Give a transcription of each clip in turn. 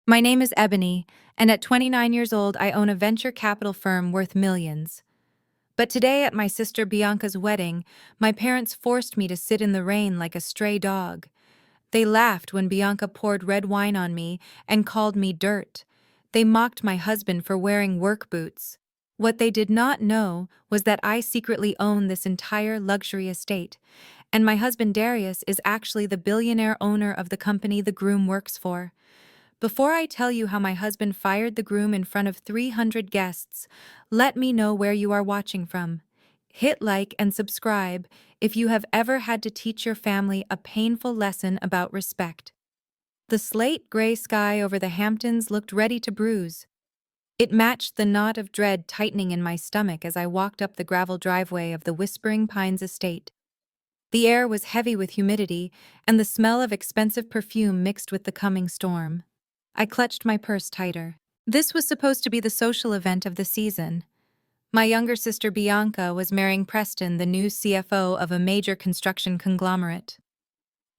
My name is Ebony, and at 29 years old, I own a venture capital firm worth millions. But today, at my sister Bianca's wedding, my parents forced me to sit in the rain like a stray dog. They laughed when Bianca poured red wine on me and called me dirt. They mocked my husband for wearing work boots. What they did not know was that I secretly own this entire luxury estate, and my husband Darius is actually the billionaire owner of the company the groom works for. Before I tell you how my husband fired the groom in front of 300 guests, let me know where you are watching from. Hit like and subscribe if you have ever had to teach your family a painful lesson about respect. The slate gray sky over the Hamptons looked ready to bruise. It matched the knot of dread tightening in my stomach as I walked up the gravel driveway of the Whispering Pines estate. The air was heavy with humidity, and the smell of expensive perfume mixed with the coming storm. I clutched my purse tighter. This was supposed to be the social event of the season. My younger sister Bianca was marrying Preston, the new CFO of a major construction conglomerate.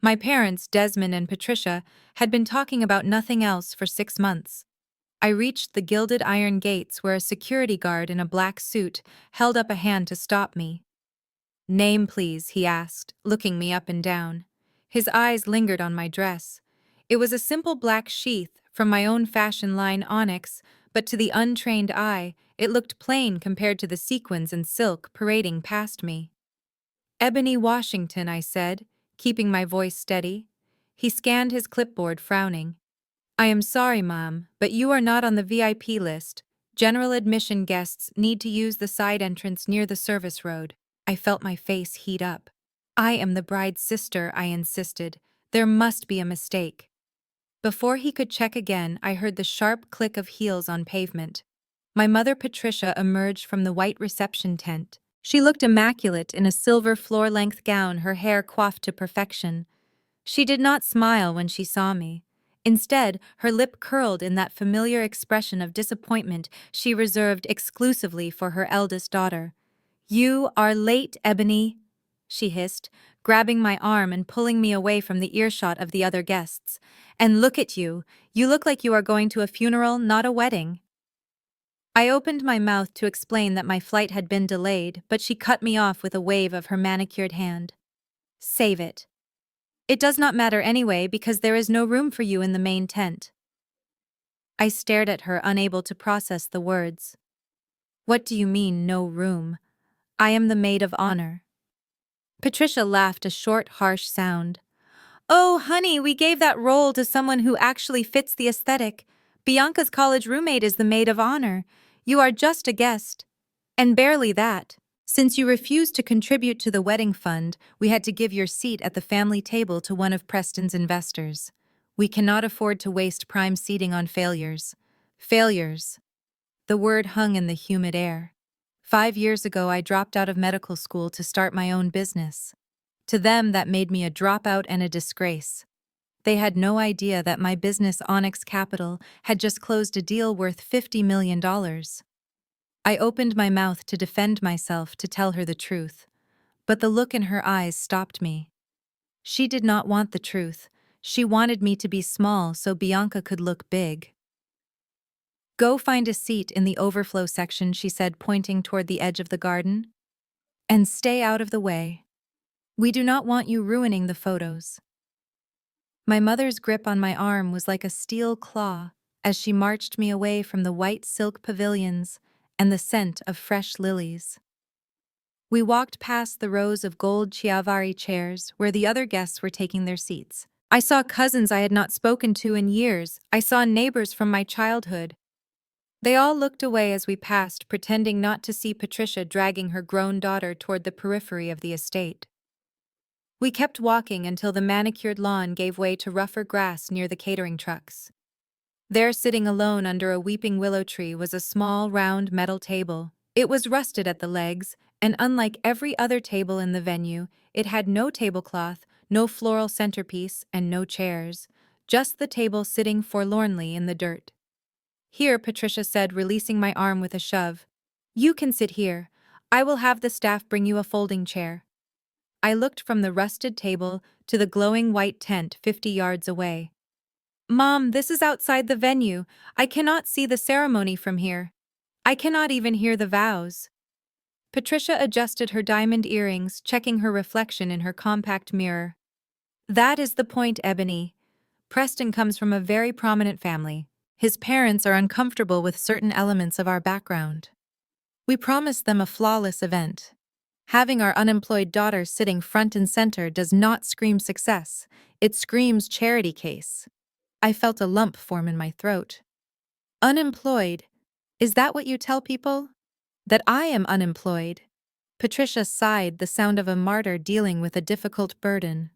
My parents, Desmond and Patricia, had been talking about nothing else for 6 months. I reached the gilded iron gates where a security guard in a black suit held up a hand to stop me. "Name, please," he asked, looking me up and down. His eyes lingered on my dress. It was a simple black sheath from my own fashion line Onyx, but to the untrained eye, it looked plain compared to the sequins and silk parading past me. "Ebony Washington," I said, keeping my voice steady. He scanned his clipboard, frowning. "I am sorry, Mom, but you are not on the VIP list. General admission guests need to use the side entrance near the service road." I felt my face heat up. "I am the bride's sister," I insisted. "There must be a mistake." Before he could check again, I heard the sharp click of heels on pavement. My mother Patricia emerged from the white reception tent. She looked immaculate in a silver floor-length gown, her hair coiffed to perfection. She did not smile when she saw me. Instead, her lip curled in that familiar expression of disappointment she reserved exclusively for her eldest daughter. "You are late, Ebony," she hissed, grabbing my arm and pulling me away from the earshot of the other guests. "And look at you. You look like you are going to a funeral, not a wedding." I opened my mouth to explain that my flight had been delayed, but she cut me off with a wave of her manicured hand. "Save it. It does not matter anyway because there is no room for you in the main tent." I stared at her, unable to process the words. "What do you mean, no room? I am the maid of honor." Patricia laughed, a short, harsh sound. "Oh, honey, we gave that role to someone who actually fits the aesthetic. Bianca's college roommate is the maid of honor. You are just a guest. And barely that. Since you refused to contribute to the wedding fund, we had to give your seat at the family table to one of Preston's investors. We cannot afford to waste prime seating on failures." Failures. The word hung in the humid air. 5 years ago, I dropped out of medical school to start my own business. To them, that made me a dropout and a disgrace. They had no idea that my business, Onyx Capital, had just closed a deal worth $50 million. I opened my mouth to defend myself, to tell her the truth, but the look in her eyes stopped me. She did not want the truth. She wanted me to be small so Bianca could look big. "Go find a seat in the overflow section," she said, pointing toward the edge of the garden. "And stay out of the way. We do not want you ruining the photos." My mother's grip on my arm was like a steel claw as she marched me away from the white silk pavilions and the scent of fresh lilies. We walked past the rows of gold Chiavari chairs where the other guests were taking their seats. I saw cousins I had not spoken to in years. I saw neighbors from my childhood. They all looked away as we passed, pretending not to see Patricia dragging her grown daughter toward the periphery of the estate. We kept walking until the manicured lawn gave way to rougher grass near the catering trucks. There, sitting alone under a weeping willow tree, was a small, round metal table. It was rusted at the legs, and unlike every other table in the venue, it had no tablecloth, no floral centerpiece, and no chairs. Just the table sitting forlornly in the dirt. "Here," Patricia said, releasing my arm with a shove. "You can sit here. I will have the staff bring you a folding chair." I looked from the rusted table to the glowing white tent 50 yards away. Mom, this is outside the venue. I cannot see the ceremony from here. I cannot even hear the vows. Patricia adjusted her diamond earrings, checking her reflection in her compact mirror. That is the point, Ebony. Preston comes from a very prominent family. His parents are uncomfortable with certain elements of our background. We promised them a flawless event. Having our unemployed daughter sitting front and center does not scream success. It screams charity case. I felt a lump form in my throat. Unemployed? Is that what you tell people? That I am unemployed? Patricia sighed, the sound of a martyr dealing with a difficult burden.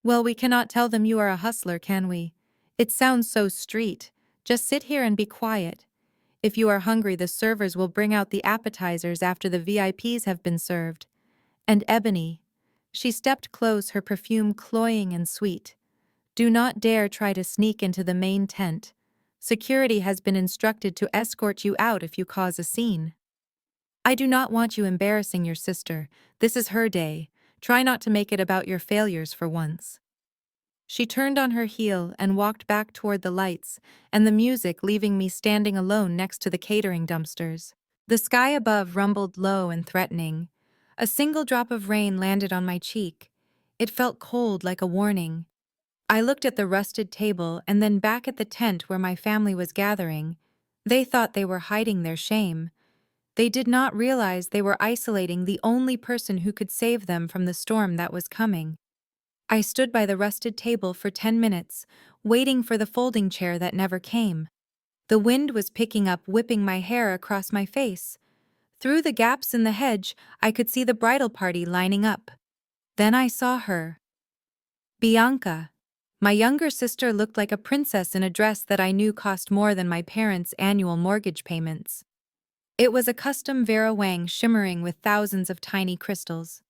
Well, we cannot tell them you are a hustler, can we? It sounds so street. Just sit here and be quiet. If you are hungry, the servers will bring out the appetizers after the VIPs have been served. And Ebony. She stepped close, her perfume cloying and sweet. Do not dare try to sneak into the main tent. Security has been instructed to escort you out if you cause a scene. I do not want you embarrassing your sister. This is her day. Try not to make it about your failures for once. She turned on her heel and walked back toward the lights and the music, leaving me standing alone next to the catering dumpsters. The sky above rumbled low and threatening. A single drop of rain landed on my cheek. It felt cold, like a warning. I looked at the rusted table and then back at the tent where my family was gathering. They thought they were hiding their shame. They did not realize they were isolating the only person who could save them from the storm that was coming. I stood by the rusted table for 10 minutes, waiting for the folding chair that never came. The wind was picking up, whipping my hair across my face. Through the gaps in the hedge, I could see the bridal party lining up. Then I saw her. Bianca. My younger sister looked like a princess in a dress that I knew cost more than my parents' annual mortgage payments. It was a custom Vera Wang shimmering with thousands of tiny crystals.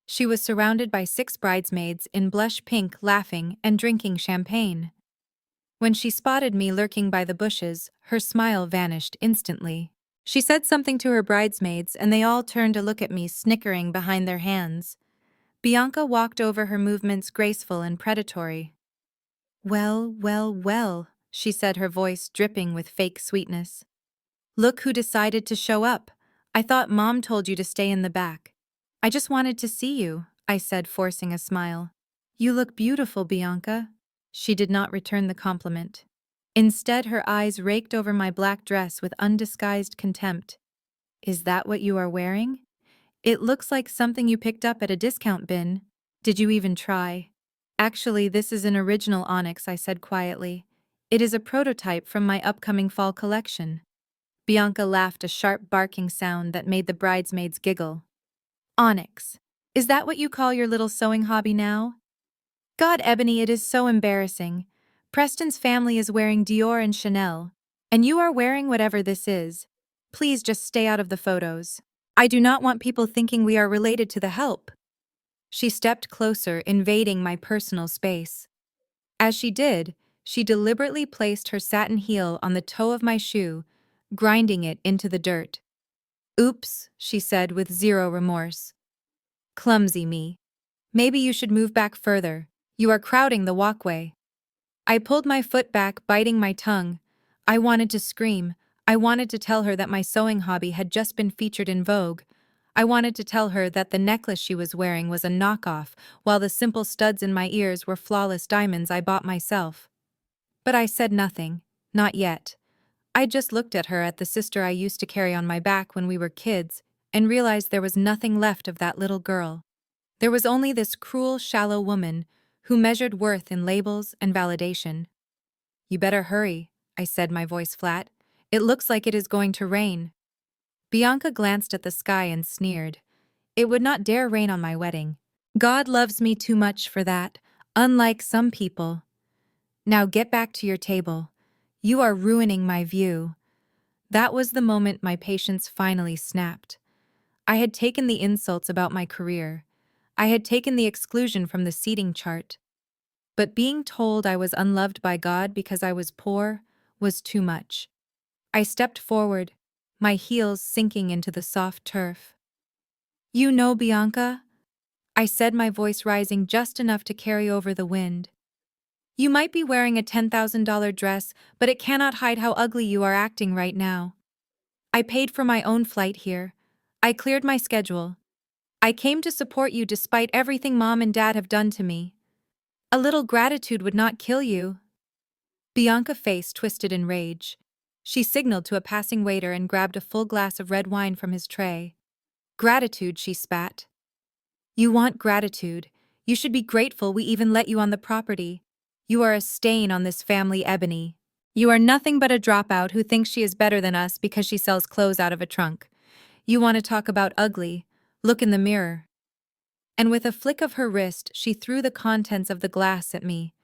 She was surrounded by 6 bridesmaids in blush pink, laughing and drinking champagne. When she spotted me lurking by the bushes, her smile vanished instantly. She said something to her bridesmaids and they all turned to look at me, snickering behind their hands. Bianca walked over, her movements graceful and predatory. Well, well, well, she said, her voice dripping with fake sweetness. Look who decided to show up. I thought Mom told you to stay in the back. I just wanted to see you, I said, forcing a smile. You look beautiful, Bianca. She did not return the compliment. Instead, her eyes raked over my black dress with undisguised contempt. Is that what you are wearing? It looks like something you picked up at a discount bin. Did you even try? Actually, this is an original onyx, I said quietly. It is a prototype from my upcoming fall collection. Bianca laughed, a sharp barking sound that made the bridesmaids giggle. Onyx. Is that what you call your little sewing hobby now? God, Ebony, it is so embarrassing. Preston's family is wearing Dior and Chanel, and you are wearing whatever this is. Please just stay out of the photos. I do not want people thinking we are related to the help. She stepped closer, invading my personal space. As she did, she deliberately placed her satin heel on the toe of my shoe, grinding it into the dirt. Oops, she said with zero remorse. Clumsy me. Maybe you should move back further. You are crowding the walkway. I pulled my foot back, biting my tongue. I wanted to scream. I wanted to tell her that my sewing hobby had just been featured in Vogue. I wanted to tell her that the necklace she was wearing was a knockoff, while the simple studs in my ears were flawless diamonds I bought myself. But I said nothing. Not yet. I just looked at her, at the sister I used to carry on my back when we were kids, and realized there was nothing left of that little girl. There was only this cruel, shallow woman who measured worth in labels and validation. You better hurry, I said, my voice flat. It looks like it is going to rain. Bianca glanced at the sky and sneered. It would not dare rain on my wedding. God loves me too much for that, unlike some people. Now get back to your table. You are ruining my view. That was the moment my patience finally snapped. I had taken the insults about my career. I had taken the exclusion from the seating chart. But being told I was unloved by God because I was poor was too much. I stepped forward, my heels sinking into the soft turf. You know, Bianca, I said, my voice rising just enough to carry over the wind. You might be wearing a $10,000 dress, but it cannot hide how ugly you are acting right now. I paid for my own flight here. I cleared my schedule. I came to support you despite everything Mom and Dad have done to me. A little gratitude would not kill you. Bianca's face twisted in rage. She signaled to a passing waiter and grabbed a full glass of red wine from his tray. Gratitude, she spat. You want gratitude. You should be grateful we even let you on the property. You are a stain on this family, Ebony. You are nothing but a dropout who thinks she is better than us because she sells clothes out of a trunk. You want to talk about ugly? Look in the mirror. And with a flick of her wrist, she threw the contents of the glass at me.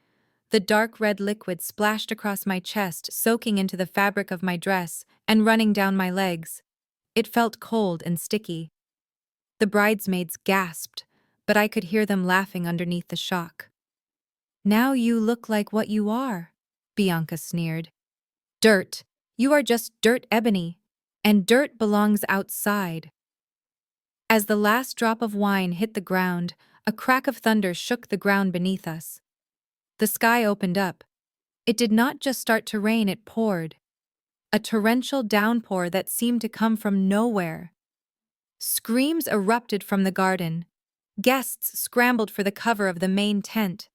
The dark red liquid splashed across my chest, soaking into the fabric of my dress and running down my legs. It felt cold and sticky. The bridesmaids gasped, but I could hear them laughing underneath the shock. Now you look like what you are, Bianca sneered. Dirt. You are just dirt, Ebony. And dirt belongs outside. As the last drop of wine hit the ground, a crack of thunder shook the ground beneath us. The sky opened up. It did not just start to rain, it poured. A torrential downpour that seemed to come from nowhere. Screams erupted from the garden. Guests scrambled for the cover of the main tent.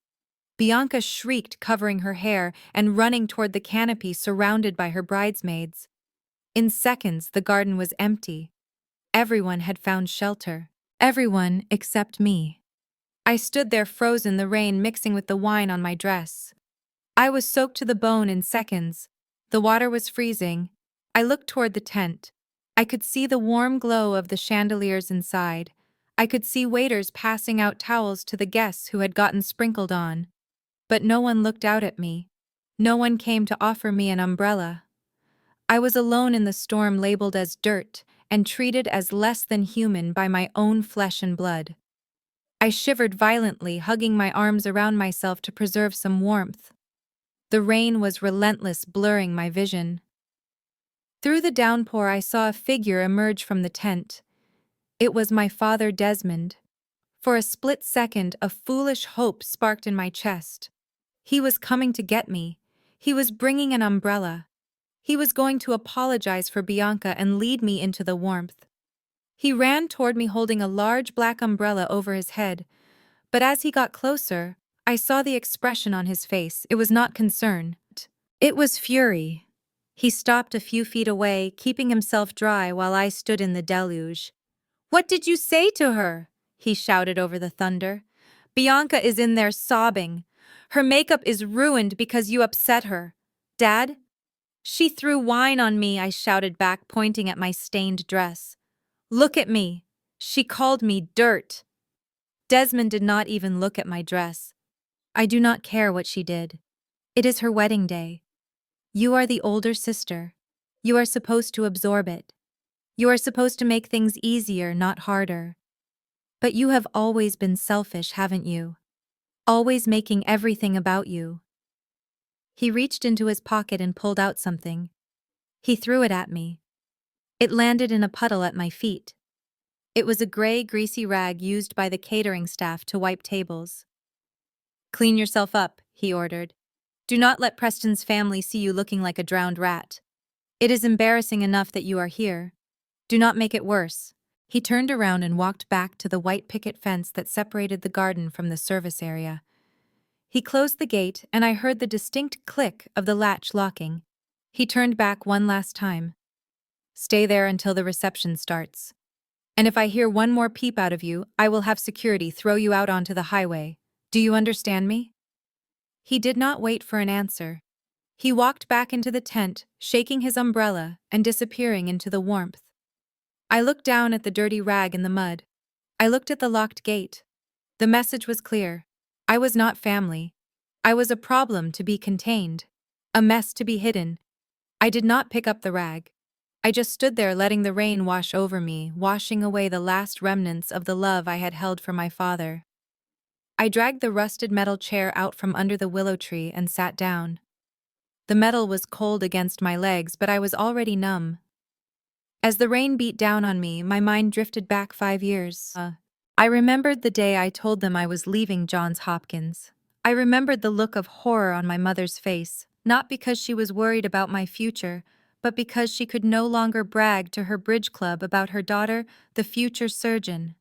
Bianca shrieked, covering her hair and running toward the canopy surrounded by her bridesmaids. In seconds, the garden was empty. Everyone had found shelter. Everyone except me. I stood there frozen, the rain mixing with the wine on my dress. I was soaked to the bone in seconds. The water was freezing. I looked toward the tent. I could see the warm glow of the chandeliers inside. I could see waiters passing out towels to the guests who had gotten sprinkled on. But no one looked out at me. No one came to offer me an umbrella. I was alone in the storm, labeled as dirt and treated as less than human by my own flesh and blood. I shivered violently, hugging my arms around myself to preserve some warmth. The rain was relentless, blurring my vision. Through the downpour, I saw a figure emerge from the tent. It was my father, Desmond. For a split second, a foolish hope sparked in my chest. He was coming to get me. He was bringing an umbrella. He was going to apologize for Bianca and lead me into the warmth. He ran toward me holding a large black umbrella over his head, but as he got closer, I saw the expression on his face. It was not concern. It was fury. He stopped a few feet away, keeping himself dry while I stood in the deluge. "What did you say to her?" he shouted over the thunder. "Bianca is in there sobbing. Her makeup is ruined because you upset her. Dad?" "She threw wine on me," I shouted back, pointing at my stained dress. "Look at me. She called me dirt." Desmond did not even look at my dress. "I do not care what she did. It is her wedding day. You are the older sister. You are supposed to absorb it. You are supposed to make things easier, not harder. But you have always been selfish, haven't you? Always making everything about you." He reached into his pocket and pulled out something. He threw it at me. It landed in a puddle at my feet. It was a gray, greasy rag used by the catering staff to wipe tables. "Clean yourself up," he ordered. "Do not let Preston's family see you looking like a drowned rat. It is embarrassing enough that you are here. Do not make it worse." He turned around and walked back to the white picket fence that separated the garden from the service area. He closed the gate, and I heard the distinct click of the latch locking. He turned back one last time. "Stay there until the reception starts. And if I hear one more peep out of you, I will have security throw you out onto the highway. Do you understand me?" He did not wait for an answer. He walked back into the tent, shaking his umbrella and disappearing into the warmth. I looked down at the dirty rag in the mud. I looked at the locked gate. The message was clear. I was not family. I was a problem to be contained. A mess to be hidden. I did not pick up the rag. I just stood there letting the rain wash over me, washing away the last remnants of the love I had held for my father. I dragged the rusted metal chair out from under the willow tree and sat down. The metal was cold against my legs, but I was already numb. As the rain beat down on me, my mind drifted back 5 years. I remembered the day I told them I was leaving Johns Hopkins. I remembered the look of horror on my mother's face, not because she was worried about my future, but because she could no longer brag to her bridge club about her daughter, the future surgeon.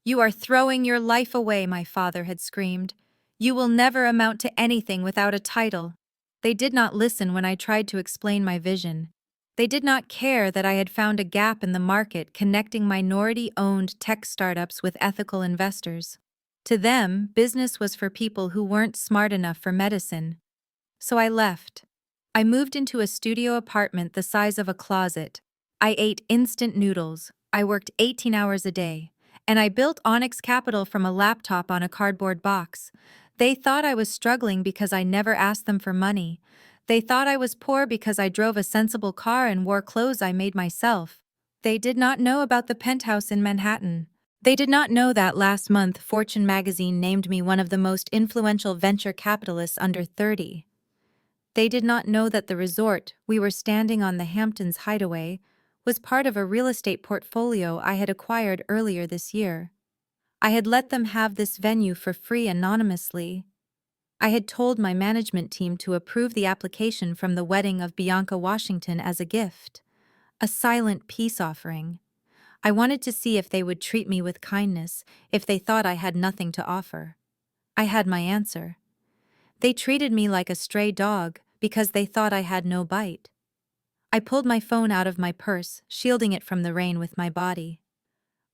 "You are throwing your life away," my father had screamed. "You will never amount to anything without a title." They did not listen when I tried to explain my vision. They did not care that I had found a gap in the market connecting minority-owned tech startups with ethical investors. To them, business was for people who weren't smart enough for medicine. So I left. I moved into a studio apartment the size of a closet. I ate instant noodles. I worked 18 hours a day. And I built Onyx Capital from a laptop on a cardboard box. They thought I was struggling because I never asked them for money. They thought I was poor because I drove a sensible car and wore clothes I made myself. They did not know about the penthouse in Manhattan. They did not know that last month Fortune magazine named me one of the most influential venture capitalists under 30. They did not know that the resort we were standing on the Hamptons Hideaway was part of a real estate portfolio I had acquired earlier this year. I had let them have this venue for free anonymously. I had told my management team to approve the application from the wedding of Bianca Washington as a gift, a silent peace offering. I wanted to see if they would treat me with kindness if they thought I had nothing to offer. I had my answer. They treated me like a stray dog because they thought I had no bite. I pulled my phone out of my purse, shielding it from the rain with my body.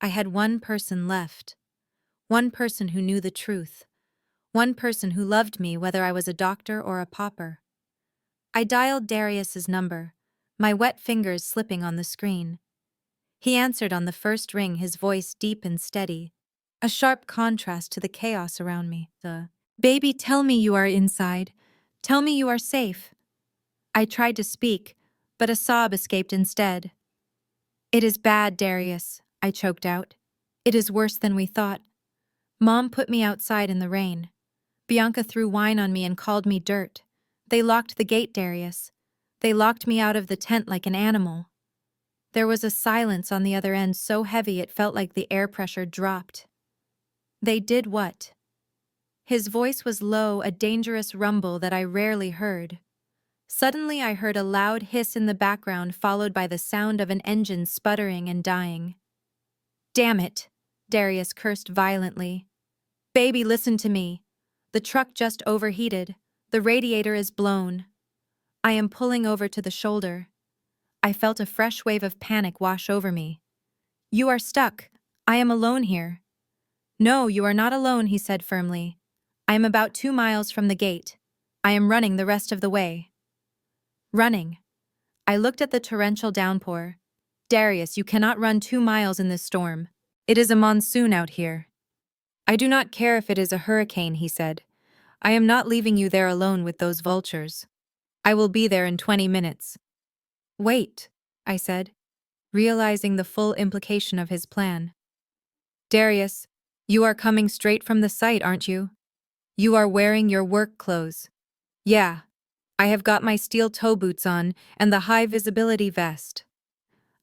I had one person left. One person who knew the truth. One person who loved me whether I was a doctor or a pauper. I dialed Darius's number, my wet fingers slipping on the screen. He answered on the first ring, his voice deep and steady, a sharp contrast to the chaos around me. "Baby, tell me you are inside. Tell me you are safe." I tried to speak, but a sob escaped instead. "It is bad, Darius," I choked out. "It is worse than we thought. Mom put me outside in the rain. Bianca threw wine on me and called me dirt. They locked the gate, Darius. They locked me out of the tent like an animal." There was a silence on the other end so heavy it felt like the air pressure dropped. "They did what?" His voice was low, a dangerous rumble that I rarely heard. Suddenly I heard a loud hiss in the background followed by the sound of an engine sputtering and dying. "Damn it," Darius cursed violently. "Baby, listen to me. The truck just overheated. The radiator is blown." I am pulling over to the shoulder. I felt a fresh wave of panic wash over me. "You are stuck. I am alone here." "No, you are not alone," he said firmly. "I am about 2 miles from the gate. I am running the rest of the way." Running. I looked at the torrential downpour. "Darius, you cannot run 2 miles in this storm. It is a monsoon out here." "I do not care if it is a hurricane," he said. "I am not leaving you there alone with those vultures. I will be there in 20 minutes. "Wait," I said, realizing the full implication of his plan. "Darius, you are coming straight from the site, aren't you? You are wearing your work clothes." "Yeah. I have got my steel toe boots on and the high-visibility vest."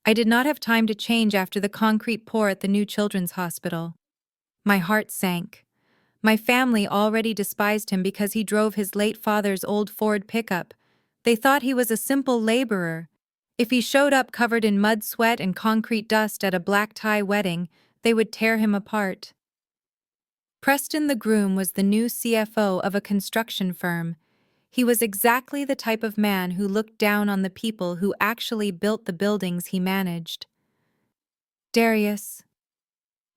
I did not have time to change after the concrete pour at the new children's hospital. My heart sank. My family already despised him because he drove his late father's old Ford pickup. They thought he was a simple laborer. If he showed up covered in mud, sweat, and concrete dust at a black tie wedding, they would tear him apart. Preston the groom was the new CFO of a construction firm. He was exactly the type of man who looked down on the people who actually built the buildings he managed. "Darius,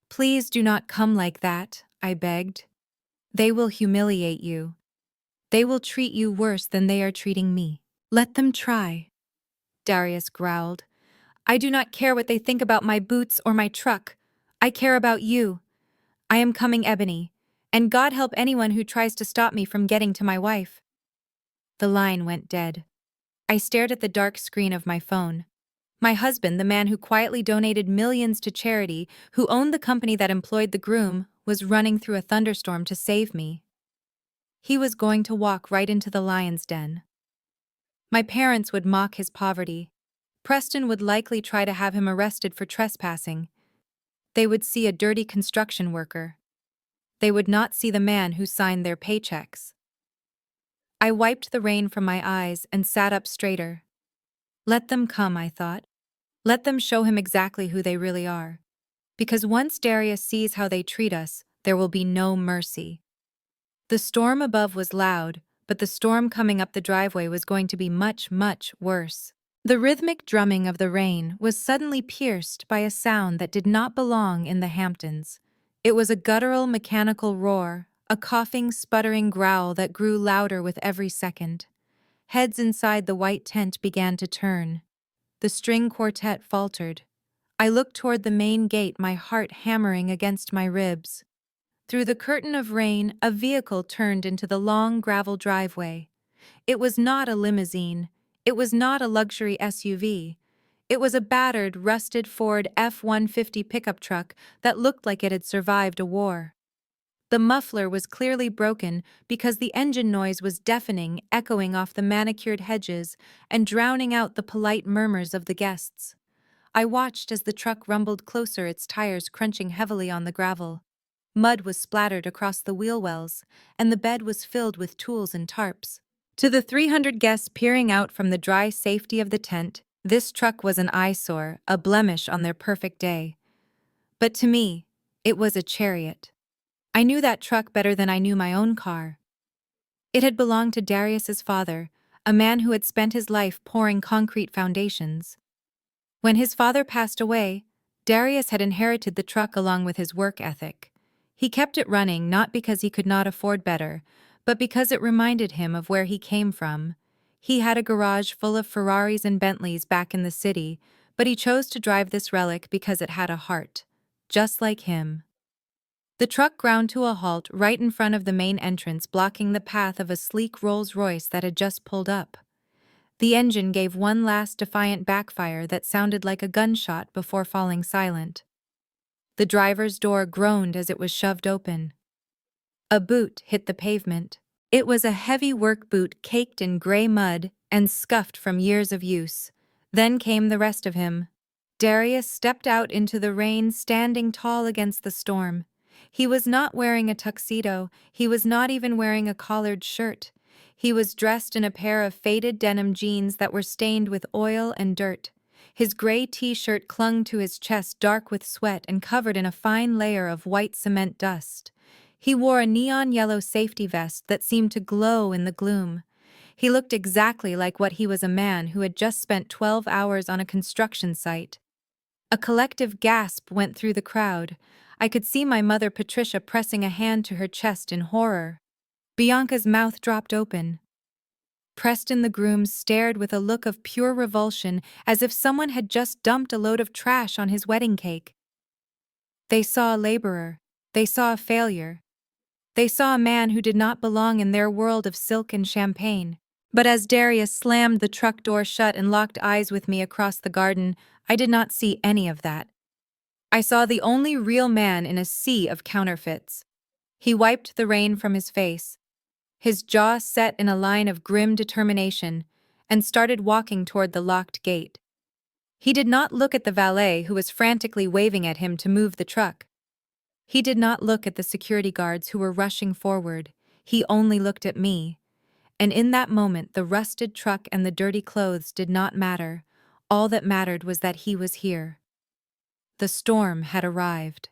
please do not come like that," I begged. "They will humiliate you. They will treat you worse than they are treating me." "Let them try," Darius growled. "I do not care what they think about my boots or my truck. I care about you. I am coming, Ebony, and God help anyone who tries to stop me from getting to my wife." The line went dead. I stared at the dark screen of my phone. My husband, the man who quietly donated millions to charity, who owned the company that employed the groom, was running through a thunderstorm to save me. He was going to walk right into the lion's den. My parents would mock his poverty. Preston would likely try to have him arrested for trespassing. They would see a dirty construction worker. They would not see the man who signed their paychecks. I wiped the rain from my eyes and sat up straighter. Let them come, I thought. Let them show him exactly who they really are. Because once Darius sees how they treat us, there will be no mercy. The storm above was loud, but the storm coming up the driveway was going to be much, much worse. The rhythmic drumming of the rain was suddenly pierced by a sound that did not belong in the Hamptons. It was a guttural, mechanical roar, a coughing, sputtering growl that grew louder with every second. Heads inside the white tent began to turn. The string quartet faltered. I looked toward the main gate, my heart hammering against my ribs. Through the curtain of rain, a vehicle turned into the long gravel driveway. It was not a limousine. It was not a luxury SUV. It was a battered, rusted Ford F-150 pickup truck that looked like it had survived a war. The muffler was clearly broken because the engine noise was deafening, echoing off the manicured hedges and drowning out the polite murmurs of the guests. I watched as the truck rumbled closer, its tires crunching heavily on the gravel. Mud was splattered across the wheel wells, and the bed was filled with tools and tarps. To the 300 guests peering out from the dry safety of the tent, this truck was an eyesore, a blemish on their perfect day. But to me, it was a chariot. I knew that truck better than I knew my own car. It had belonged to Darius's father, a man who had spent his life pouring concrete foundations. When his father passed away, Darius had inherited the truck along with his work ethic. He kept it running not because he could not afford better, but because it reminded him of where he came from. He had a garage full of Ferraris and Bentleys back in the city, but he chose to drive this relic because it had a heart, just like him. The truck ground to a halt right in front of the main entrance, blocking the path of a sleek Rolls-Royce that had just pulled up. The engine gave one last defiant backfire that sounded like a gunshot before falling silent. The driver's door groaned as it was shoved open. A boot hit the pavement. It was a heavy work boot caked in gray mud and scuffed from years of use. Then came the rest of him. Darius stepped out into the rain, standing tall against the storm. He was not wearing a tuxedo. He was not even wearing a collared shirt. He was dressed in a pair of faded denim jeans that were stained with oil and dirt. His gray t-shirt clung to his chest, dark with sweat and covered in a fine layer of white cement dust. He wore a neon yellow safety vest that seemed to glow in the gloom. He looked exactly like what he was, a man who had just spent 12 hours on a construction site. A collective gasp went through the crowd. I could see my mother Patricia pressing a hand to her chest in horror. Bianca's mouth dropped open. Preston the groom stared with a look of pure revulsion, as if someone had just dumped a load of trash on his wedding cake. They saw a laborer. They saw a failure. They saw a man who did not belong in their world of silk and champagne. But as Darius slammed the truck door shut and locked eyes with me across the garden, I did not see any of that. I saw the only real man in a sea of counterfeits. He wiped the rain from his face, his jaw set in a line of grim determination, and started walking toward the locked gate. He did not look at the valet who was frantically waving at him to move the truck. He did not look at the security guards who were rushing forward. He only looked at me. And in that moment, the rusted truck and the dirty clothes did not matter. All that mattered was that he was here. The storm had arrived.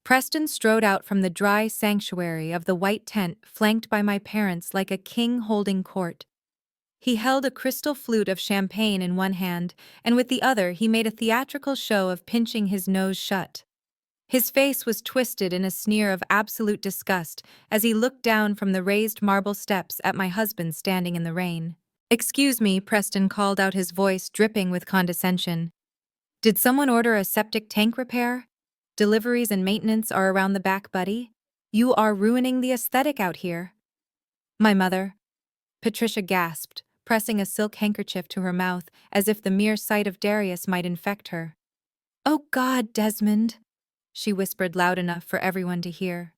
Preston strode out from the dry sanctuary of the white tent, flanked by my parents like a king holding court. He held a crystal flute of champagne in one hand, and with the other he made a theatrical show of pinching his nose shut. His face was twisted in a sneer of absolute disgust as he looked down from the raised marble steps at my husband standing in the rain. "Excuse me," Preston called out, his voice dripping with condescension. "Did someone order a septic tank repair? Deliveries and maintenance are around the back, buddy. You are ruining the aesthetic out here." "My mother," Patricia gasped, pressing a silk handkerchief to her mouth as if the mere sight of Darius might infect her. "Oh God, Desmond," she whispered loud enough for everyone to hear.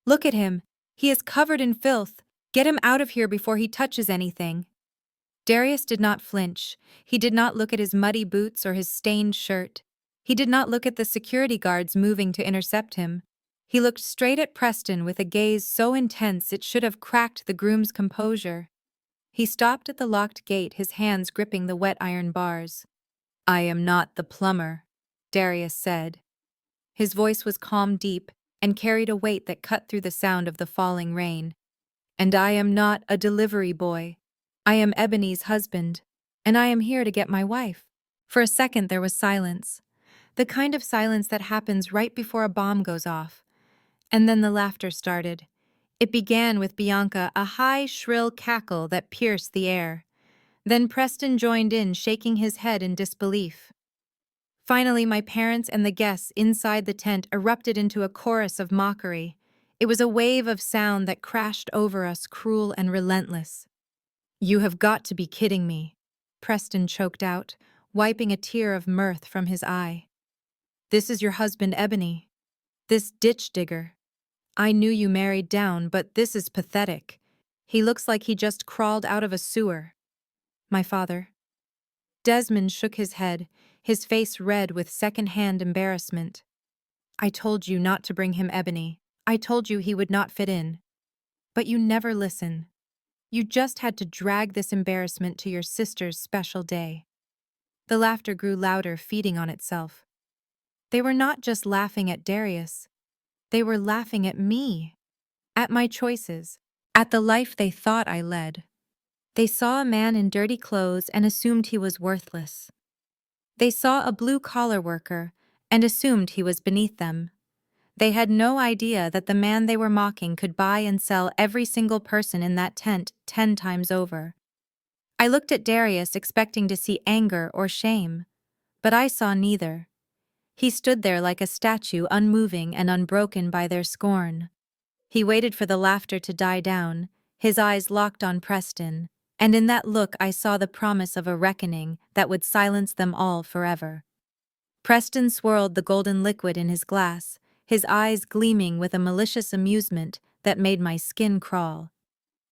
"Look at him. He is covered in filth. Get him out of here before he touches anything." Darius did not flinch. He did not look at his muddy boots or his stained shirt. He did not look at the security guards moving to intercept him. He looked straight at Preston with a gaze so intense it should have cracked the groom's composure. He stopped at the locked gate, his hands gripping the wet iron bars. "I am not the plumber," Darius said. His voice was calm, deep, and carried a weight that cut through the sound of the falling rain. "And I am not a delivery boy. I am Ebony's husband, and I am here to get my wife." For a second there was silence, the kind of silence that happens right before a bomb goes off. And then the laughter started. It began with Bianca, a high, shrill cackle that pierced the air. Then Preston joined in, shaking his head in disbelief. Finally, my parents and the guests inside the tent erupted into a chorus of mockery. It was a wave of sound that crashed over us, cruel and relentless. "You have got to be kidding me," Preston choked out, wiping a tear of mirth from his eye. "This is your husband, Ebony. This ditch digger. I knew you married down, but this is pathetic. He looks like he just crawled out of a sewer." "My father." Desmond shook his head, his face red with second-hand embarrassment. "I told you not to bring him Ebony. I told you he would not fit in. But you never listen. You just had to drag this embarrassment to your sister's special day." The laughter grew louder, feeding on itself. They were not just laughing at Darius. They were laughing at me. At my choices. At the life they thought I led. They saw a man in dirty clothes and assumed he was worthless. They saw a blue-collar worker and assumed he was beneath them. They had no idea that the man they were mocking could buy and sell every single person in that tent 10 times over. I looked at Darius expecting to see anger or shame, but I saw neither. He stood there like a statue, unmoving and unbroken by their scorn. He waited for the laughter to die down, his eyes locked on Preston, and in that look I saw the promise of a reckoning that would silence them all forever. Preston swirled the golden liquid in his glass, his eyes gleaming with a malicious amusement that made my skin crawl.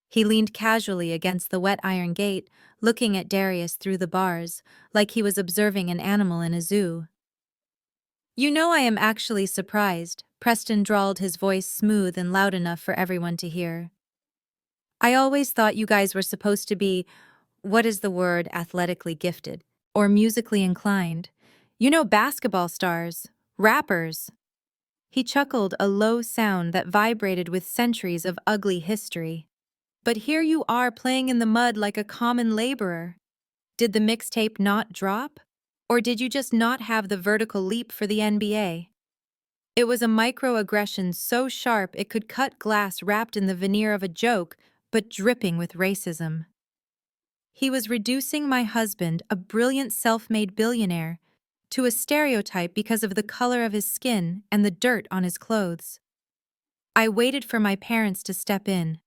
He leaned casually against the wet iron gate, looking at Darius through the bars, like he was observing an animal in a zoo. "You know, I am actually surprised," Preston drawled, his voice smooth and loud enough for everyone to hear. "I always thought you guys were supposed to be, what is the word, athletically gifted, or musically inclined. You know, basketball stars, rappers." He chuckled, a low sound that vibrated with centuries of ugly history. "But here you are playing in the mud like a common laborer. Did the mixtape not drop? Or did you just not have the vertical leap for the NBA? It was a microaggression so sharp it could cut glass, wrapped in the veneer of a joke, but dripping with racism. He was reducing my husband, a brilliant self-made billionaire, to a stereotype because of the color of his skin and the dirt on his clothes. I waited for my parents to step in.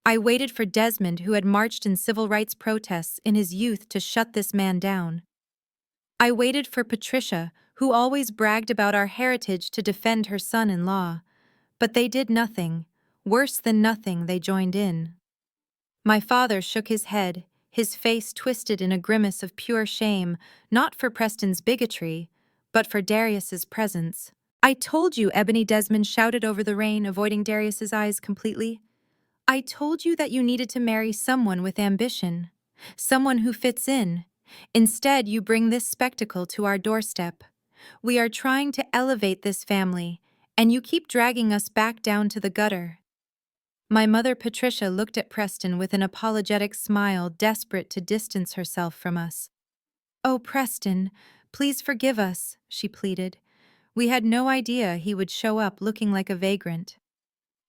I waited for Desmond, who had marched in civil rights protests in his youth, to shut this man down. I waited for Patricia, who always bragged about our heritage, to defend her son-in-law. But they did nothing. Worse than nothing, they joined in. My father shook his head, his face twisted in a grimace of pure shame, not for Preston's bigotry, but for Darius's presence. "I told you," Ebony Desmond shouted over the rain, avoiding Darius's eyes completely. "I told you that you needed to marry someone with ambition, someone who fits in. Instead, you bring this spectacle to our doorstep. We are trying to elevate this family, and you keep dragging us back down to the gutter." My mother, Patricia, looked at Preston with an apologetic smile, desperate to distance herself from us. "Oh, Preston, please forgive us," she pleaded. "We had no idea he would show up looking like a vagrant.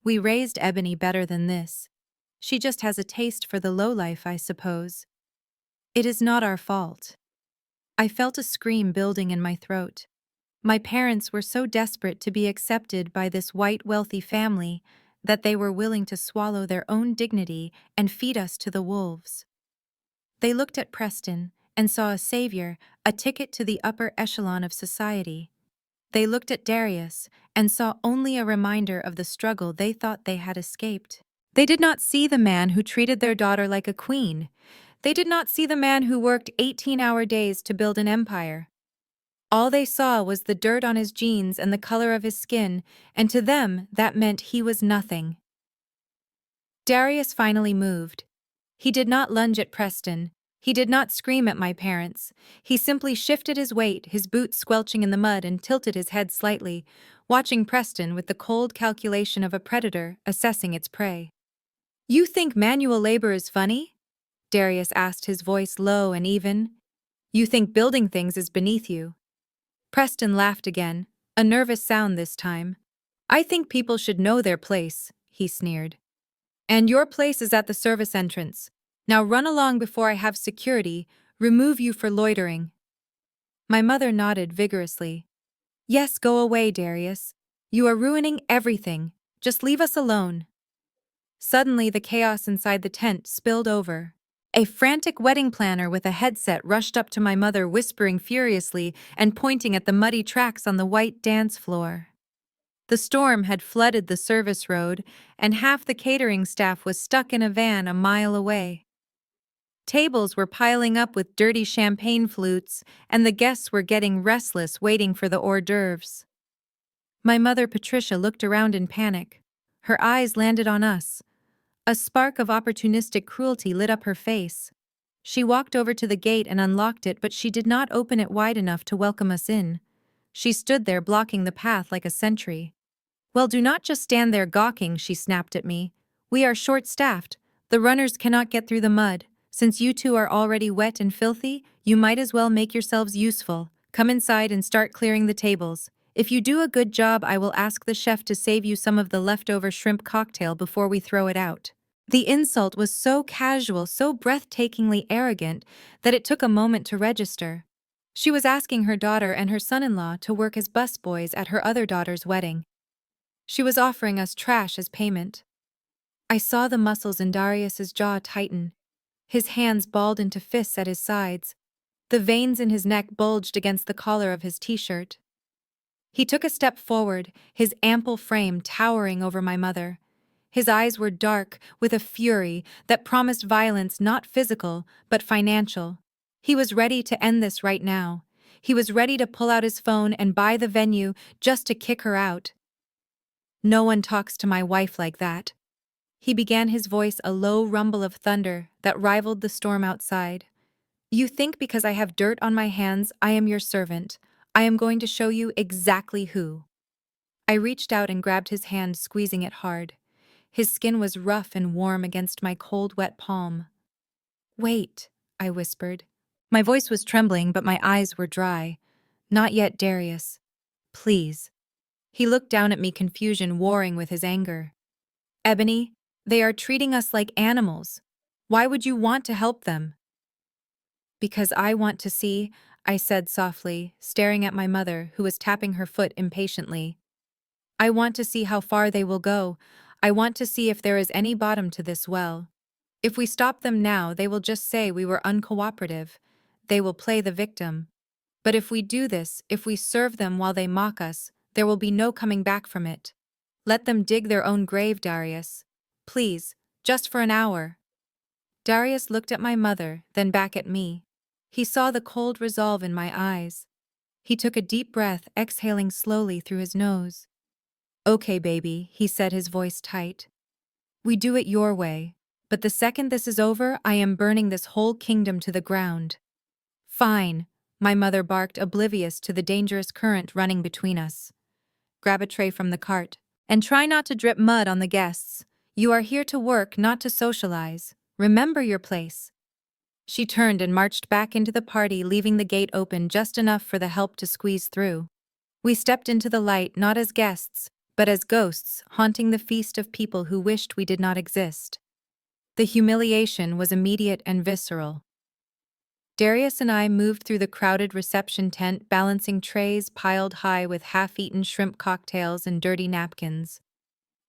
We raised Ebony better than this. She just has a taste for the lowlife, I suppose. It is not our fault." I felt a scream building in my throat. My parents were so desperate to be accepted by this white, wealthy family that they were willing to swallow their own dignity and feed us to the wolves. They looked at Preston and saw a savior, a ticket to the upper echelon of society. They looked at Darius and saw only a reminder of the struggle they thought they had escaped. They did not see the man who treated their daughter like a queen. They did not see the man who worked 18-hour days to build an empire. All they saw was the dirt on his jeans and the color of his skin, and to them that meant he was nothing. Darius finally moved. He did not lunge at Preston. He did not scream at my parents. He simply shifted his weight, his boots squelching in the mud, and tilted his head slightly, watching Preston with the cold calculation of a predator assessing its prey. "You think manual labor is funny?" Darius asked, his voice low and even. "You think building things is beneath you?" Preston laughed again, a nervous sound this time. "I think people should know their place," he sneered. "And your place is at the service entrance. Now run along before I have security remove you for loitering." My mother nodded vigorously. "Yes, go away, Darius. You are ruining everything. Just leave us alone." Suddenly, the chaos inside the tent spilled over. A frantic wedding planner with a headset rushed up to my mother, whispering furiously and pointing at the muddy tracks on the white dance floor. The storm had flooded the service road, and half the catering staff was stuck in a van a mile away. Tables were piling up with dirty champagne flutes, and the guests were getting restless waiting for the hors d'oeuvres. My mother Patricia looked around in panic. Her eyes landed on us. A spark of opportunistic cruelty lit up her face. She walked over to the gate and unlocked it, but she did not open it wide enough to welcome us in. She stood there blocking the path like a sentry. "Well, do not just stand there gawking," she snapped at me. "We are short-staffed. The runners cannot get through the mud. Since you two are already wet and filthy, you might as well make yourselves useful. Come inside and start clearing the tables. If you do a good job, I will ask the chef to save you some of the leftover shrimp cocktail before we throw it out." The insult was so casual, so breathtakingly arrogant, that it took a moment to register. She was asking her daughter and her son-in-law to work as busboys at her other daughter's wedding. She was offering us trash as payment. I saw the muscles in Darius's jaw tighten. His hands balled into fists at his sides. The veins in his neck bulged against the collar of his t-shirt. He took a step forward, his ample frame towering over my mother. His eyes were dark, with a fury that promised violence not physical, but financial. He was ready to end this right now. He was ready to pull out his phone and buy the venue just to kick her out. "No one talks to my wife like that." He began, his voice a low rumble of thunder that rivaled the storm outside. "You think because I have dirt on my hands I am your servant. I am going to show you exactly who." I reached out and grabbed his hand, squeezing it hard. His skin was rough and warm against my cold, wet palm. "Wait," I whispered. My voice was trembling, but my eyes were dry. "Not yet, Darius. Please." He looked down at me, confusion warring with his anger. "Ebony, they are treating us like animals. Why would you want to help them?" "Because I want to see," I said softly, staring at my mother, who was tapping her foot impatiently. "I want to see how far they will go. I want to see if there is any bottom to this well. If we stop them now, they will just say we were uncooperative. They will play the victim. But if we do this, if we serve them while they mock us, there will be no coming back from it. Let them dig their own grave, Darius. Please, just for an hour." Darius looked at my mother, then back at me. He saw the cold resolve in my eyes. He took a deep breath, exhaling slowly through his nose. "Okay, baby," he said, his voice tight. "We do it your way. But the second this is over, I am burning this whole kingdom to the ground." "Fine," my mother barked, oblivious to the dangerous current running between us. "Grab a tray from the cart. And try not to drip mud on the guests. You are here to work, not to socialize. Remember your place." She turned and marched back into the party, leaving the gate open just enough for the help to squeeze through. We stepped into the light, not as guests, but as ghosts, haunting the feast of people who wished we did not exist. The humiliation was immediate and visceral. Darius and I moved through the crowded reception tent, balancing trays piled high with half-eaten shrimp cocktails and dirty napkins.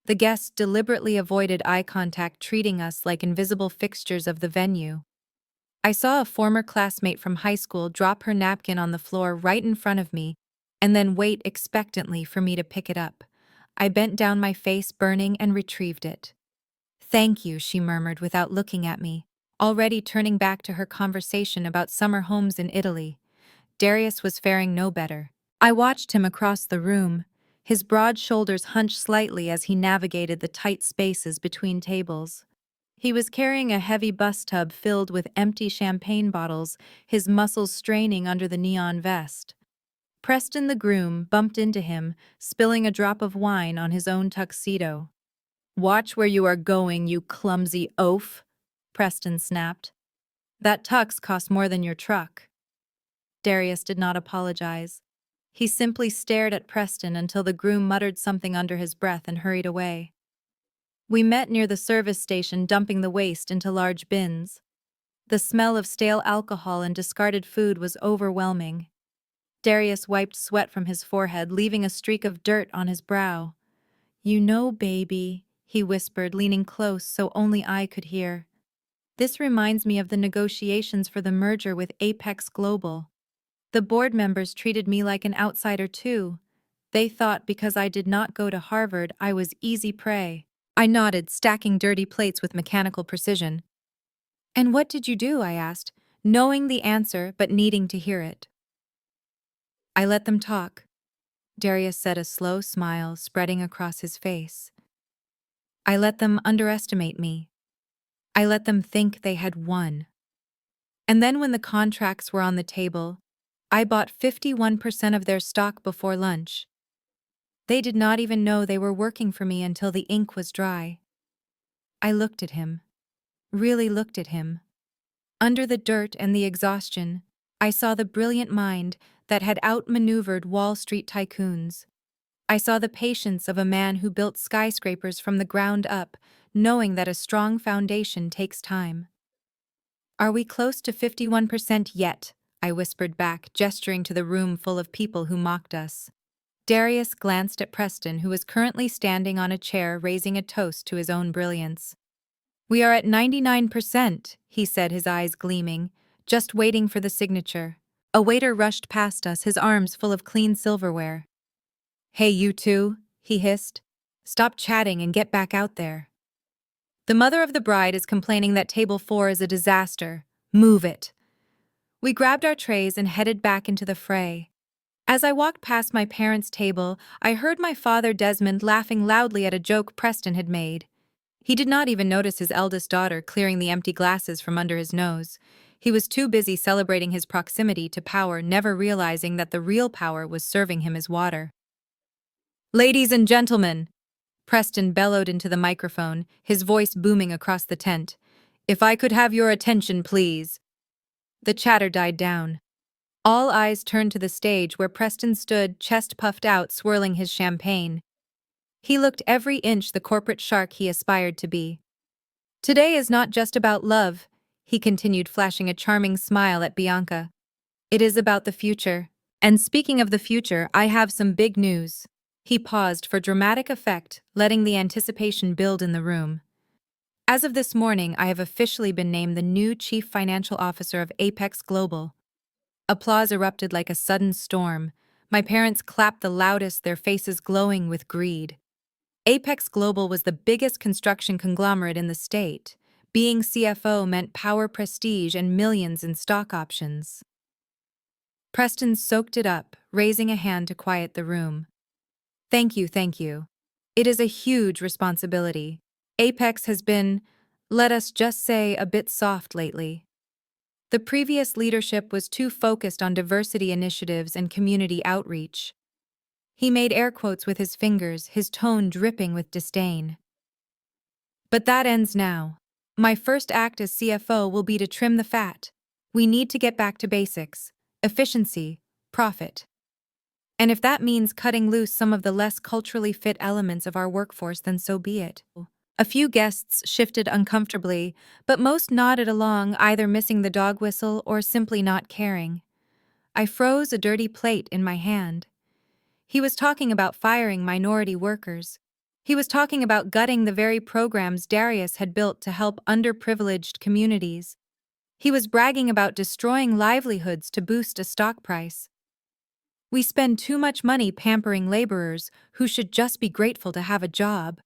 The guests deliberately avoided eye contact, treating us like invisible fixtures of the venue. I saw a former classmate from high school drop her napkin on the floor right in front of me, and then wait expectantly for me to pick it up. I bent down, my face burning, and retrieved it. "Thank you," she murmured without looking at me, already turning back to her conversation about summer homes in Italy. Darius was faring no better. I watched him across the room, his broad shoulders hunched slightly as he navigated the tight spaces between tables. He was carrying a heavy bus tub filled with empty champagne bottles, his muscles straining under the neon vest. Preston the groom bumped into him, spilling a drop of wine on his own tuxedo. "Watch where you are going, you clumsy oaf," Preston snapped. "That tux cost more than your truck." Darius did not apologize. He simply stared at Preston until the groom muttered something under his breath and hurried away. We met near the service station, dumping the waste into large bins. The smell of stale alcohol and discarded food was overwhelming. Darius wiped sweat from his forehead, leaving a streak of dirt on his brow. "You know, baby," he whispered, leaning close so only I could hear. "This reminds me of the negotiations for the merger with Apex Global. The board members treated me like an outsider too. They thought because I did not go to Harvard, I was easy prey." I nodded, stacking dirty plates with mechanical precision. "And what did you do?" I asked, knowing the answer but needing to hear it. "I let them talk," Darius said, a slow smile spreading across his face. "I let them underestimate me. I let them think they had won. And then when the contracts were on the table, I bought 51% of their stock before lunch. They did not even know they were working for me until the ink was dry." I looked at him, really looked at him. Under the dirt and the exhaustion, I saw the brilliant mind that had outmaneuvered Wall Street tycoons. I saw the patience of a man who built skyscrapers from the ground up, knowing that a strong foundation takes time. "Are we close to 51% yet?" I whispered back, gesturing to the room full of people who mocked us. Darius glanced at Preston, who was currently standing on a chair raising a toast to his own brilliance. "We are at 99%, he said, his eyes gleaming, just waiting for the signature. A waiter rushed past us, his arms full of clean silverware. "Hey, you two," he hissed. "Stop chatting and get back out there. The mother of the bride is complaining that table 4 is a disaster. Move it." We grabbed our trays and headed back into the fray. As I walked past my parents' table, I heard my father Desmond laughing loudly at a joke Preston had made. He did not even notice his eldest daughter clearing the empty glasses from under his nose. He was too busy celebrating his proximity to power, never realizing that the real power was serving him as water. "Ladies and gentlemen," Preston bellowed into the microphone, his voice booming across the tent. "If I could have your attention, please." The chatter died down. All eyes turned to the stage where Preston stood, chest puffed out, swirling his champagne. He looked every inch the corporate shark he aspired to be. "Today is not just about love," he continued, flashing a charming smile at Bianca. "It is about the future. And speaking of the future, I have some big news." He paused for dramatic effect, letting the anticipation build in the room. "As of this morning, I have officially been named the new Chief Financial Officer of Apex Global." Applause erupted like a sudden storm. My parents clapped the loudest, their faces glowing with greed. Apex Global was the biggest construction conglomerate in the state. Being CFO meant power, prestige, and millions in stock options. Preston soaked it up, raising a hand to quiet the room. Thank you, thank you. It is a huge responsibility. Apex has been, let us just say, a bit soft lately. The previous leadership was too focused on diversity initiatives and community outreach. He made air quotes with his fingers, his tone dripping with disdain. "But that ends now. My first act as CFO will be to trim the fat. We need to get back to basics: efficiency, profit. And if that means cutting loose some of the less culturally fit elements of our workforce, then so be it." A few guests shifted uncomfortably, but most nodded along, either missing the dog whistle or simply not caring. I froze, a dirty plate in my hand. He was talking about firing minority workers. He was talking about gutting the very programs Darius had built to help underprivileged communities. He was bragging about destroying livelihoods to boost a stock price. We spend too much money pampering laborers who should just be grateful to have a job.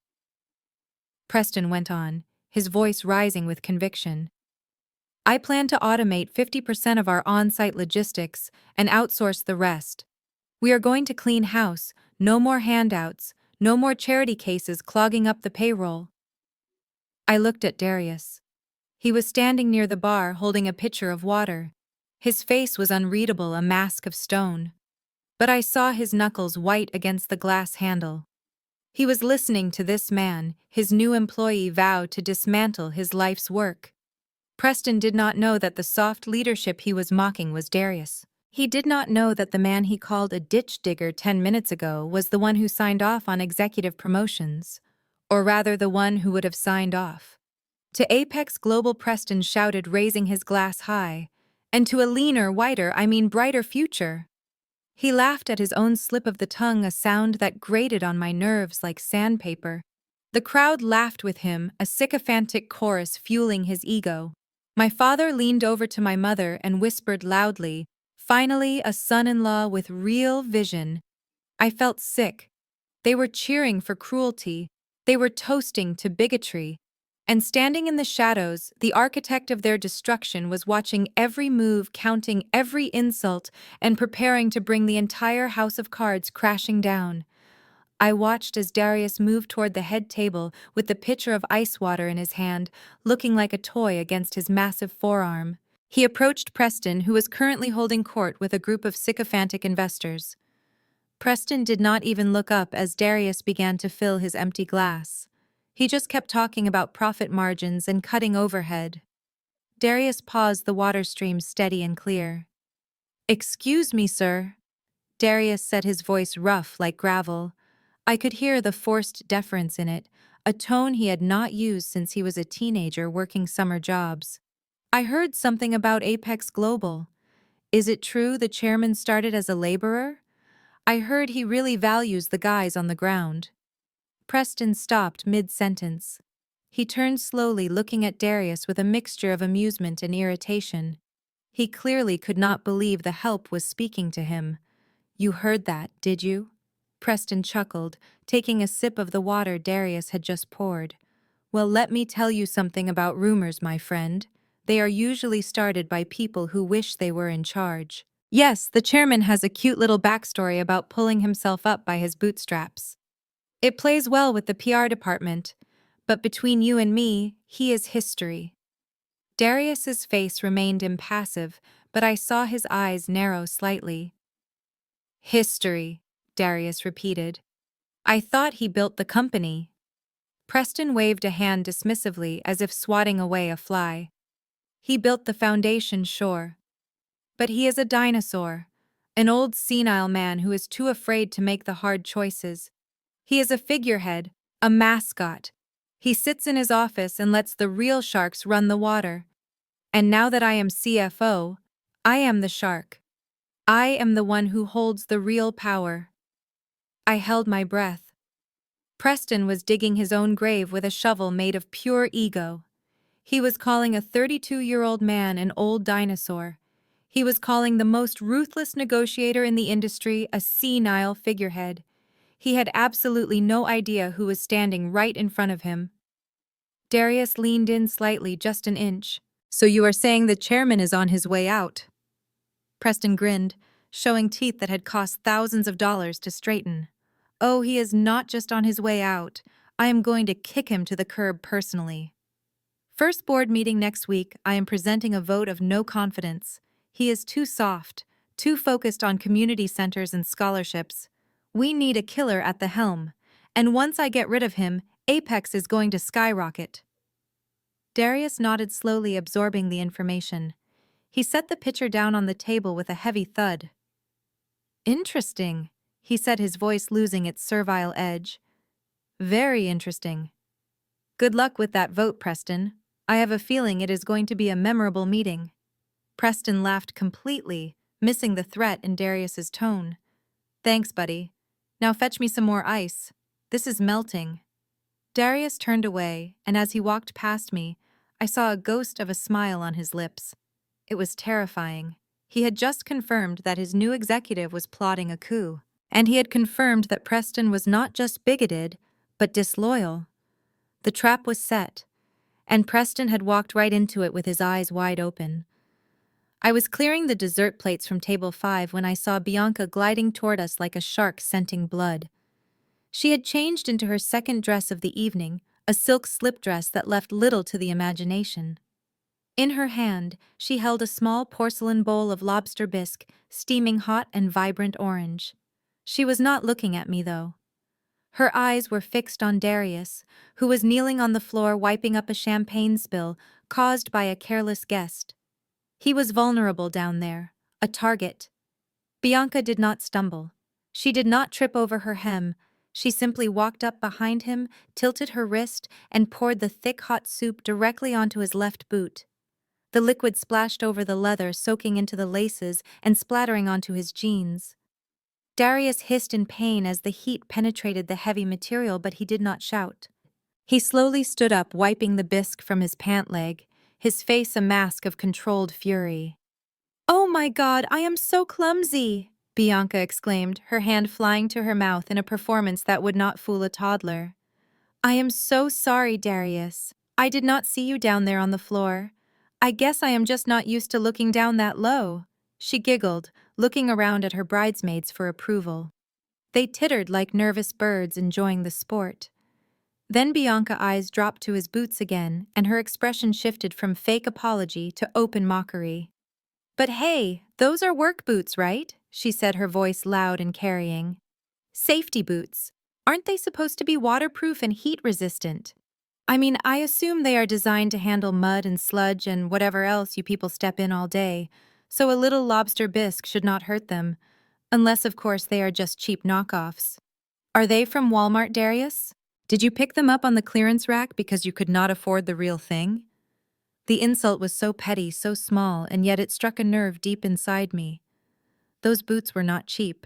Preston went on, his voice rising with conviction. I plan to automate 50% of our on-site logistics and outsource the rest. We are going to clean house, no more handouts, no more charity cases clogging up the payroll. I looked at Darius. He was standing near the bar holding a pitcher of water. His face was unreadable, a mask of stone. But I saw his knuckles white against the glass handle. He was listening to this man, his new employee, vow to dismantle his life's work. Preston did not know that the soft leadership he was mocking was Darius. He did not know that the man he called a ditch digger 10 minutes ago was the one who signed off on executive promotions, or rather the one who would have signed off. To Apex Global, Preston shouted, raising his glass high, and to a leaner, whiter, brighter future. He laughed at his own slip of the tongue, a sound that grated on my nerves like sandpaper. The crowd laughed with him, a sycophantic chorus fueling his ego. My father leaned over to my mother and whispered loudly, "Finally, a son-in-law with real vision." I felt sick. They were cheering for cruelty. They were toasting to bigotry. And standing in the shadows, the architect of their destruction was watching every move, counting every insult, and preparing to bring the entire house of cards crashing down. I watched as Darius moved toward the head table with the pitcher of ice water in his hand, looking like a toy against his massive forearm. He approached Preston, who was currently holding court with a group of sycophantic investors. Preston did not even look up as Darius began to fill his empty glass. He just kept talking about profit margins and cutting overhead. Darius paused, the water stream steady and clear. "Excuse me, sir." Darius said, his voice rough like gravel. I could hear the forced deference in it, a tone he had not used since he was a teenager working summer jobs. "I heard something about Apex Global. Is it true the chairman started as a laborer? I heard he really values the guys on the ground." Preston stopped mid-sentence. He turned slowly, looking at Darius with a mixture of amusement and irritation. He clearly could not believe the help was speaking to him. "You heard that, did you?" Preston chuckled, taking a sip of the water Darius had just poured. "Well, let me tell you something about rumors, my friend. They are usually started by people who wish they were in charge. Yes, the chairman has a cute little backstory about pulling himself up by his bootstraps. It plays well with the PR department, but between you and me, he is history." Darius's face remained impassive, but I saw his eyes narrow slightly. "History," Darius repeated. "I thought he built the company." Preston waved a hand dismissively as if swatting away a fly. "He built the foundation, sure. But he is a dinosaur, an old senile man who is too afraid to make the hard choices. He is a figurehead, a mascot. He sits in his office and lets the real sharks run the water. And now that I am CFO, I am the shark. I am the one who holds the real power." I held my breath. Preston was digging his own grave with a shovel made of pure ego. He was calling a 32-year-old man an old dinosaur. He was calling the most ruthless negotiator in the industry a senile figurehead. He had absolutely no idea who was standing right in front of him. Darius leaned in slightly, just an inch. "So you are saying the chairman is on his way out?" Preston grinned, showing teeth that had cost thousands of dollars to straighten. "Oh, he is not just on his way out. I am going to kick him to the curb personally. First board meeting next week, I am presenting a vote of no confidence. He is too soft, too focused on community centers and scholarships. We need a killer at the helm, and once I get rid of him, Apex is going to skyrocket." Darius nodded slowly, absorbing the information. He set the pitcher down on the table with a heavy thud. "Interesting," he said, his voice losing its servile edge. "Very interesting. Good luck with that vote, Preston. I have a feeling it is going to be a memorable meeting." Preston laughed completely, missing the threat in Darius's tone. "Thanks, buddy. Now fetch me some more ice. This is melting." Darius turned away, and as he walked past me, I saw a ghost of a smile on his lips. It was terrifying. He had just confirmed that his new executive was plotting a coup, and he had confirmed that Preston was not just bigoted, but disloyal. The trap was set, and Preston had walked right into it with his eyes wide open. I was clearing the dessert plates from table 5 when I saw Bianca gliding toward us like a shark scenting blood. She had changed into her second dress of the evening, a silk slip dress that left little to the imagination. In her hand, she held a small porcelain bowl of lobster bisque, steaming hot and vibrant orange. She was not looking at me, though. Her eyes were fixed on Darius, who was kneeling on the floor wiping up a champagne spill caused by a careless guest. He was vulnerable down there, a target. Bianca did not stumble. She did not trip over her hem. She simply walked up behind him, tilted her wrist, and poured the thick hot soup directly onto his left boot. The liquid splashed over the leather, soaking into the laces and splattering onto his jeans. Darius hissed in pain as the heat penetrated the heavy material, but he did not shout. He slowly stood up, wiping the bisque from his pant leg, his face a mask of controlled fury. "Oh my God, I am so clumsy!" Bianca exclaimed, her hand flying to her mouth in a performance that would not fool a toddler. "I am so sorry, Darius. I did not see you down there on the floor. I guess I am just not used to looking down that low." She giggled, looking around at her bridesmaids for approval. They tittered like nervous birds enjoying the sport. Then Bianca's eyes dropped to his boots again, and her expression shifted from fake apology to open mockery. "But hey, those are work boots, right?" she said, her voice loud and carrying. "Safety boots. Aren't they supposed to be waterproof and heat-resistant? I mean, I assume they are designed to handle mud and sludge and whatever else you people step in all day, so a little lobster bisque should not hurt them, unless of course they are just cheap knockoffs. Are they from Walmart, Darius? Did you pick them up on the clearance rack because you could not afford the real thing?" The insult was so petty, so small, and yet it struck a nerve deep inside me. Those boots were not cheap.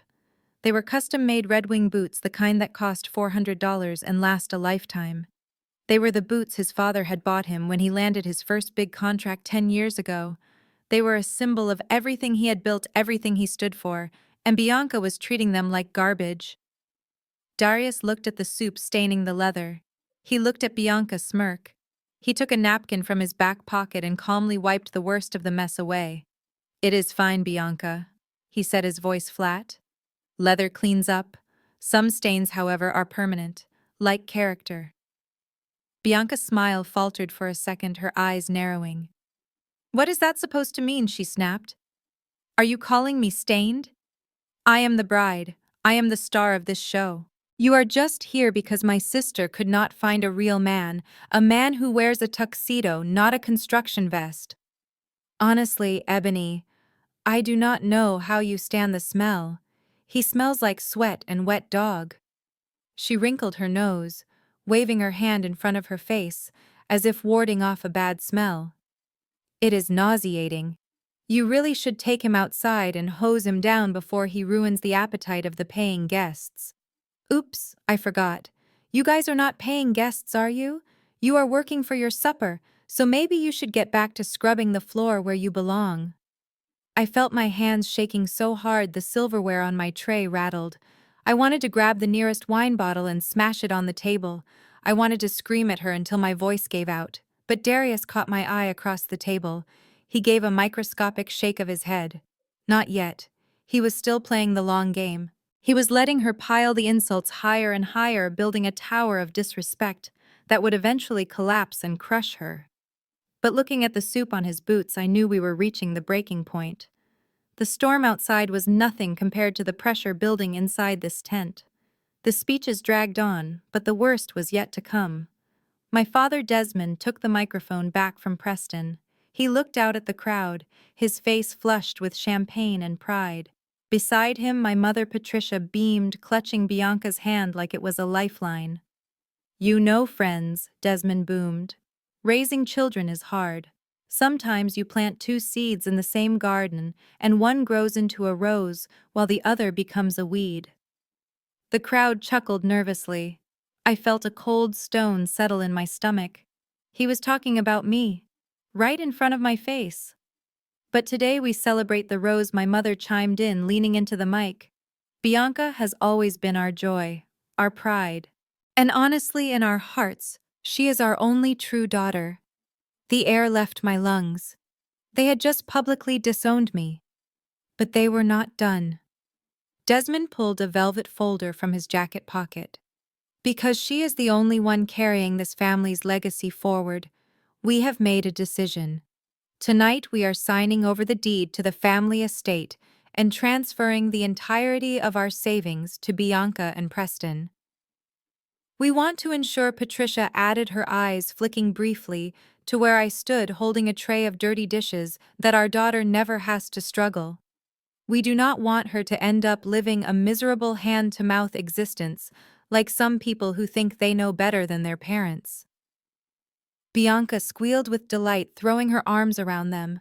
They were custom-made Red Wing boots, the kind that cost $400 and last a lifetime. They were the boots his father had bought him when he landed his first big contract 10 years ago. They were a symbol of everything he had built, everything he stood for, and Bianca was treating them like garbage. Darius looked at the soup staining the leather. He looked at Bianca smirk. He took a napkin from his back pocket and calmly wiped the worst of the mess away. "It is fine, Bianca," he said, his voice flat. "Leather cleans up. Some stains, however, are permanent, like character." Bianca's smile faltered for a second, her eyes narrowing. "What is that supposed to mean?" she snapped. "Are you calling me stained? I am the bride. I am the star of this show. You are just here because my sister could not find a real man, a man who wears a tuxedo, not a construction vest. Honestly, Ebony, I do not know how you stand the smell. He smells like sweat and wet dog." She wrinkled her nose, waving her hand in front of her face, as if warding off a bad smell. "It is nauseating. You really should take him outside and hose him down before he ruins the appetite of the paying guests." "Oops, I forgot. You guys are not paying guests, are you? You are working for your supper, so maybe you should get back to scrubbing the floor where you belong." I felt my hands shaking so hard the silverware on my tray rattled. I wanted to grab the nearest wine bottle and smash it on the table. I wanted to scream at her until my voice gave out. But Darius caught my eye across the table. He gave a microscopic shake of his head. Not yet. He was still playing the long game. He was letting her pile the insults higher and higher, building a tower of disrespect that would eventually collapse and crush her. But looking at the soup on his boots, I knew we were reaching the breaking point. The storm outside was nothing compared to the pressure building inside this tent. The speeches dragged on, but the worst was yet to come. My father Desmond took the microphone back from Preston. He looked out at the crowd, his face flushed with champagne and pride. Beside him, my mother Patricia beamed, clutching Bianca's hand like it was a lifeline. "You know, friends," Desmond boomed, "raising children is hard. Sometimes you plant two seeds in the same garden, and one grows into a rose while the other becomes a weed." The crowd chuckled nervously. I felt a cold stone settle in my stomach. He was talking about me, right in front of my face. "But today we celebrate the rose," my mother chimed in, leaning into the mic. "Bianca has always been our joy, our pride. And honestly, in our hearts, she is our only true daughter." The air left my lungs. They had just publicly disowned me. But they were not done. Desmond pulled a velvet folder from his jacket pocket. Because she is the only one carrying this family's legacy forward, we have made a decision. Tonight we are signing over the deed to the family estate and transferring the entirety of our savings to Bianca and Preston. We want to ensure Patricia added her eyes flicking briefly to where I stood holding a tray of dirty dishes that our daughter never has to struggle. We do not want her to end up living a miserable hand-to-mouth existence like some people who think they know better than their parents. Bianca squealed with delight, throwing her arms around them.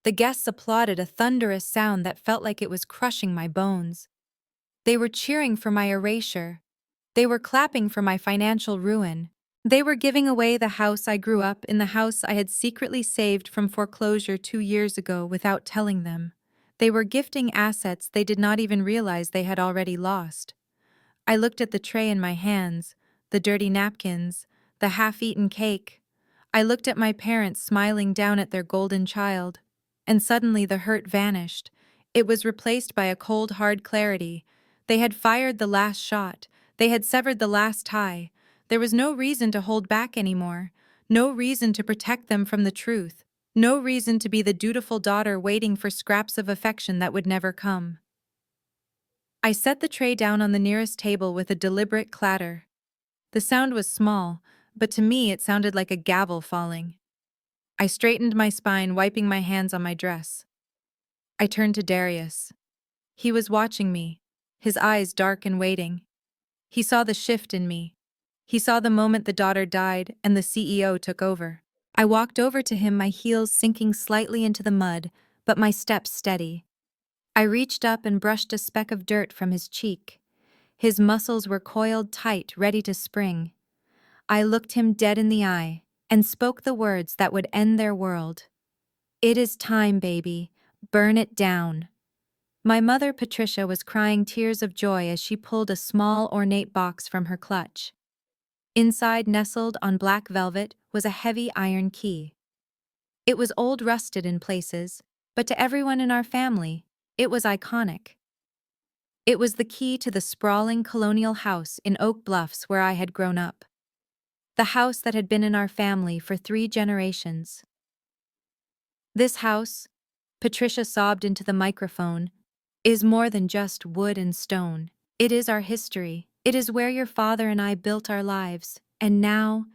The guests applauded, a thunderous sound that felt like it was crushing my bones. They were cheering for my erasure. They were clapping for my financial ruin. They were giving away the house I grew up in, the house I had secretly saved from foreclosure 2 years ago without telling them. They were gifting assets they did not even realize they had already lost. I looked at the tray in my hands, the dirty napkins, the half-eaten cake. I looked at my parents smiling down at their golden child. And suddenly the hurt vanished. It was replaced by a cold, hard clarity. They had fired the last shot. They had severed the last tie. There was no reason to hold back anymore. No reason to protect them from the truth. No reason to be the dutiful daughter waiting for scraps of affection that would never come. I set the tray down on the nearest table with a deliberate clatter. The sound was small, but to me it sounded like a gavel falling. I straightened my spine, wiping my hands on my dress. I turned to Darius. He was watching me, his eyes dark and waiting. He saw the shift in me. He saw the moment the daughter died and the CEO took over. I walked over to him, my heels sinking slightly into the mud, but my steps steady. I reached up and brushed a speck of dirt from his cheek. His muscles were coiled tight, ready to spring. I looked him dead in the eye and spoke the words that would end their world. "It is time, baby. Burn it down." My mother, Patricia, was crying tears of joy as she pulled a small, ornate box from her clutch. Inside, nestled on black velvet, was a heavy iron key. It was old, rusted in places, but to everyone in our family, it was iconic. It was the key to the sprawling colonial house in Oak Bluffs where I had grown up. The house that had been in our family for 3 generations. This house, Patricia sobbed into the microphone, is more than just wood and stone. It is our history. It is where your father and I built our lives, and now,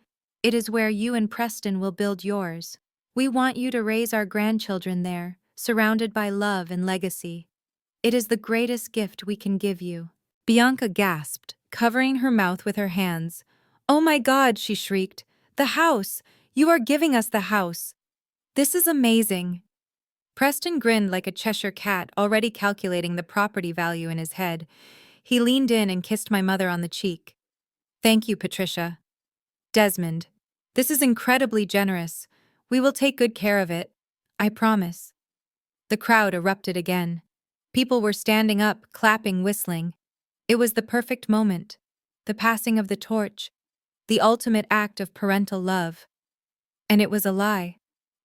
it is where you and Preston will build yours. We want you to raise our grandchildren there, surrounded by love and legacy. It is the greatest gift we can give you. Bianca gasped, covering her mouth with her hands. "Oh my God," she shrieked. "The house! You are giving us the house! This is amazing!" Preston grinned like a Cheshire cat, already calculating the property value in his head. He leaned in and kissed my mother on the cheek. "Thank you, Patricia." "Desmond, this is incredibly generous. We will take good care of it. I promise." The crowd erupted again. People were standing up, clapping, whistling. It was the perfect moment. The passing of the torch. The ultimate act of parental love. And it was a lie.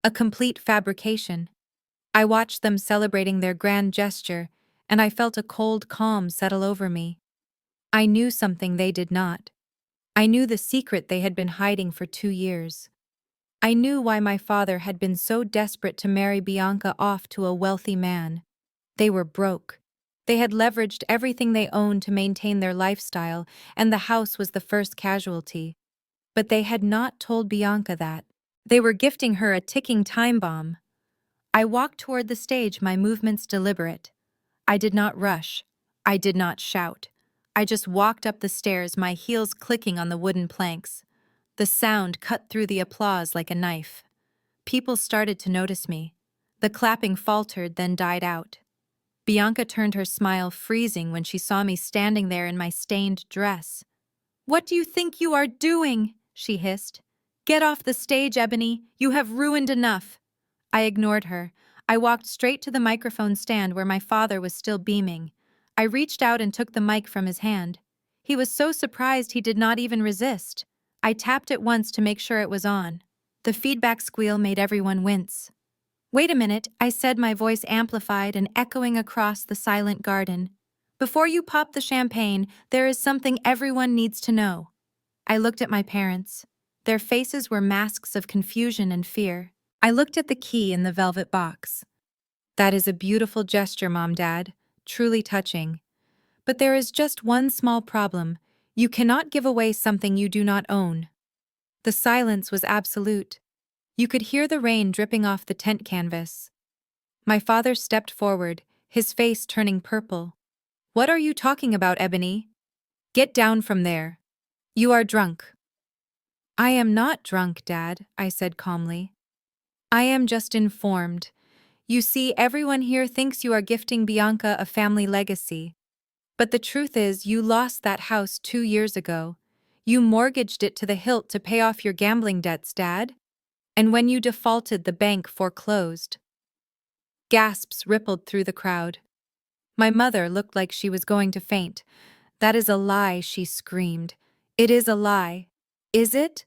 A complete fabrication. I watched them celebrating their grand gesture, and I felt a cold calm settle over me. I knew something they did not. I knew the secret they had been hiding for 2 years. I knew why my father had been so desperate to marry Bianca off to a wealthy man. They were broke. They had leveraged everything they owned to maintain their lifestyle, and the house was the first casualty. But they had not told Bianca that. They were gifting her a ticking time bomb. I walked toward the stage, my movements deliberate. I did not rush. I did not shout. I just walked up the stairs, my heels clicking on the wooden planks. The sound cut through the applause like a knife. People started to notice me. The clapping faltered, then died out. Bianca turned her smile freezing when she saw me standing there in my stained dress. "What do you think you are doing?" she hissed. "Get off the stage, Ebony. You have ruined enough." I ignored her. I walked straight to the microphone stand where my father was still beaming. I reached out and took the mic from his hand. He was so surprised he did not even resist. I tapped it once to make sure it was on. The feedback squeal made everyone wince. "Wait a minute," I said, my voice amplified and echoing across the silent garden. "Before you pop the champagne, there is something everyone needs to know." I looked at my parents. Their faces were masks of confusion and fear. I looked at the key in the velvet box. "That is a beautiful gesture, Mom, Dad. Truly touching. But there is just one small problem. You cannot give away something you do not own." The silence was absolute. You could hear the rain dripping off the tent canvas. My father stepped forward, his face turning purple. "What are you talking about, Ebony? Get down from there. You are drunk." "I am not drunk, Dad," I said calmly. "I am just informed. You see, everyone here thinks you are gifting Bianca a family legacy. But the truth is, you lost that house 2 years ago. You mortgaged it to the hilt to pay off your gambling debts, Dad. And when you defaulted, the bank foreclosed." Gasps rippled through the crowd. My mother looked like she was going to faint. "That is a lie," she screamed. "It is a lie." "Is it?"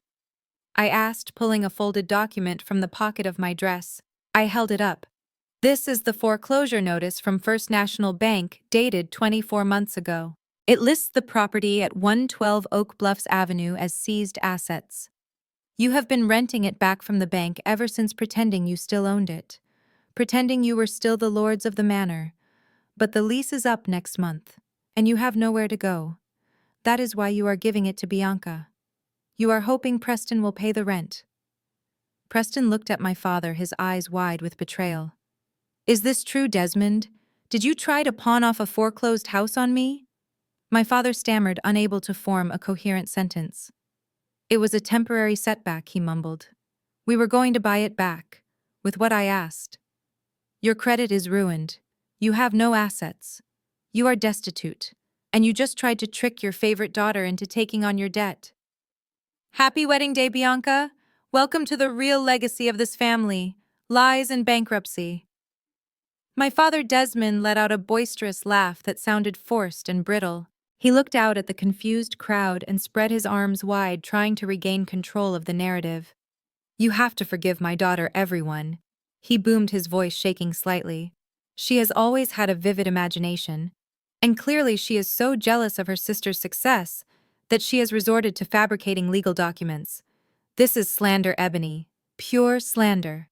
I asked, pulling a folded document from the pocket of my dress. I held it up. "This is the foreclosure notice from First National Bank, dated 24 months ago. It lists the property at 112 Oak Bluffs Avenue as seized assets. You have been renting it back from the bank ever since, pretending you still owned it. Pretending you were still the lords of the manor. But the lease is up next month, and you have nowhere to go. That is why you are giving it to Bianca. You are hoping Preston will pay the rent." Preston looked at my father, his eyes wide with betrayal. "Is this true, Desmond? Did you try to pawn off a foreclosed house on me?" My father stammered, unable to form a coherent sentence. "It was a temporary setback," he mumbled. "We were going to buy it back, with what I asked. Your credit is ruined. You have no assets. You are destitute, and you just tried to trick your favorite daughter into taking on your debt." "Happy wedding day, Bianca. Welcome to the real legacy of this family, lies and bankruptcy." My father Desmond let out a boisterous laugh that sounded forced and brittle. He looked out at the confused crowd and spread his arms wide, trying to regain control of the narrative. "You have to forgive my daughter, everyone." He boomed, his voice shaking slightly. "She has always had a vivid imagination, and clearly she is so jealous of her sister's success that she has resorted to fabricating legal documents. This is slander, Ebony. Pure slander."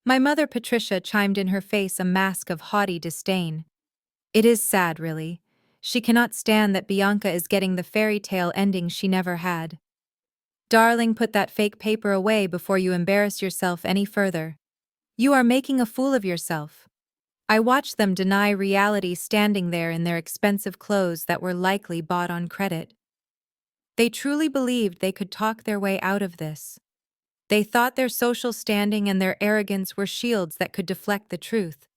My mother Patricia chimed in, her face a mask of haughty disdain. "It is sad, really. She cannot stand that Bianca is getting the fairy tale ending she never had. Darling, put that fake paper away before you embarrass yourself any further. You are making a fool of yourself." I watched them deny reality, standing there in their expensive clothes that were likely bought on credit. They truly believed they could talk their way out of this. They thought their social standing and their arrogance were shields that could deflect the truth.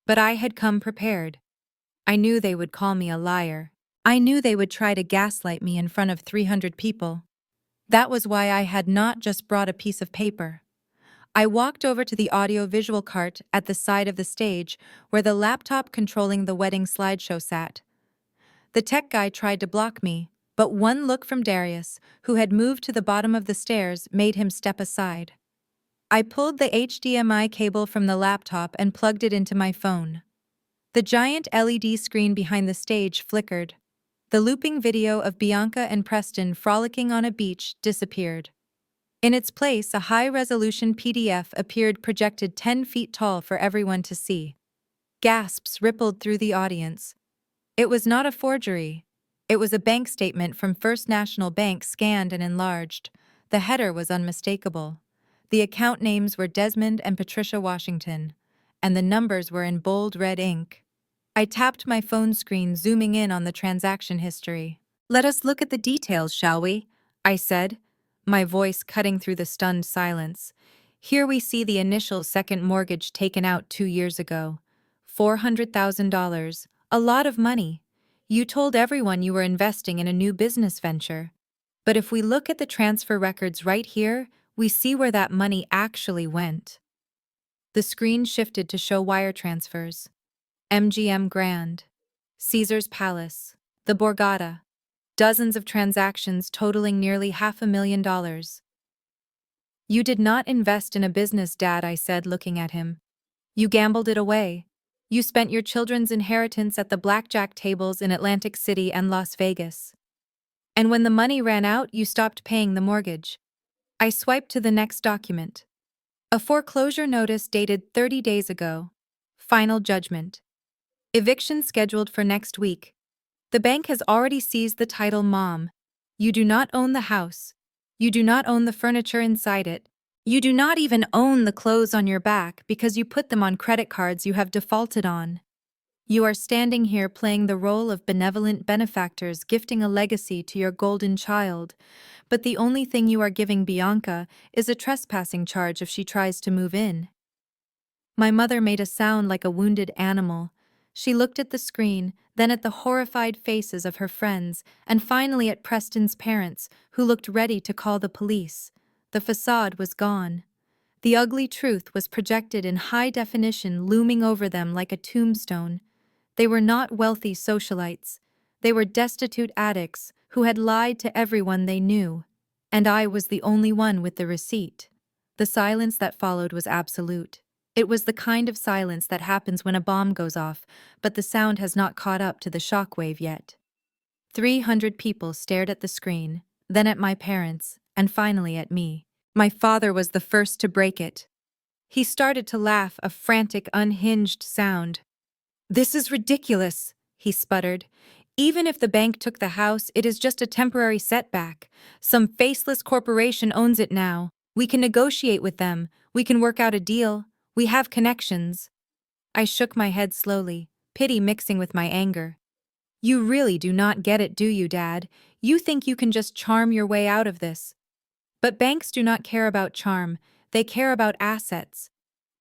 But I had come prepared. I knew they would call me a liar. I knew they would try to gaslight me in front of 300 people. That was why I had not just brought a piece of paper. I walked over to the audio-visual cart at the side of the stage, where the laptop controlling the wedding slideshow sat. The tech guy tried to block me, but one look from Darius, who had moved to the bottom of the stairs, made him step aside. I pulled the HDMI cable from the laptop and plugged it into my phone. The giant LED screen behind the stage flickered. The looping video of Bianca and Preston frolicking on a beach disappeared. In its place, a high-resolution PDF appeared, projected 10 feet tall for everyone to see. Gasps rippled through the audience. It was not a forgery. It was a bank statement from First National Bank, scanned and enlarged. The header was unmistakable. The account names were Desmond and Patricia Washington, and the numbers were in bold red ink. I tapped my phone screen, zooming in on the transaction history. "Let us look at the details, shall we?" I said, my voice cutting through the stunned silence. "Here we see the initial second mortgage taken out 2 years ago. $400,000, a lot of money. You told everyone you were investing in a new business venture. But if we look at the transfer records right here, we see where that money actually went." The screen shifted to show wire transfers. MGM Grand, Caesar's Palace, the Borgata. Dozens of transactions totaling nearly $500,000. You did not invest in a business, Dad, I said, looking at him. You gambled it away. You spent your children's inheritance at the blackjack tables in Atlantic City and Las Vegas. And when the money ran out, you stopped paying the mortgage. I swiped to the next document. A foreclosure notice dated 30 days ago. Final judgment. Eviction scheduled for next week. The bank has already seized the title, Mom. You do not own the house. You do not own the furniture inside it. You do not even own the clothes on your back because you put them on credit cards you have defaulted on. You are standing here playing the role of benevolent benefactors gifting a legacy to your golden child, but the only thing you are giving Bianca is a trespassing charge if she tries to move in. My mother made a sound like a wounded animal. She looked at the screen, then at the horrified faces of her friends, and finally at Preston's parents, who looked ready to call the police. The facade was gone. The ugly truth was projected in high definition, looming over them like a tombstone. They were not wealthy socialites. They were destitute addicts who had lied to everyone they knew. And I was the only one with the receipt. The silence that followed was absolute. It was the kind of silence that happens when a bomb goes off, but the sound has not caught up to the shockwave yet. 300 people stared at the screen, then at my parents, and finally at me. My father was the first to break it. He started to laugh, a frantic, unhinged sound. "This is ridiculous," he sputtered. "Even if the bank took the house, it is just a temporary setback. Some faceless corporation owns it now. We can negotiate with them. We can work out a deal. We have connections." I shook my head slowly, pity mixing with my anger. "You really do not get it, do you, Dad? You think you can just charm your way out of this. But banks do not care about charm, they care about assets.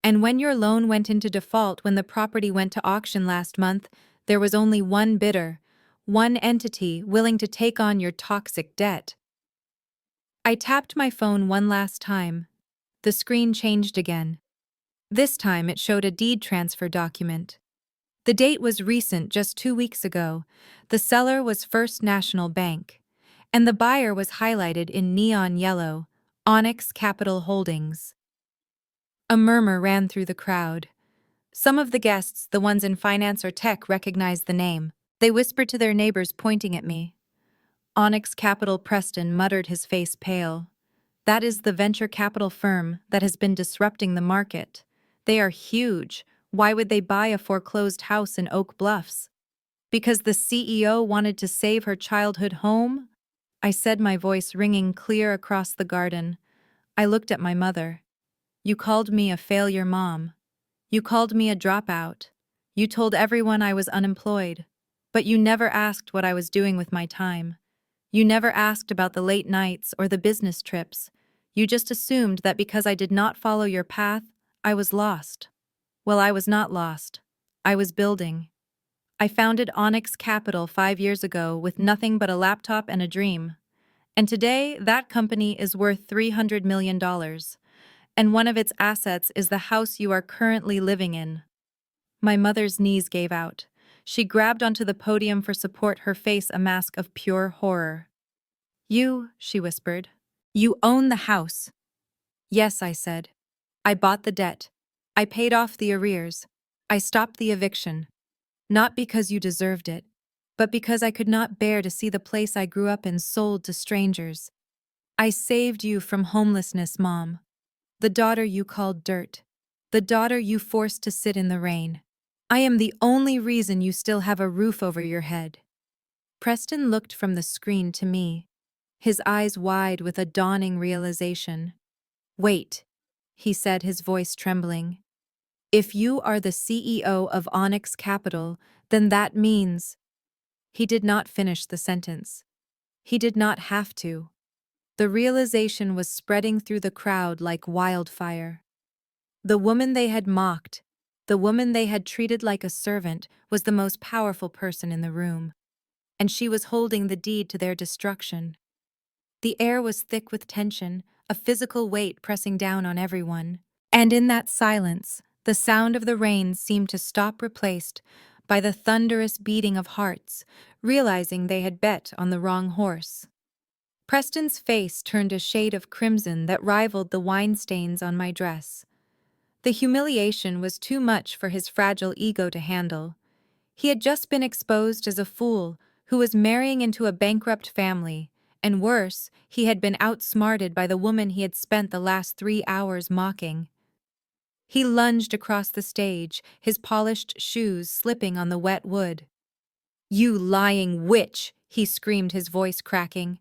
And when your loan went into default when the property went to auction last month, there was only one bidder, one entity willing to take on your toxic debt." I tapped my phone one last time. The screen changed again. This time it showed a deed transfer document. The date was recent, just 2 weeks ago. The seller was First National Bank, and the buyer was highlighted in neon yellow, Onyx Capital Holdings. A murmur ran through the crowd. Some of the guests, the ones in finance or tech, recognized the name. They whispered to their neighbors, pointing at me. Onyx Capital. Preston muttered, his face pale. "That is the venture capital firm that has been disrupting the market. They are huge. Why would they buy a foreclosed house in Oak Bluffs? Because the CEO wanted to save her childhood home?" I said, my voice ringing clear across the garden. I looked at my mother. "You called me a failure, Mom. You called me a dropout. You told everyone I was unemployed. But you never asked what I was doing with my time. You never asked about the late nights or the business trips. You just assumed that because I did not follow your path, I was lost. Well, I was not lost. I was building. I founded Onyx Capital 5 years ago with nothing but a laptop and a dream. And today, that company is worth $300 million. And one of its assets is the house you are currently living in." My mother's knees gave out. She grabbed onto the podium for support, her face a mask of pure horror. "You," she whispered, "you own the house." "Yes," I said. "I bought the debt. I paid off the arrears. I stopped the eviction. Not because you deserved it, but because I could not bear to see the place I grew up in sold to strangers. I saved you from homelessness, Mom. The daughter you called dirt. The daughter you forced to sit in the rain. I am the only reason you still have a roof over your head." Preston looked from the screen to me, his eyes wide with a dawning realization. "Wait," he said, his voice trembling. "If you are the CEO of Onyx Capital, then that means—" He did not finish the sentence. He did not have to. The realization was spreading through the crowd like wildfire. The woman they had mocked, the woman they had treated like a servant, was the most powerful person in the room. And she was holding the deed to their destruction. The air was thick with tension, a physical weight pressing down on everyone. And in that silence, the sound of the rain seemed to stop, replaced by the thunderous beating of hearts, realizing they had bet on the wrong horse. Preston's face turned a shade of crimson that rivaled the wine stains on my dress. The humiliation was too much for his fragile ego to handle. He had just been exposed as a fool who was marrying into a bankrupt family, and worse, he had been outsmarted by the woman he had spent the last 3 hours mocking. He lunged across the stage, his polished shoes slipping on the wet wood. "You lying witch!" he screamed, his voice cracking.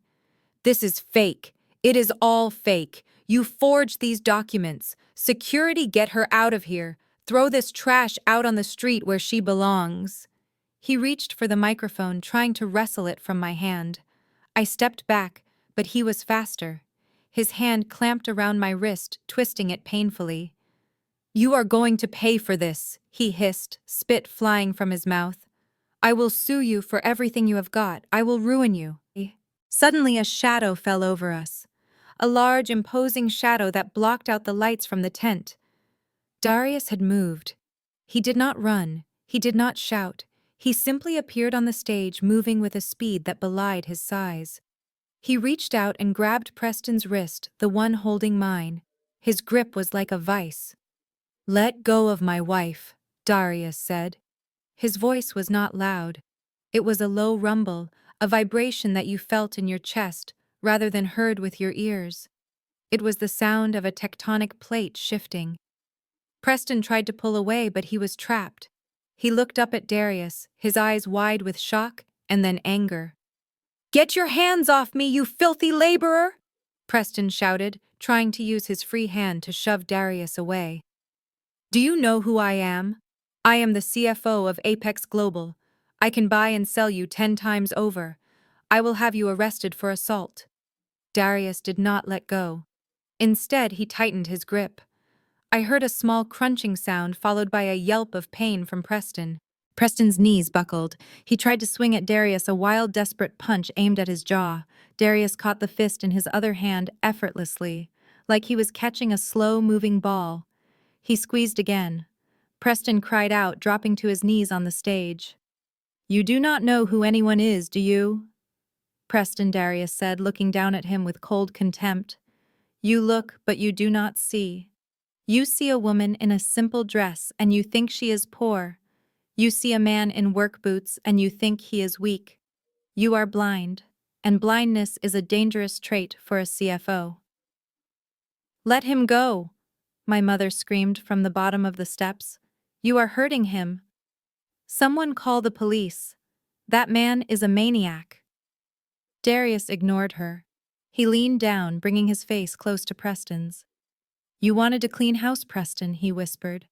"This is fake. It is all fake. You forged these documents. Security, get her out of here. Throw this trash out on the street where she belongs." He reached for the microphone, trying to wrestle it from my hand. I stepped back, but he was faster. His hand clamped around my wrist, twisting it painfully. "You are going to pay for this," he hissed, spit flying from his mouth. "I will sue you for everything you have got. I will ruin you." Suddenly a shadow fell over us. A large, imposing shadow that blocked out the lights from the tent. Darius had moved. He did not run. He did not shout. He simply appeared on the stage, moving with a speed that belied his size. He reached out and grabbed Preston's wrist, the one holding mine. His grip was like a vice. "Let go of my wife," Darius said. His voice was not loud. It was a low rumble, a vibration that you felt in your chest rather than heard with your ears. It was the sound of a tectonic plate shifting. Preston tried to pull away, but he was trapped. He looked up at Darius, his eyes wide with shock and then anger. "Get your hands off me, you filthy laborer!" Preston shouted, trying to use his free hand to shove Darius away. "Do you know who I am? I am the CFO of Apex Global. I can buy and sell you 10 times over. I will have you arrested for assault." Darius did not let go. Instead, he tightened his grip. I heard a small crunching sound followed by a yelp of pain from Preston. Preston's knees buckled. He tried to swing at Darius, a wild, desperate punch aimed at his jaw. Darius caught the fist in his other hand effortlessly, like he was catching a slow-moving ball. He squeezed again. Preston cried out, dropping to his knees on the stage. "You do not know who anyone is, do you?" Preston, Darius said, looking down at him with cold contempt. "You look, but you do not see. You see a woman in a simple dress and you think she is poor. You see a man in work boots and you think he is weak. You are blind, and blindness is a dangerous trait for a CFO." "Let him go," my mother screamed from the bottom of the steps. "You are hurting him. Someone call the police. That man is a maniac." Darius ignored her. He leaned down, bringing his face close to Preston's. "You wanted to clean house, Preston," he whispered.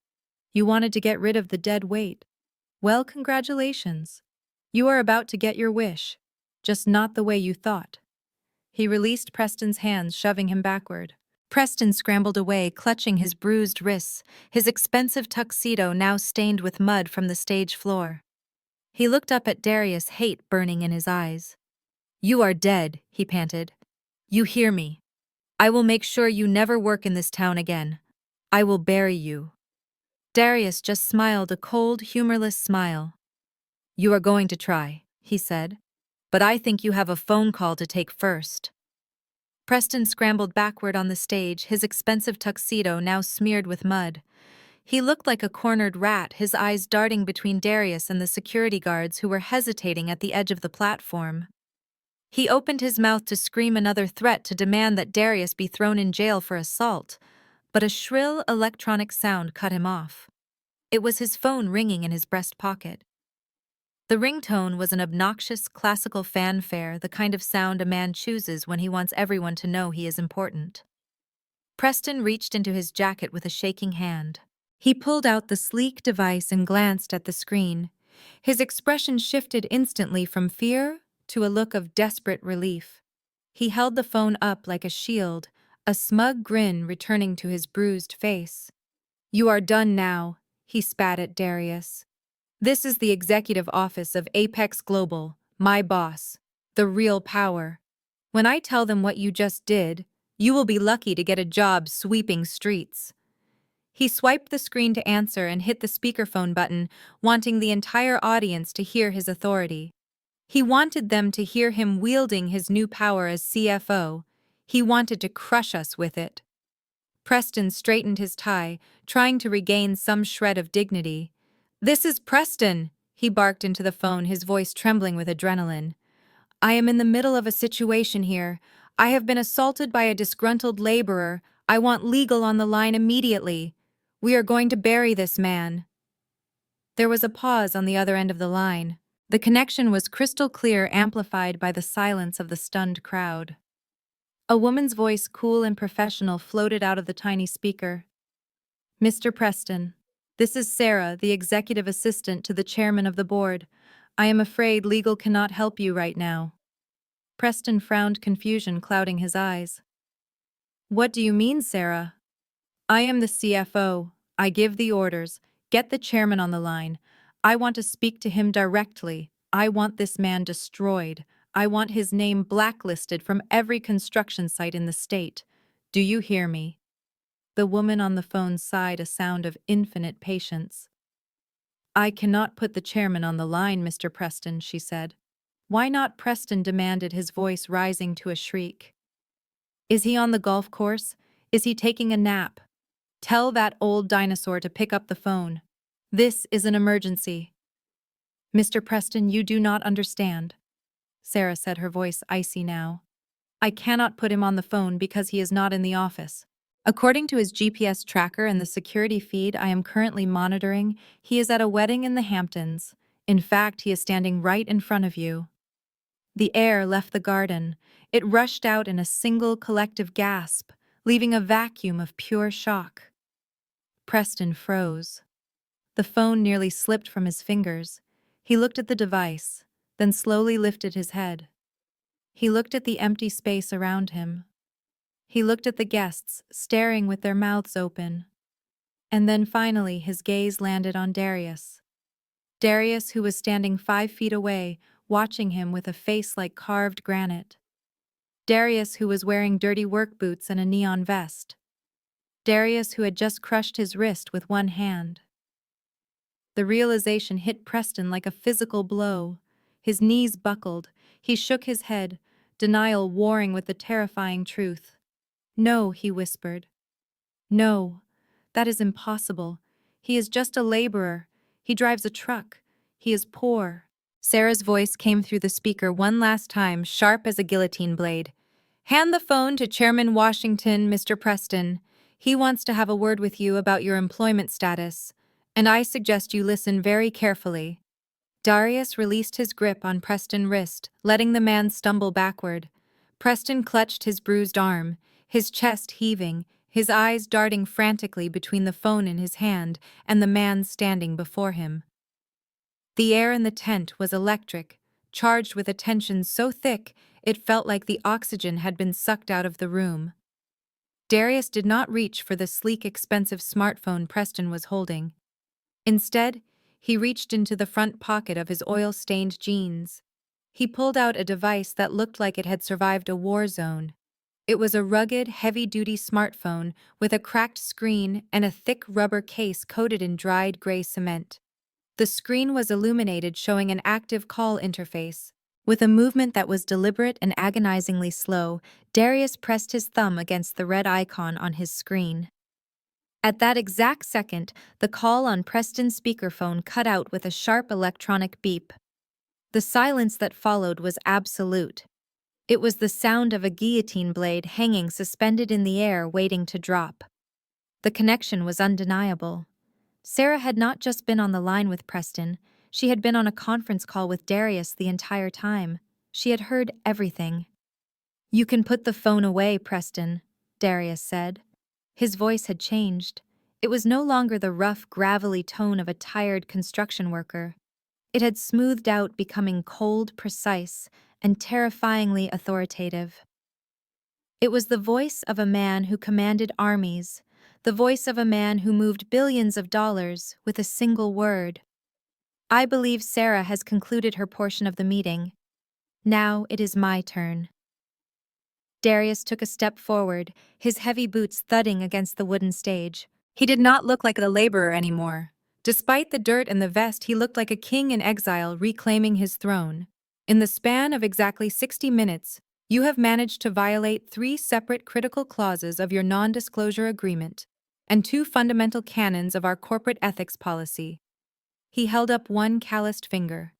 "You wanted to get rid of the dead weight. Well, congratulations. You are about to get your wish, just not the way you thought." He released Preston's hands, shoving him backward. Preston scrambled away, clutching his bruised wrists, his expensive tuxedo now stained with mud from the stage floor. He looked up at Darius, hate burning in his eyes. "You are dead," he panted. "You hear me? I will make sure you never work in this town again. I will bury you." Darius just smiled, a cold, humorless smile. "You are going to try," he said. "But I think you have a phone call to take first." Preston scrambled backward on the stage, his expensive tuxedo now smeared with mud. He looked like a cornered rat, his eyes darting between Darius and the security guards who were hesitating at the edge of the platform. He opened his mouth to scream another threat to demand that Darius be thrown in jail for assault, but a shrill electronic sound cut him off. It was his phone ringing in his breast pocket. The ringtone was an obnoxious classical fanfare, the kind of sound a man chooses when he wants everyone to know he is important. Preston reached into his jacket with a shaking hand. He pulled out the sleek device and glanced at the screen. His expression shifted instantly from fear to a look of desperate relief. He held the phone up like a shield, a smug grin returning to his bruised face. "You are done now," he spat at Darius. "This is the executive office of Apex Global, my boss, the real power. When I tell them what you just did, you will be lucky to get a job sweeping streets." He swiped the screen to answer and hit the speakerphone button, wanting the entire audience to hear his authority. He wanted them to hear him wielding his new power as CFO. He wanted to crush us with it. Preston straightened his tie, trying to regain some shred of dignity. "This is Preston," he barked into the phone, his voice trembling with adrenaline. "I am in the middle of a situation here. I have been assaulted by a disgruntled laborer. I want legal on the line immediately. We are going to bury this man." There was a pause on the other end of the line. The connection was crystal clear, amplified by the silence of the stunned crowd. A woman's voice, cool and professional, floated out of the tiny speaker. "Mr. Preston, this is Sarah, the executive assistant to the chairman of the board. I am afraid legal cannot help you right now." Preston frowned, confusion clouding his eyes. "What do you mean, Sarah?" "I am the CFO. I give the orders. Get the chairman on the line. I want to speak to him directly. I want this man destroyed. I want his name blacklisted from every construction site in the state. Do you hear me?" The woman on the phone sighed, a sound of infinite patience. "I cannot put the chairman on the line, Mr. Preston," she said. "Why not?" Preston demanded, his voice rising to a shriek. "Is he on the golf course? Is he taking a nap? Tell that old dinosaur to pick up the phone. This is an emergency." "Mr. Preston, you do not understand," Sarah said, her voice icy now. "I cannot put him on the phone because he is not in the office. According to his GPS tracker and the security feed I am currently monitoring, he is at a wedding in the Hamptons. In fact, he is standing right in front of you." The air left the garden. It rushed out in a single collective gasp, leaving a vacuum of pure shock. Preston froze. The phone nearly slipped from his fingers. He looked at the device, then slowly lifted his head. He looked at the empty space around him. He looked at the guests, staring with their mouths open. And then finally his gaze landed on Darius. Darius, who was standing 5 feet away, watching him with a face like carved granite. Darius, who was wearing dirty work boots and a neon vest. Darius, who had just crushed his wrist with one hand. The realization hit Preston like a physical blow. His knees buckled. He shook his head, denial warring with the terrifying truth. "No," he whispered. "No, that is impossible. He is just a laborer. He drives a truck. He is poor." Sarah's voice came through the speaker one last time, sharp as a guillotine blade. "Hand the phone to Chairman Washington, Mr. Preston. He wants to have a word with you about your employment status, and I suggest you listen very carefully." Darius released his grip on Preston's wrist, letting the man stumble backward. Preston clutched his bruised arm, his chest heaving, his eyes darting frantically between the phone in his hand and the man standing before him. The air in the tent was electric, charged with a tension so thick it felt like the oxygen had been sucked out of the room. Darius did not reach for the sleek, expensive smartphone Preston was holding. Instead, he reached into the front pocket of his oil-stained jeans. He pulled out a device that looked like it had survived a war zone. It was a rugged, heavy-duty smartphone with a cracked screen and a thick rubber case coated in dried gray cement. The screen was illuminated, showing an active call interface. With a movement that was deliberate and agonizingly slow, Darius pressed his thumb against the red icon on his screen. At that exact second, the call on Preston's speakerphone cut out with a sharp electronic beep. The silence that followed was absolute. It was the sound of a guillotine blade hanging suspended in the air, waiting to drop. The connection was undeniable. Sarah had not just been on the line with Preston, she had been on a conference call with Darius the entire time. She had heard everything. "You can put the phone away, Preston," Darius said. His voice had changed. It was no longer the rough, gravelly tone of a tired construction worker. It had smoothed out, becoming cold, precise, and terrifyingly authoritative. It was the voice of a man who commanded armies, the voice of a man who moved billions of dollars with a single word. "I believe Sarah has concluded her portion of the meeting. Now it is my turn." Darius took a step forward, his heavy boots thudding against the wooden stage. He did not look like a laborer anymore. Despite the dirt and the vest, he looked like a king in exile reclaiming his throne. In the span of exactly 60 minutes, you have managed to violate 3 separate critical clauses of your non-disclosure agreement and 2 fundamental canons of our corporate ethics policy. He held up one calloused finger.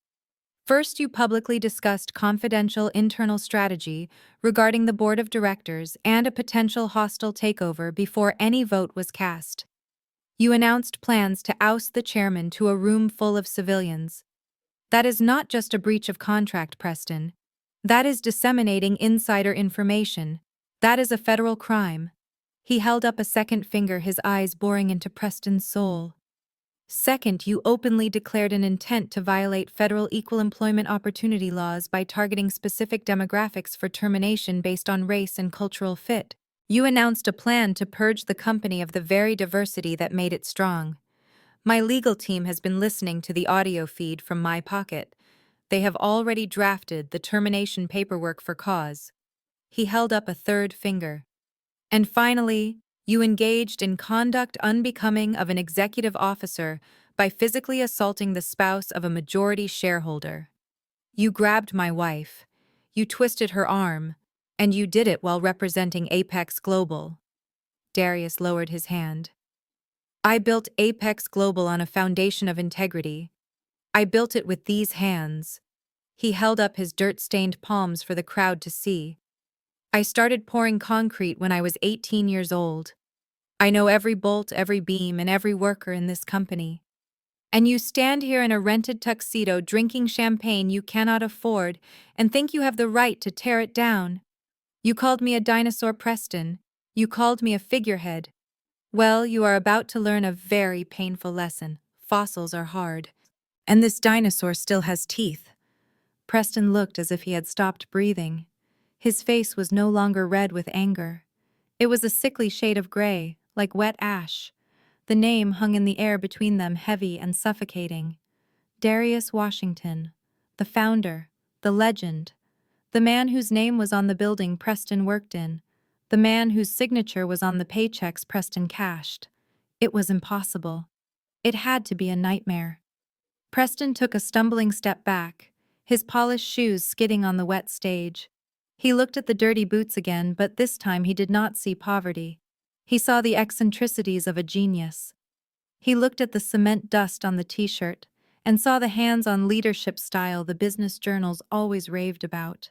First, you publicly discussed confidential internal strategy regarding the board of directors and a potential hostile takeover before any vote was cast. You announced plans to oust the chairman to a room full of civilians. That is not just a breach of contract, Preston. That is disseminating insider information. That is a federal crime. He held up a second finger, his eyes boring into Preston's soul. Second, you openly declared an intent to violate federal equal employment opportunity laws by targeting specific demographics for termination based on race and cultural fit. You announced a plan to purge the company of the very diversity that made it strong. My legal team has been listening to the audio feed from my pocket. They have already drafted the termination paperwork for cause. He held up a third finger. And finally, you engaged in conduct unbecoming of an executive officer by physically assaulting the spouse of a majority shareholder. You grabbed my wife, you twisted her arm, and you did it while representing Apex Global. Darius lowered his hand. I built Apex Global on a foundation of integrity. I built it with these hands. He held up his dirt-stained palms for the crowd to see. I started pouring concrete when I was 18 years old. I know every bolt, every beam, and every worker in this company. And you stand here in a rented tuxedo drinking champagne you cannot afford and think you have the right to tear it down. You called me a dinosaur, Preston. You called me a figurehead. Well, you are about to learn a very painful lesson. Fossils are hard. And this dinosaur still has teeth. Preston looked as if he had stopped breathing. His face was no longer red with anger. It was a sickly shade of gray, like wet ash. The name hung in the air between them, heavy and suffocating. Darius Washington, the founder, the legend, the man whose name was on the building Preston worked in, the man whose signature was on the paychecks Preston cashed. It was impossible. It had to be a nightmare. Preston took a stumbling step back, his polished shoes skidding on the wet stage. He looked at the dirty boots again, but this time he did not see poverty. He saw the eccentricities of a genius. He looked at the cement dust on the t-shirt and saw the hands-on leadership style the business journals always raved about.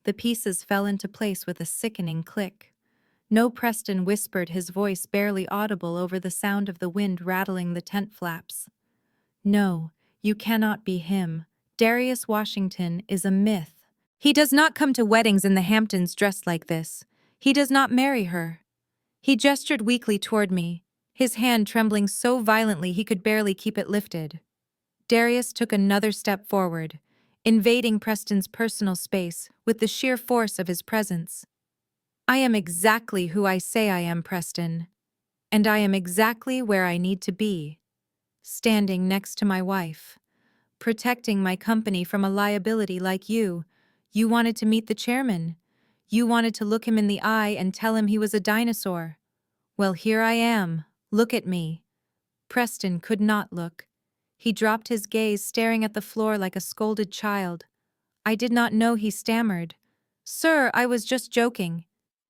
The pieces fell into place with a sickening click. No, Preston whispered, his voice barely audible over the sound of the wind rattling the tent flaps. No, you cannot be him. Darius Washington is a myth. He does not come to weddings in the Hamptons dressed like this. He does not marry her. He gestured weakly toward me, his hand trembling so violently he could barely keep it lifted. Darius took another step forward, invading Preston's personal space with the sheer force of his presence. I am exactly who I say I am, Preston. And I am exactly where I need to be. Standing next to my wife. Protecting my company from a liability like you. You wanted to meet the chairman. You wanted to look him in the eye and tell him he was a dinosaur. Well, here I am. Look at me. Preston could not look. He dropped his gaze, staring at the floor like a scolded child. I did not know, he stammered. Sir, I was just joking.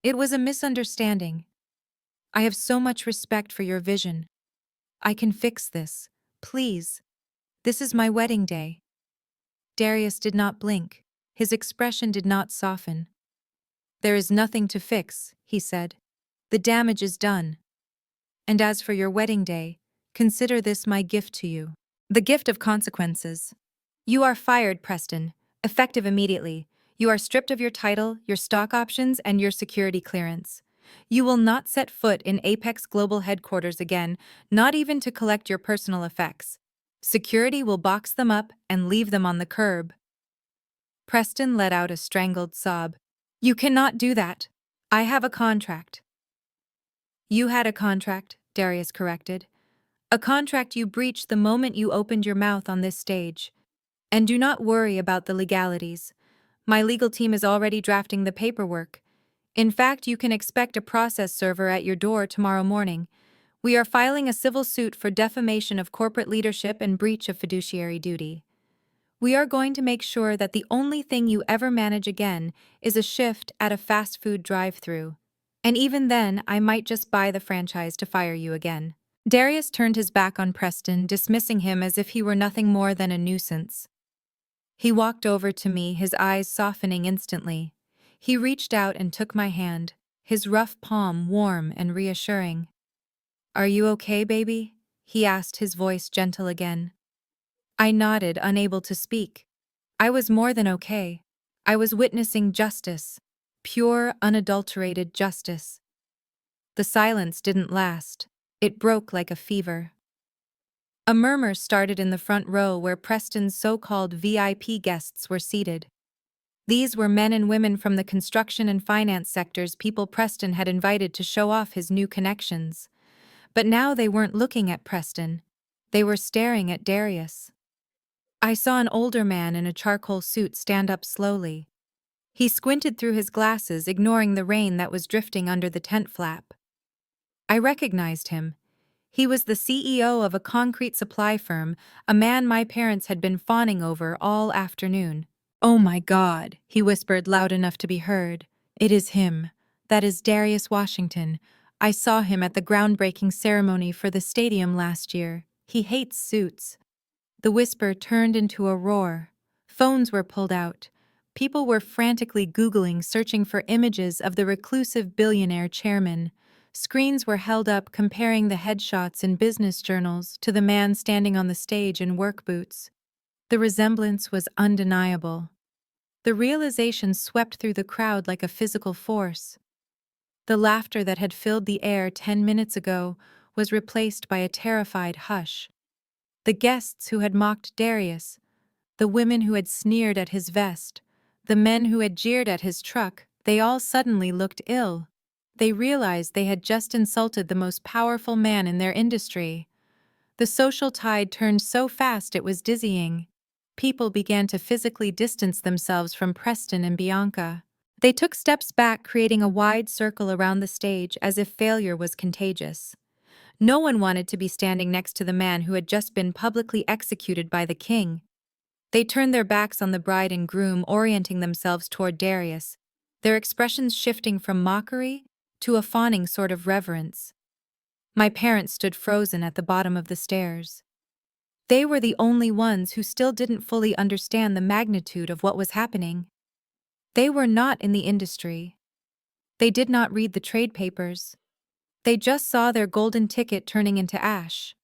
It was a misunderstanding. I have so much respect for your vision. I can fix this. Please. This is my wedding day. Darius did not blink. His expression did not soften. There is nothing to fix, he said. The damage is done. And as for your wedding day, consider this my gift to you. The gift of consequences. You are fired, Preston, effective immediately. You are stripped of your title, your stock options, and your security clearance. You will not set foot in Apex Global headquarters again, not even to collect your personal effects. Security will box them up and leave them on the curb. Preston let out a strangled sob. You cannot do that. I have a contract. You had a contract, Darius corrected. A contract you breached the moment you opened your mouth on this stage. And do not worry about the legalities. My legal team is already drafting the paperwork. In fact, you can expect a process server at your door tomorrow morning. We are filing a civil suit for defamation of corporate leadership and breach of fiduciary duty. We are going to make sure that the only thing you ever manage again is a shift at a fast food drive-thru. And even then, I might just buy the franchise to fire you again." Darius turned his back on Preston, dismissing him as if he were nothing more than a nuisance. He walked over to me, his eyes softening instantly. He reached out and took my hand, his rough palm warm and reassuring. "Are you okay, baby?" he asked, his voice gentle again. I nodded, unable to speak. I was more than okay. I was witnessing justice. Pure, unadulterated justice. The silence didn't last. It broke like a fever. A murmur started in the front row where Preston's so-called VIP guests were seated. These were men and women from the construction and finance sectors, people Preston had invited to show off his new connections. But now they weren't looking at Preston. They were staring at Darius. I saw an older man in a charcoal suit stand up slowly. He squinted through his glasses, ignoring the rain that was drifting under the tent flap. I recognized him. He was the CEO of a concrete supply firm, a man my parents had been fawning over all afternoon. "Oh my God," he whispered loud enough to be heard. "It is him. That is Darius Washington. I saw him at the groundbreaking ceremony for the stadium last year. He hates suits." The whisper turned into a roar. Phones were pulled out. People were frantically Googling, searching for images of the reclusive billionaire chairman. Screens were held up comparing the headshots in business journals to the man standing on the stage in work boots. The resemblance was undeniable. The realization swept through the crowd like a physical force. The laughter that had filled the air 10 minutes ago was replaced by a terrified hush. The guests who had mocked Darius, the women who had sneered at his vest, the men who had jeered at his truck, they all suddenly looked ill. They realized they had just insulted the most powerful man in their industry. The social tide turned so fast it was dizzying. People began to physically distance themselves from Preston and Bianca. They took steps back, creating a wide circle around the stage as if failure was contagious. No one wanted to be standing next to the man who had just been publicly executed by the king. They turned their backs on the bride and groom, orienting themselves toward Darius, their expressions shifting from mockery to a fawning sort of reverence. My parents stood frozen at the bottom of the stairs. They were the only ones who still didn't fully understand the magnitude of what was happening. They were not in the industry. They did not read the trade papers. They just saw their golden ticket turning into ash.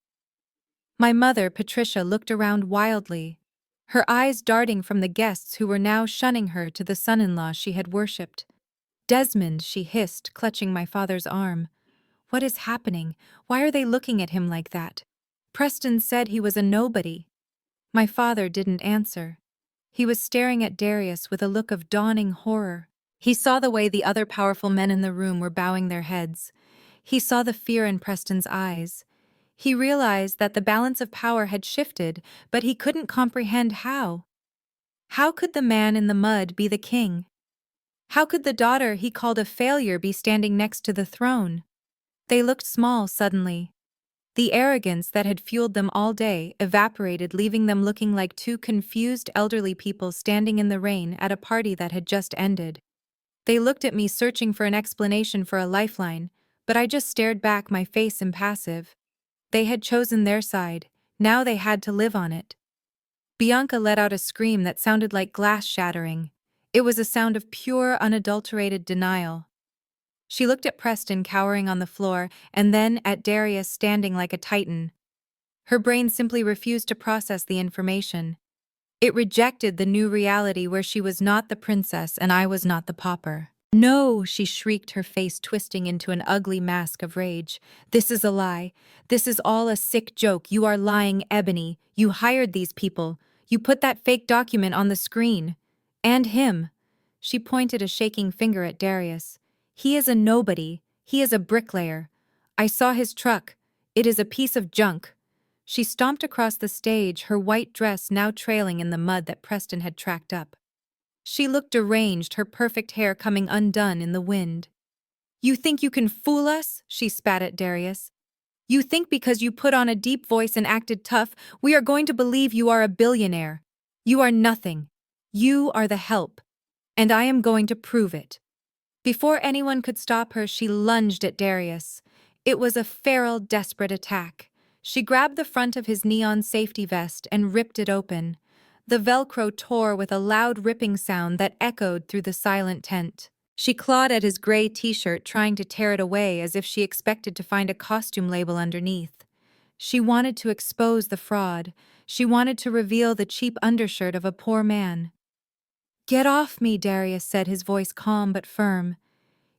My mother, Patricia, looked around wildly, her eyes darting from the guests who were now shunning her to the son-in-law she had worshipped. "Desmond," she hissed, clutching my father's arm. "What is happening? Why are they looking at him like that? Preston said he was a nobody." My father didn't answer. He was staring at Darius with a look of dawning horror. He saw the way the other powerful men in the room were bowing their heads. He saw the fear in Preston's eyes. He realized that the balance of power had shifted, but he couldn't comprehend how. How could the man in the mud be the king? How could the daughter he called a failure be standing next to the throne? They looked small suddenly. The arrogance that had fueled them all day evaporated, leaving them looking like two confused elderly people standing in the rain at a party that had just ended. They looked at me, searching for an explanation, for a lifeline, but I just stared back, my face impassive. They had chosen their side. Now they had to live on it. Bianca let out a scream that sounded like glass shattering. It was a sound of pure, unadulterated denial. She looked at Preston cowering on the floor, and then at Darius standing like a titan. Her brain simply refused to process the information. It rejected the new reality where she was not the princess and I was not the pauper. "No," she shrieked, her face twisting into an ugly mask of rage. "This is a lie. This is all a sick joke. You are lying, Ebony. You hired these people. You put that fake document on the screen. And him." She pointed a shaking finger at Darius. "He is a nobody. He is a bricklayer. I saw his truck. It is a piece of junk." She stomped across the stage, her white dress now trailing in the mud that Preston had tracked up. She looked deranged, her perfect hair coming undone in the wind. "You think you can fool us?" she spat at Darius. "You think because you put on a deep voice and acted tough, we are going to believe you are a billionaire? You are nothing. You are the help, and I am going to prove it. Before anyone could stop her, she lunged at Darius. It was a feral, desperate attack. She grabbed the front of his neon safety vest and ripped it open. The Velcro tore with a loud ripping sound that echoed through the silent tent. She clawed at his gray t-shirt, trying to tear it away as if she expected to find a costume label underneath. She wanted to expose the fraud. She wanted to reveal the cheap undershirt of a poor man. "Get off me," Darius said, his voice calm but firm.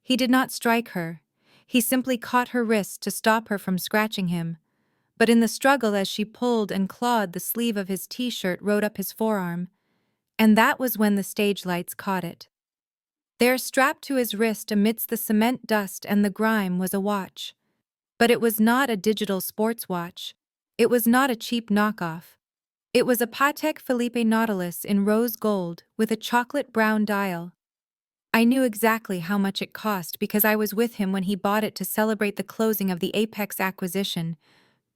He did not strike her. He simply caught her wrist to stop her from scratching him. But in the struggle, as she pulled and clawed, the sleeve of his t-shirt rode up his forearm. And that was when the stage lights caught it. There, strapped to his wrist amidst the cement dust and the grime, was a watch. But it was not a digital sports watch. It was not a cheap knockoff. It was a Patek Philippe Nautilus in rose gold with a chocolate brown dial. I knew exactly how much it cost because I was with him when he bought it to celebrate the closing of the Apex acquisition,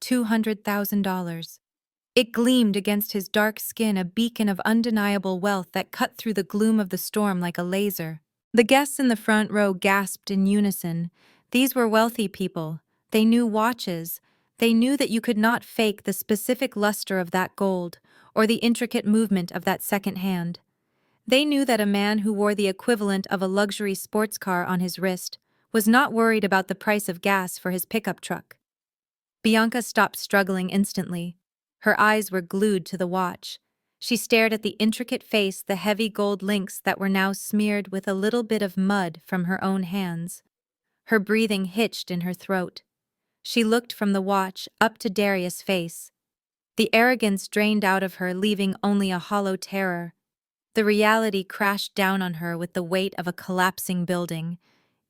$200,000. It gleamed against his dark skin, a beacon of undeniable wealth that cut through the gloom of the storm like a laser. The guests in the front row gasped in unison. These were wealthy people. They knew watches. They knew that you could not fake the specific luster of that gold or the intricate movement of that second hand. They knew that a man who wore the equivalent of a luxury sports car on his wrist was not worried about the price of gas for his pickup truck. Bianca stopped struggling instantly. Her eyes were glued to the watch. She stared at the intricate face, the heavy gold links that were now smeared with a little bit of mud from her own hands. Her breathing hitched in her throat. She looked from the watch up to Darius' face. The arrogance drained out of her, leaving only a hollow terror. The reality crashed down on her with the weight of a collapsing building.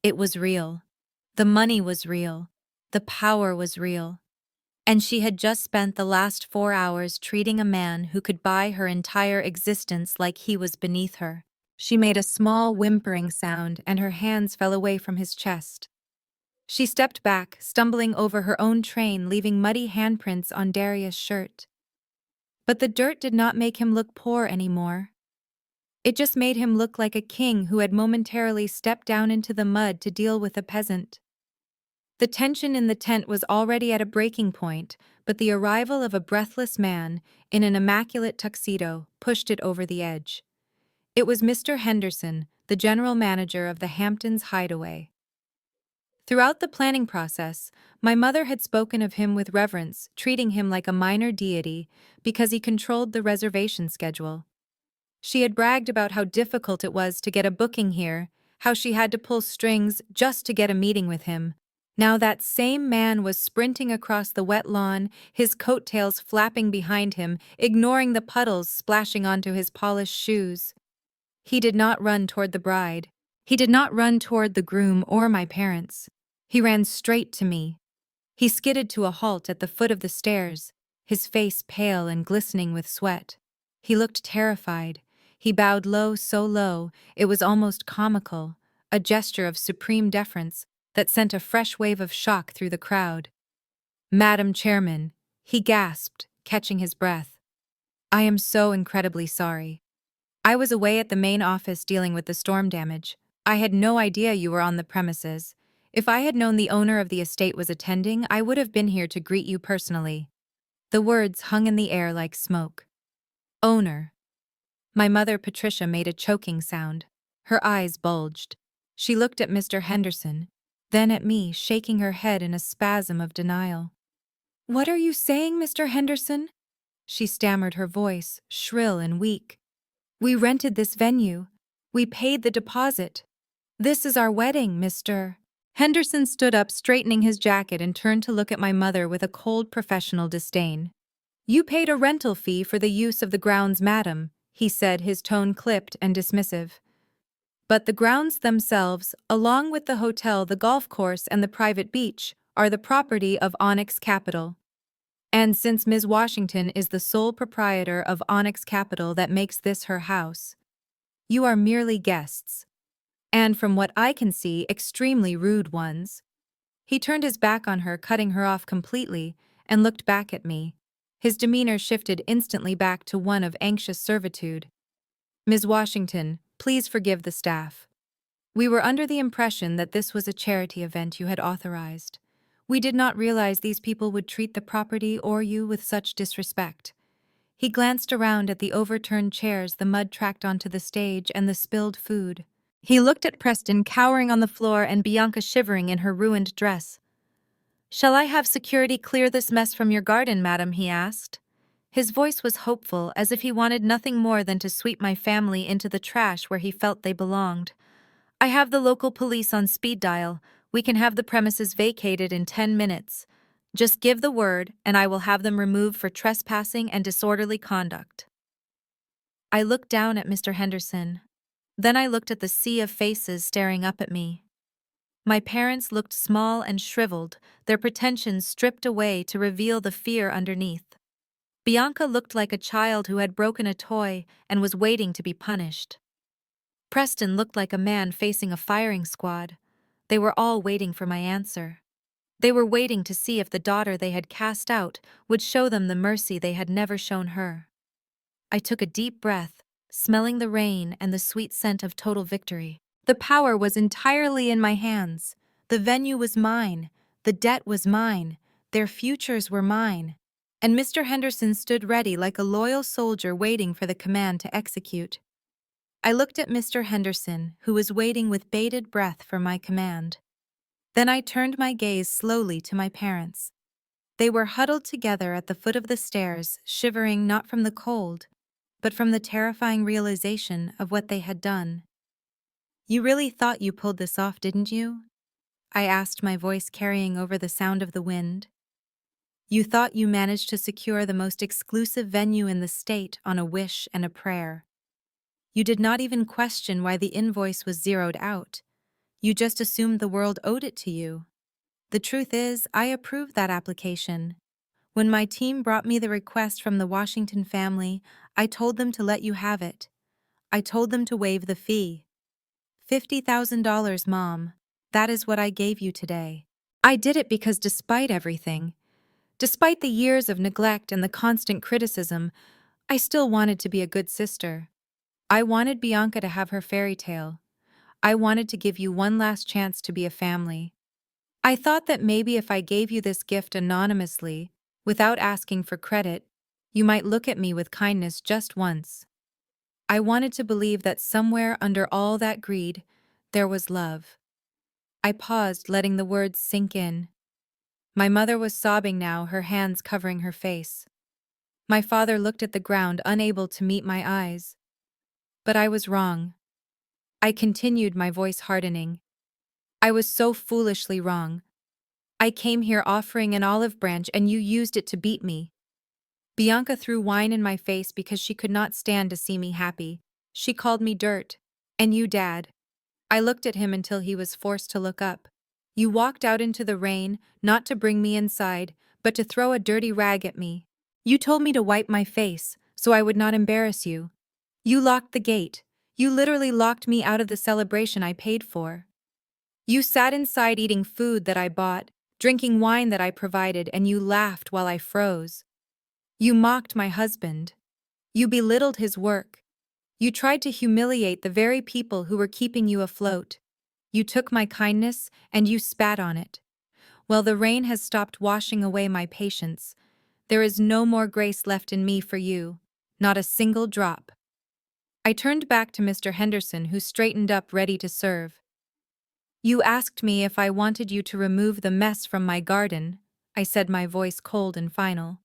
It was real. The money was real. The power was real. And she had just spent the last 4 hours treating a man who could buy her entire existence like he was beneath her. She made a small whimpering sound and her hands fell away from his chest. She stepped back, stumbling over her own train, leaving muddy handprints on Darius' shirt. But the dirt did not make him look poor anymore. It just made him look like a king who had momentarily stepped down into the mud to deal with a peasant. The tension in the tent was already at a breaking point, but the arrival of a breathless man in an immaculate tuxedo pushed it over the edge. It was Mr. Henderson, the general manager of the Hamptons Hideaway. Throughout the planning process, my mother had spoken of him with reverence, treating him like a minor deity because he controlled the reservation schedule. She had bragged about how difficult it was to get a booking here, how she had to pull strings just to get a meeting with him. Now that same man was sprinting across the wet lawn, his coattails flapping behind him, ignoring the puddles splashing onto his polished shoes. He did not run toward the bride. He did not run toward the groom or my parents. He ran straight to me. He skidded to a halt at the foot of the stairs, his face pale and glistening with sweat. He looked terrified. He bowed low, so low, it was almost comical, a gesture of supreme deference that sent a fresh wave of shock through the crowd. "Madam Chairman," he gasped, catching his breath. "I am so incredibly sorry. I was away at the main office dealing with the storm damage. I had no idea you were on the premises. If I had known the owner of the estate was attending, I would have been here to greet you personally." The words hung in the air like smoke. "Owner." My mother, Patricia, made a choking sound. Her eyes bulged. She looked at Mr. Henderson, then at me, shaking her head in a spasm of denial. "What are you saying, Mr. Henderson?" She stammered, her voice shrill and weak. "We rented this venue. We paid the deposit. This is our wedding, Mr." Henderson stood up, straightening his jacket, and turned to look at my mother with a cold professional disdain. "You paid a rental fee for the use of the grounds, madam," he said, his tone clipped and dismissive. "But the grounds themselves, along with the hotel, the golf course, and the private beach, are the property of Onyx Capital. And since Ms. Washington is the sole proprietor of Onyx Capital, that makes this her house. You are merely guests. And from what I can see, extremely rude ones." He turned his back on her, cutting her off completely, and looked back at me. His demeanor shifted instantly back to one of anxious servitude. "Ms. Washington, please forgive the staff. We were under the impression that this was a charity event you had authorized. We did not realize these people would treat the property or you with such disrespect." He glanced around at the overturned chairs, the mud tracked onto the stage, and the spilled food. He looked at Preston cowering on the floor and Bianca shivering in her ruined dress. "Shall I have security clear this mess from your garden, madam?" he asked. His voice was hopeful, as if he wanted nothing more than to sweep my family into the trash where he felt they belonged. "I have the local police on speed dial. We can have the premises vacated in 10 minutes. Just give the word, and I will have them removed for trespassing and disorderly conduct." I looked down at Mr. Henderson. Then I looked at the sea of faces staring up at me. My parents looked small and shriveled, their pretensions stripped away to reveal the fear underneath. Bianca looked like a child who had broken a toy and was waiting to be punished. Preston looked like a man facing a firing squad. They were all waiting for my answer. They were waiting to see if the daughter they had cast out would show them the mercy they had never shown her. I took a deep breath, smelling the rain and the sweet scent of total victory. The power was entirely in my hands. The venue was mine. The debt was mine. Their futures were mine. And Mr. Henderson stood ready like a loyal soldier waiting for the command to execute. I looked at Mr. Henderson, who was waiting with bated breath for my command. Then I turned my gaze slowly to my parents. They were huddled together at the foot of the stairs, shivering not from the cold, but from the terrifying realization of what they had done. "You really thought you pulled this off, didn't you?" I asked, my voice carrying over the sound of the wind. "You thought you managed to secure the most exclusive venue in the state on a wish and a prayer. You did not even question why the invoice was zeroed out. You just assumed the world owed it to you. The truth is, I approved that application. When my team brought me the request from the Washington family, I told them to let you have it. I told them to waive the fee. $50,000, Mom. That is what I gave you today. I did it because despite everything, despite the years of neglect and the constant criticism, I still wanted to be a good sister. I wanted Bianca to have her fairy tale. I wanted to give you one last chance to be a family. I thought that maybe if I gave you this gift anonymously, without asking for credit, you might look at me with kindness just once. I wanted to believe that somewhere under all that greed, there was love." I paused, letting the words sink in. My mother was sobbing now, her hands covering her face. My father looked at the ground, unable to meet my eyes. But I was wrong. I continued, my voice hardening. I was so foolishly wrong. I came here offering an olive branch and you used it to beat me. Bianca threw wine in my face because she could not stand to see me happy. She called me dirt. And you, Dad. I looked at him until he was forced to look up. You walked out into the rain, not to bring me inside, but to throw a dirty rag at me. You told me to wipe my face, so I would not embarrass you. You locked the gate. You literally locked me out of the celebration I paid for. You sat inside eating food that I bought, drinking wine that I provided, and you laughed while I froze. You mocked my husband. You belittled his work. You tried to humiliate the very people who were keeping you afloat. You took my kindness and you spat on it. Well, the rain has stopped washing away my patience. There is no more grace left in me for you, not a single drop. I turned back to Mr. Henderson, who straightened up, ready to serve. You asked me if I wanted you to remove the mess from my garden, I said, my voice cold and final.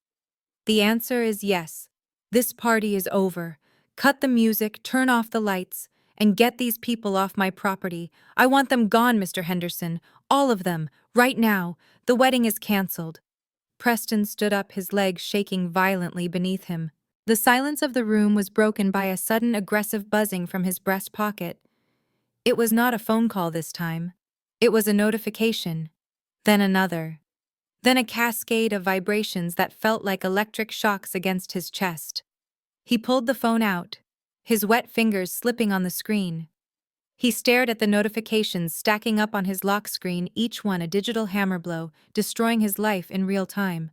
The answer is yes. This party is over. Cut the music, turn off the lights, and get these people off my property. I want them gone, Mr. Henderson. All of them, right now. The wedding is canceled. Preston stood up, his legs shaking violently beneath him. The silence of the room was broken by a sudden aggressive buzzing from his breast pocket. It was not a phone call this time. It was a notification. Then another. Then a cascade of vibrations that felt like electric shocks against his chest. He pulled the phone out, his wet fingers slipping on the screen. He stared at the notifications stacking up on his lock screen, each one a digital hammer blow, destroying his life in real time.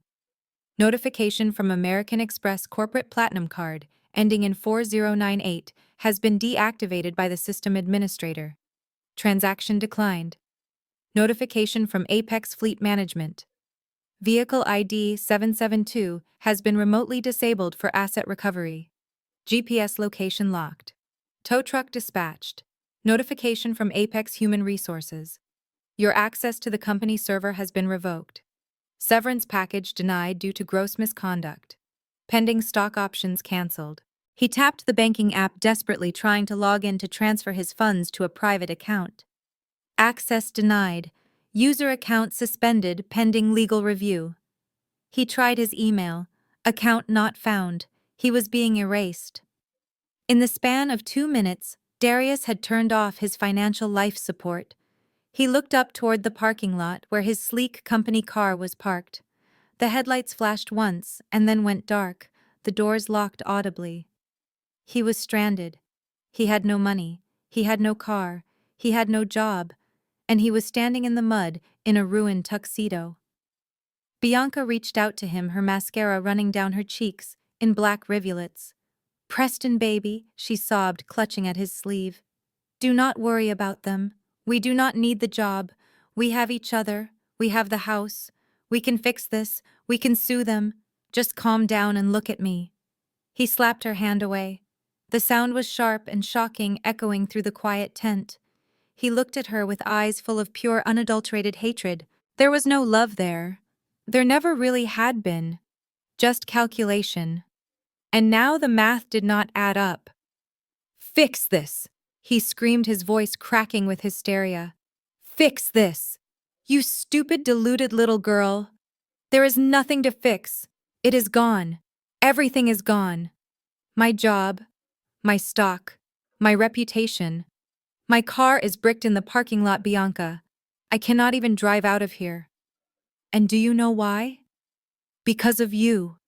Notification from American Express corporate platinum card, ending in 4098, has been deactivated by the system administrator. Transaction declined. Notification from Apex Fleet Management. Vehicle ID 772 has been remotely disabled for asset recovery. GPS location locked. Tow truck dispatched. Notification from Apex Human Resources. Your access to the company server has been revoked. Severance package denied due to gross misconduct. Pending stock options canceled. He tapped the banking app desperately, trying to log in to transfer his funds to a private account. Access denied. User account suspended pending legal review. He tried his email. Account not found. He was being erased. In the span of 2 minutes, Darius had turned off his financial life support. He looked up toward the parking lot where his sleek company car was parked. The headlights flashed once and then went dark, the doors locked audibly. He was stranded. He had no money, he had no car, he had no job, and he was standing in the mud in a ruined tuxedo. Bianca reached out to him, her mascara running down her cheeks in black rivulets. "Preston, baby," she sobbed, clutching at his sleeve. "Do not worry about them. We do not need the job. We have each other. We have the house. We can fix this. We can sue them. Just calm down and look at me." He slapped her hand away. The sound was sharp and shocking, echoing through the quiet tent. He looked at her with eyes full of pure, unadulterated hatred. There was no love there. There never really had been. Just calculation. And now the math did not add up. "Fix this!" he screamed, his voice cracking with hysteria. "Fix this! You stupid, deluded little girl! There is nothing to fix. It is gone. Everything is gone. My job, my stock, my reputation. My car is bricked in the parking lot, Bianca. I cannot even drive out of here. And do you know why? Because of you."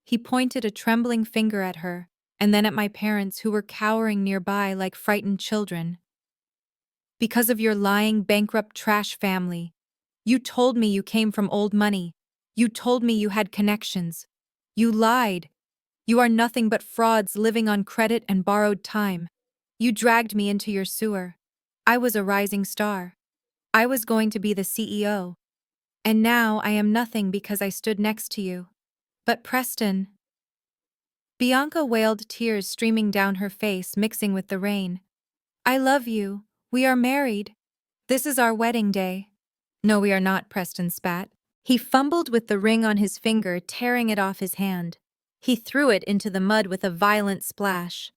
He pointed a trembling finger at her, and then at my parents, who were cowering nearby like frightened children. "Because of your lying, bankrupt trash family. You told me you came from old money. You told me you had connections. You lied. You are nothing but frauds living on credit and borrowed time. You dragged me into your sewer. I was a rising star. I was going to be the CEO. And now I am nothing because I stood next to you. But Preston..." Bianca wailed, tears streaming down her face, mixing with the rain. "I love you. We are married. This is our wedding day." "No, we are not," Preston spat. He fumbled with the ring on his finger, tearing it off his hand. He threw it into the mud with a violent splash.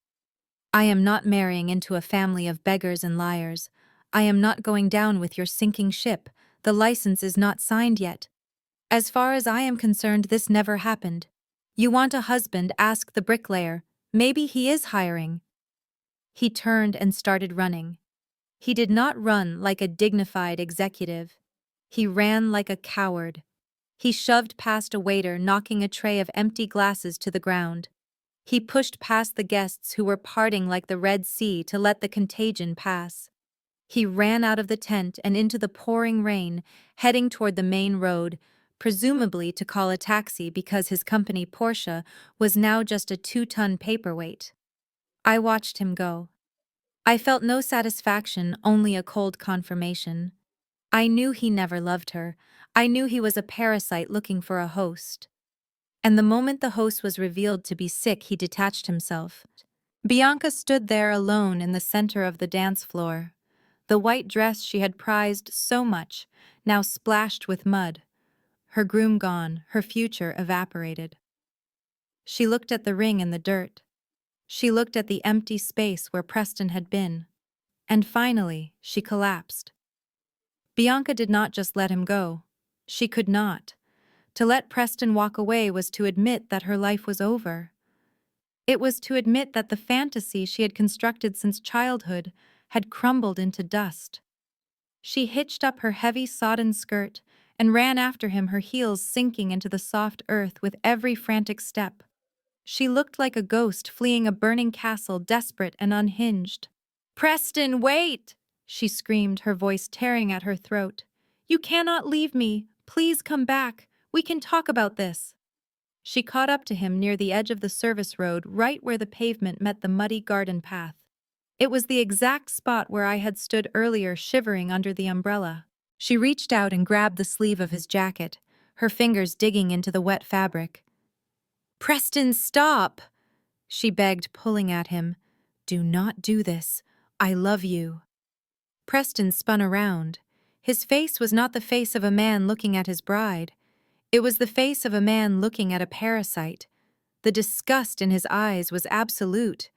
"I am not marrying into a family of beggars and liars. I am not going down with your sinking ship. The license is not signed yet. As far as I am concerned, this never happened. You want a husband, ask the bricklayer. Maybe he is hiring." He turned and started running. He did not run like a dignified executive. He ran like a coward. He shoved past a waiter, knocking a tray of empty glasses to the ground. He pushed past the guests who were parting like the Red Sea to let the contagion pass. He ran out of the tent and into the pouring rain, heading toward the main road, presumably to call a taxi because his company Porsche was now just a 2-ton paperweight. I watched him go. I felt no satisfaction, only a cold confirmation. I knew he never loved her. I knew he was a parasite looking for a host. And the moment the host was revealed to be sick, he detached himself. Bianca stood there alone in the center of the dance floor. The white dress she had prized so much, now splashed with mud. Her groom gone, her future evaporated. She looked at the ring in the dirt. She looked at the empty space where Preston had been. And finally, she collapsed. Bianca did not just let him go. She could not. To let Preston walk away was to admit that her life was over. It was to admit that the fantasy she had constructed since childhood had crumbled into dust. She hitched up her heavy sodden skirt and ran after him, her heels sinking into the soft earth with every frantic step. She looked like a ghost fleeing a burning castle, desperate and unhinged. "Preston, wait!" she screamed, her voice tearing at her throat. "You cannot leave me. Please come back. We can talk about this. She caught up to him near the edge of the service road, right where the pavement met the muddy garden path. It was the exact spot where I had stood earlier, shivering under the umbrella. She reached out and grabbed the sleeve of his jacket, her fingers digging into the wet fabric. "Preston, stop!" she begged, pulling at him. "Do not do this. I love you." Preston spun around. His face was not the face of a man looking at his bride. It was the face of a man looking at a parasite. The disgust in his eyes was absolute.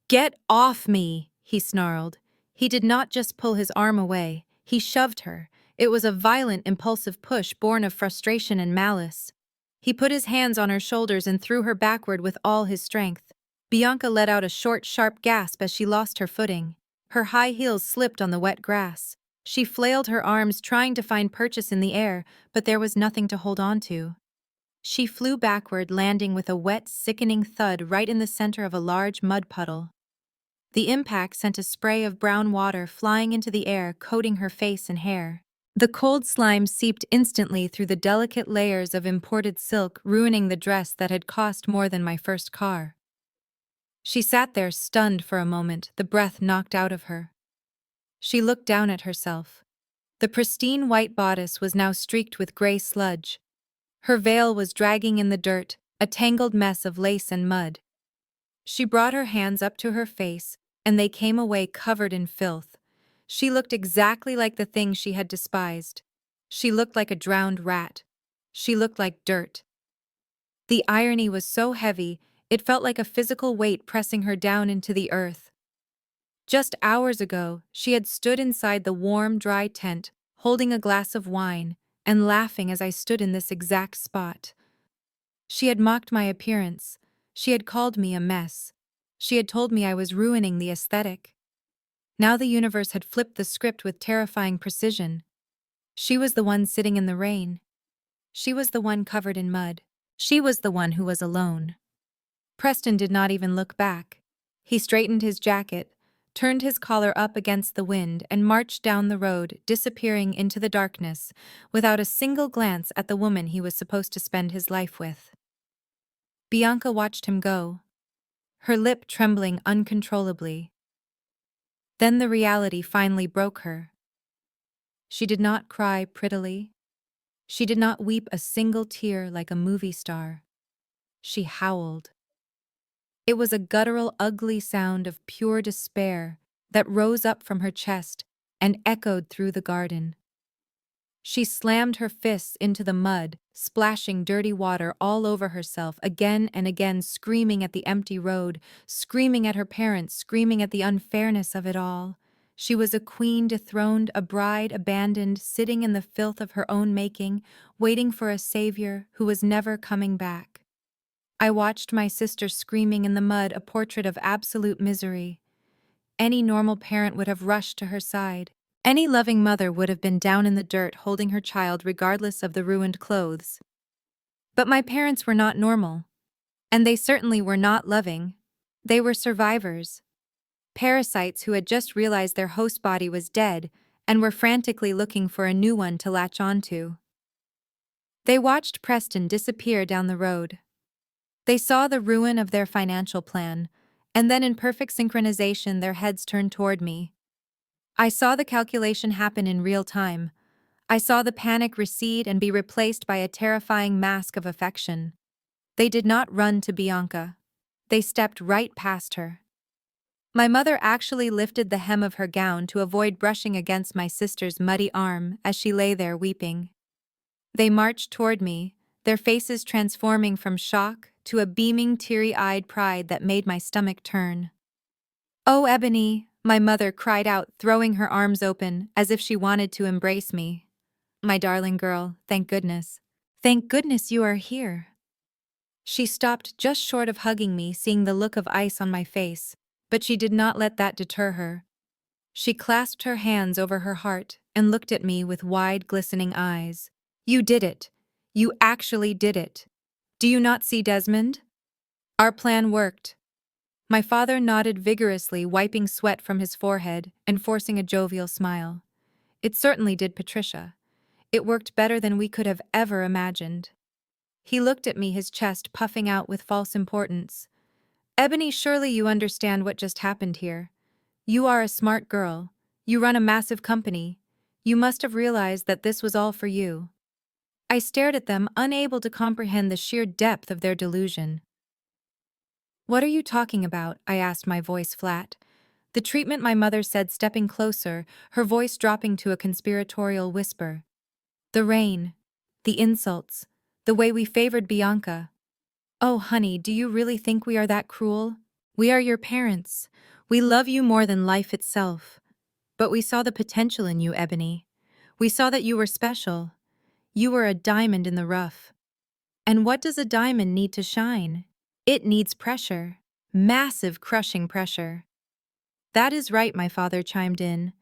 "Get off me!" he snarled. He did not just pull his arm away, he shoved her. It was a violent, impulsive push born of frustration and malice. He put his hands on her shoulders and threw her backward with all his strength. Bianca let out a short, sharp gasp as she lost her footing. Her high heels slipped on the wet grass. She flailed her arms, trying to find purchase in the air, but there was nothing to hold on to. She flew backward, landing with a wet, sickening thud right in the center of a large mud puddle. The impact sent a spray of brown water flying into the air, coating her face and hair. The cold slime seeped instantly through the delicate layers of imported silk, ruining the dress that had cost more than my first car. She sat there, stunned for a moment, the breath knocked out of her. She looked down at herself. The pristine white bodice was now streaked with gray sludge. Her veil was dragging in the dirt, a tangled mess of lace and mud. She brought her hands up to her face, and they came away covered in filth. She looked exactly like the thing she had despised. She looked like a drowned rat. She looked like dirt. The irony was so heavy, it felt like a physical weight pressing her down into the earth. Just hours ago, she had stood inside the warm, dry tent, holding a glass of wine, and laughing as I stood in this exact spot. She had mocked my appearance. She had called me a mess. She had told me I was ruining the aesthetic. Now the universe had flipped the script with terrifying precision. She was the one sitting in the rain. She was the one covered in mud. She was the one who was alone. Preston did not even look back. He straightened his jacket, turned his collar up against the wind, and marched down the road, disappearing into the darkness, without a single glance at the woman he was supposed to spend his life with. Bianca watched him go, her lip trembling uncontrollably. Then the reality finally broke her. She did not cry prettily. She did not weep a single tear like a movie star. She howled. It was a guttural, ugly sound of pure despair that rose up from her chest and echoed through the garden. She slammed her fists into the mud, splashing dirty water all over herself again and again, screaming at the empty road, screaming at her parents, screaming at the unfairness of it all. She was a queen dethroned, a bride abandoned, sitting in the filth of her own making, waiting for a savior who was never coming back. I watched my sister screaming in the mud, a portrait of absolute misery. Any normal parent would have rushed to her side. Any loving mother would have been down in the dirt holding her child regardless of the ruined clothes. But my parents were not normal. And they certainly were not loving. They were survivors. Parasites who had just realized their host body was dead and were frantically looking for a new one to latch onto. They watched Preston disappear down the road. They saw the ruin of their financial plan, and then in perfect synchronization their heads turned toward me. I saw the calculation happen in real time. I saw the panic recede and be replaced by a terrifying mask of affection. They did not run to Bianca. They stepped right past her. My mother actually lifted the hem of her gown to avoid brushing against my sister's muddy arm as she lay there weeping. They marched toward me, their faces transforming from shock to a beaming, teary-eyed pride that made my stomach turn. "Oh, Ebony," my mother cried out, throwing her arms open as if she wanted to embrace me. "My darling girl, thank goodness. Thank goodness you are here." She stopped just short of hugging me, seeing the look of ice on my face, but she did not let that deter her. She clasped her hands over her heart and looked at me with wide, glistening eyes. "You did it. You actually did it. Do you not see, Desmond? Our plan worked." My father nodded vigorously, wiping sweat from his forehead and forcing a jovial smile. "It certainly did, Patricia. It worked better than we could have ever imagined. He looked at me, his chest puffing out with false importance. Ebony, surely you understand what just happened here. You are a smart girl. You run a massive company. You must have realized that this was all for you. I stared at them, unable to comprehend the sheer depth of their delusion. What are you talking about? I asked, my voice flat. The treatment, my mother said, stepping closer, her voice dropping to a conspiratorial whisper. The rain. The insults. The way we favored Bianca. Oh, honey, do you really think we are that cruel? We are your parents. We love you more than life itself. But we saw the potential in you, Ebony. We saw that you were special. You were a diamond in the rough. And what does a diamond need to shine? It needs pressure. Massive, crushing pressure. That is right, my father chimed in.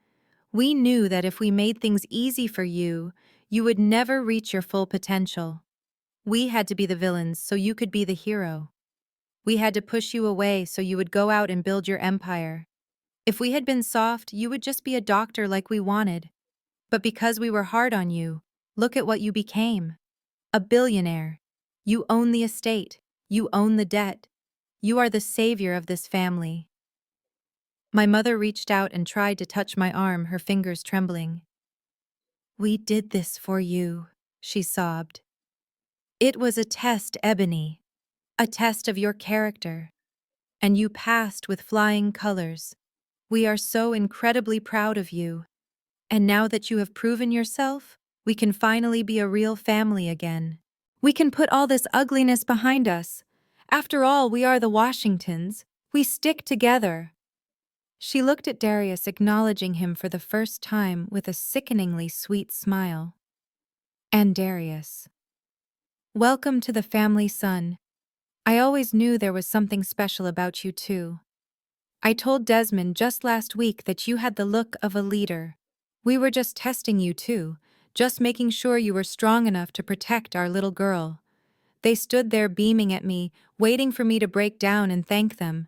We knew that if we made things easy for you, you would never reach your full potential. We had to be the villains so you could be the hero. We had to push you away so you would go out and build your empire. If we had been soft, you would just be a doctor like we wanted. But because we were hard on you, look at what you became. A billionaire. You own the estate. You own the debt. You are the savior of this family. My mother reached out and tried to touch my arm, her fingers trembling. We did this for you, she sobbed. It was a test, Ebony. A test of your character. And you passed with flying colors. We are so incredibly proud of you. And now that you have proven yourself, we can finally be a real family again. We can put all this ugliness behind us. After all, we are the Washingtons. We stick together. She looked at Darius, acknowledging him for the first time with a sickeningly sweet smile. And Darius. Welcome to the family, son. I always knew there was something special about you too. I told Desmond just last week that you had the look of a leader. We were just testing you too, just making sure you were strong enough to protect our little girl. They stood there beaming at me, waiting for me to break down and thank them.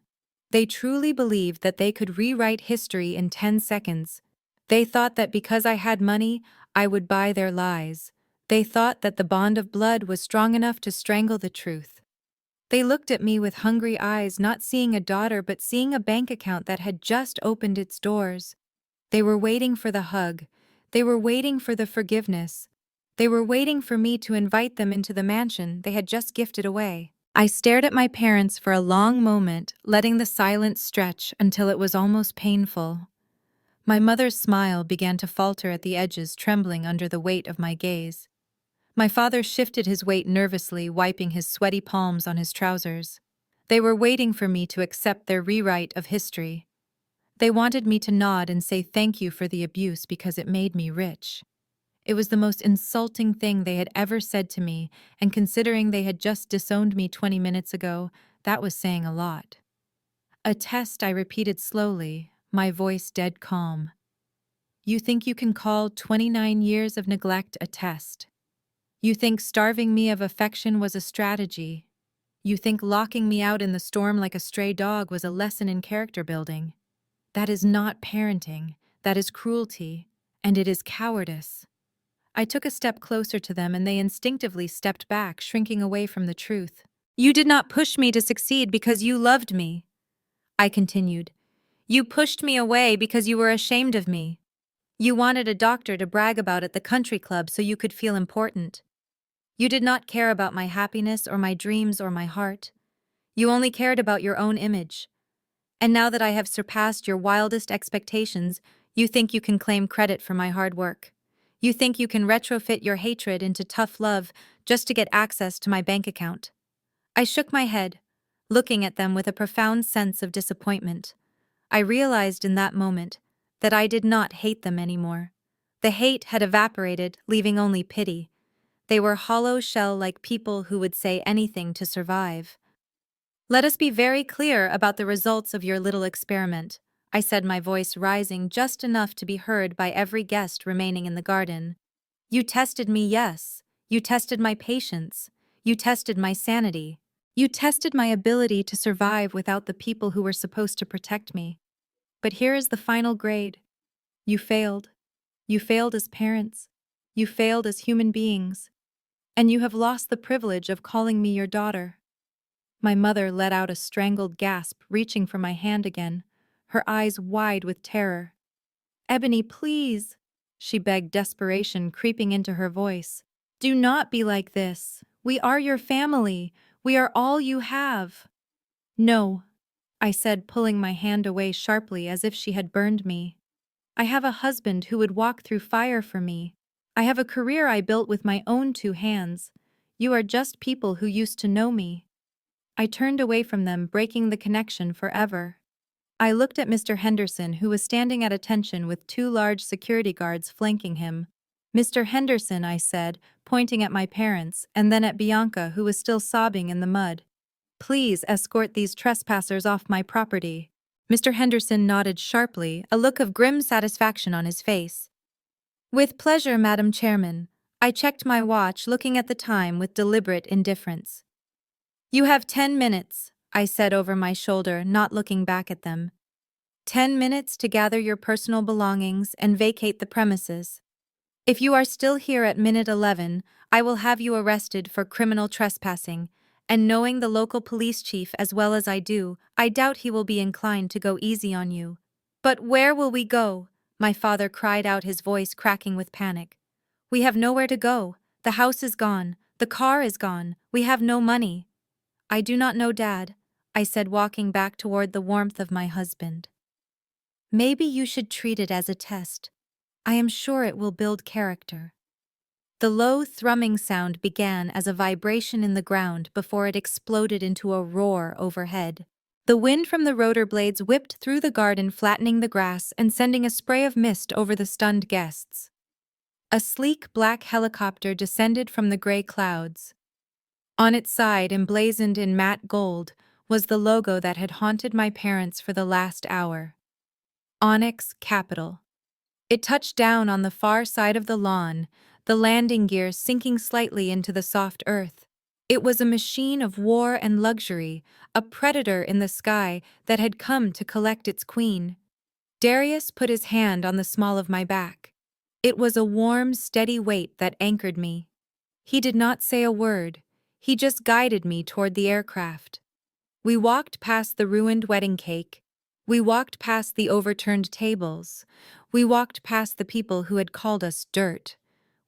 They truly believed that they could rewrite history in 10 seconds. They thought that because I had money, I would buy their lies. They thought that the bond of blood was strong enough to strangle the truth. They looked at me with hungry eyes, not seeing a daughter but seeing a bank account that had just opened its doors. They were waiting for the hug. They were waiting for the forgiveness. They were waiting for me to invite them into the mansion they had just gifted away. I stared at my parents for a long moment, letting the silence stretch until it was almost painful. My mother's smile began to falter at the edges, trembling under the weight of my gaze. My father shifted his weight nervously, wiping his sweaty palms on his trousers. They were waiting for me to accept their rewrite of history. They wanted me to nod and say thank you for the abuse because it made me rich. It was the most insulting thing they had ever said to me, and considering they had just disowned me 20 minutes ago, that was saying a lot. A test, I repeated slowly, my voice dead calm. You think you can call 29 years of neglect a test? You think starving me of affection was a strategy? You think locking me out in the storm like a stray dog was a lesson in character building? That is not parenting, that is cruelty, and it is cowardice. I took a step closer to them and they instinctively stepped back, shrinking away from the truth. You did not push me to succeed because you loved me, I continued. You pushed me away because you were ashamed of me. You wanted a doctor to brag about at the country club so you could feel important. You did not care about my happiness or my dreams or my heart. You only cared about your own image. And now that I have surpassed your wildest expectations, you think you can claim credit for my hard work. You think you can retrofit your hatred into tough love just to get access to my bank account. I shook my head, looking at them with a profound sense of disappointment. I realized in that moment that I did not hate them anymore. The hate had evaporated, leaving only pity. They were hollow shell-like people who would say anything to survive. Let us be very clear about the results of your little experiment, I said, my voice rising just enough to be heard by every guest remaining in the garden. You tested me, yes. You tested my patience. You tested my sanity. You tested my ability to survive without the people who were supposed to protect me. But here is the final grade. You failed. You failed as parents. You failed as human beings, and you have lost the privilege of calling me your daughter." My mother let out a strangled gasp, reaching for my hand again, her eyes wide with terror. "Ebony, please," she begged, desperation creeping into her voice. "Do not be like this. We are your family. We are all you have." "No," I said, pulling my hand away sharply as if she had burned me. "I have a husband who would walk through fire for me. I have a career I built with my own 2 hands. You are just people who used to know me." I turned away from them, breaking the connection forever. I looked at Mr. Henderson, who was standing at attention with 2 large security guards flanking him. "Mr. Henderson," I said, pointing at my parents, and then at Bianca, who was still sobbing in the mud. "Please escort these trespassers off my property." Mr. Henderson nodded sharply, a look of grim satisfaction on his face. "With pleasure, Madam Chairman." I checked my watch, looking at the time with deliberate indifference. "You have 10 minutes, I said over my shoulder, not looking back at them. 10 minutes to gather your personal belongings and vacate the premises. If you are still here at minute 11, I will have you arrested for criminal trespassing, and knowing the local police chief as well as I do, I doubt he will be inclined to go easy on you." "But where will we go?" my father cried out, his voice cracking with panic. "We have nowhere to go. The house is gone. The car is gone. We have no money." "I do not know, Dad," I said, walking back toward the warmth of my husband. "Maybe you should treat it as a test. I am sure it will build character." The low thrumming sound began as a vibration in the ground before it exploded into a roar overhead. The wind from the rotor blades whipped through the garden, flattening the grass and sending a spray of mist over the stunned guests. A sleek black helicopter descended from the gray clouds. On its side, emblazoned in matte gold, was the logo that had haunted my parents for the last hour. Onyx Capital. It touched down on the far side of the lawn, the landing gear sinking slightly into the soft earth. It was a machine of war and luxury, a predator in the sky that had come to collect its queen. Darius put his hand on the small of my back. It was a warm, steady weight that anchored me. He did not say a word. He just guided me toward the aircraft. We walked past the ruined wedding cake. We walked past the overturned tables. We walked past the people who had called us dirt.